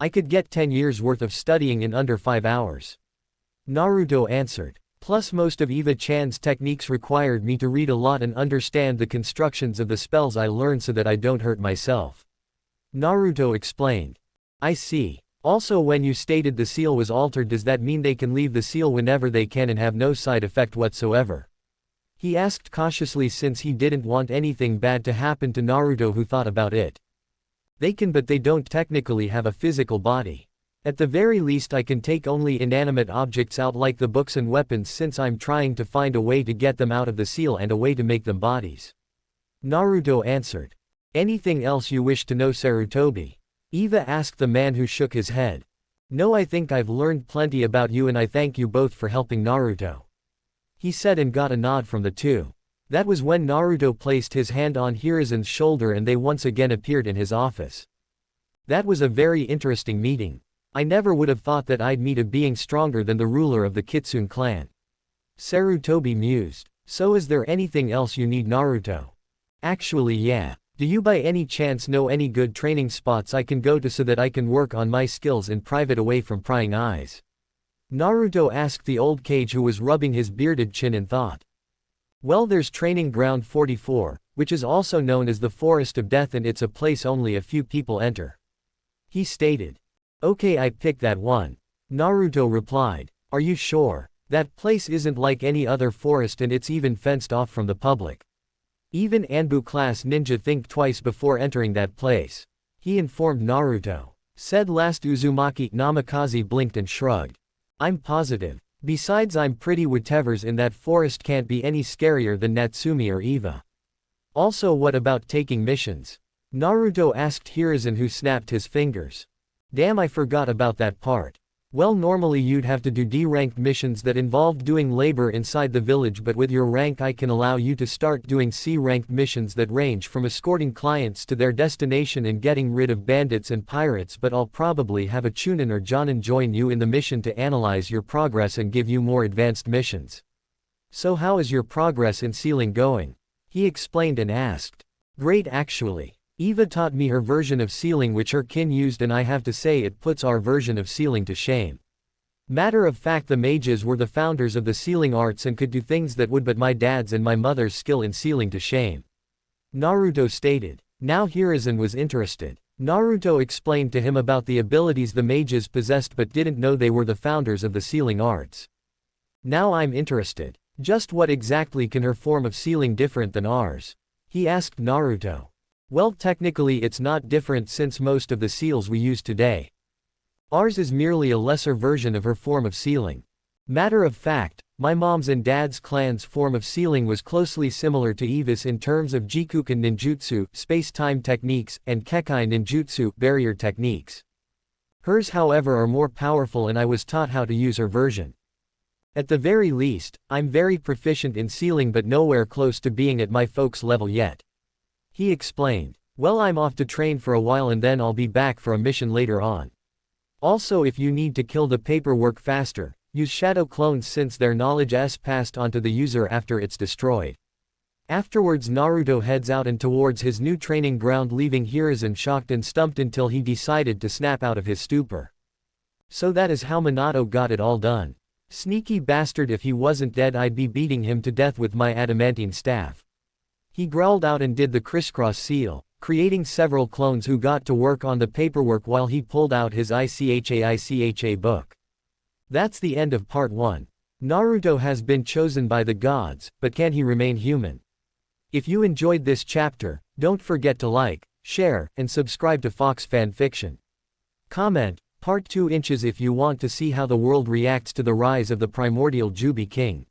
I could get 10 years worth of studying in under 5 hours. Naruto answered. Plus most of Eva-chan's techniques required me to read a lot and understand the constructions of the spells I learned so that I don't hurt myself. Naruto explained. I see. Also, when you stated the seal was altered, does that mean they can leave the seal whenever they can and have no side effect whatsoever? He asked cautiously, since he didn't want anything bad to happen to Naruto, who thought about it. They can, but they don't technically have a physical body. At the very least I can take only inanimate objects out like the books and weapons, since I'm trying to find a way to get them out of the seal and a way to make them bodies. Naruto answered. Anything else you wish to know, Sarutobi? Eva asked the man, who shook his head. No, I think I've learned plenty about you and I thank you both for helping Naruto. He said and got a nod from the two. That was when Naruto placed his hand on Hiruzen's shoulder and they once again appeared in his office. That was a very interesting meeting. I never would have thought that I'd meet a being stronger than the ruler of the Kitsune clan. Sarutobi mused. So is there anything else you need, Naruto? Actually, yeah. Do you by any chance know any good training spots I can go to so that I can work on my skills in private away from prying eyes? Naruto asked the old Kage, who was rubbing his bearded chin in thought. Well, there's Training Ground 44, which is also known as the Forest of Death, and it's a place only a few people enter. He stated. Okay, I picked that one. Naruto replied. Are you sure? That place isn't like any other forest and it's even fenced off from the public. Even Anbu class ninja think twice before entering that place. He informed Naruto. Said last Uzumaki. Namikaze blinked and shrugged. I'm positive. Besides, I'm pretty whatevers in that forest can't be any scarier than Natsumi or Eva. Also, what about taking missions? Naruto asked Hiruzen, who snapped his fingers. Damn, I forgot about that part. Well, normally you'd have to do D-ranked missions that involved doing labor inside the village, but with your rank I can allow you to start doing C-ranked missions that range from escorting clients to their destination and getting rid of bandits and pirates, but I'll probably have a Chunin or Jonin join you in the mission to analyze your progress and give you more advanced missions. So how is your progress in sealing going? He explained and asked. Great, actually. Eva taught me her version of sealing which her kin used, and I have to say it puts our version of sealing to shame. Matter of fact, the mages were the founders of the sealing arts and could do things that would put my dad's and my mother's skill in sealing to shame. Naruto stated. Now Hiruzen was interested. Naruto explained to him about the abilities the mages possessed but didn't know they were the founders of the sealing arts. Now I'm interested. Just what exactly can her form of sealing different than ours? He asked Naruto. Well, technically it's not different since most of the seals we use today. Ours is merely a lesser version of her form of sealing. Matter of fact, my mom's and dad's clan's form of sealing was closely similar to Eva's in terms of Jikuken ninjutsu, space-time techniques, and Kekai ninjutsu, barrier techniques. Hers, however, are more powerful and I was taught how to use her version. At the very least, I'm very proficient in sealing but nowhere close to being at my folks' level yet. He explained. Well, I'm off to train for a while and then I'll be back for a mission later on. Also, if you need to kill the paperwork faster, use shadow clones since their knowledge is passed on to the user after it's destroyed. Afterwards, Naruto heads out and towards his new training ground, leaving Hiruzen shocked and stumped until he decided to snap out of his stupor. So that is how Minato got it all done. Sneaky bastard, if he wasn't dead I'd be beating him to death with my adamantine staff. He growled out and did the crisscross seal, creating several clones who got to work on the paperwork while he pulled out his ICHA book. That's the end of part 1. Naruto has been chosen by the gods, but can he remain human? If you enjoyed this chapter, don't forget to like, share, and subscribe to Fox Fanfiction. Comment, part 2 inches if you want to see how the world reacts to the rise of the Primordial Juubi King.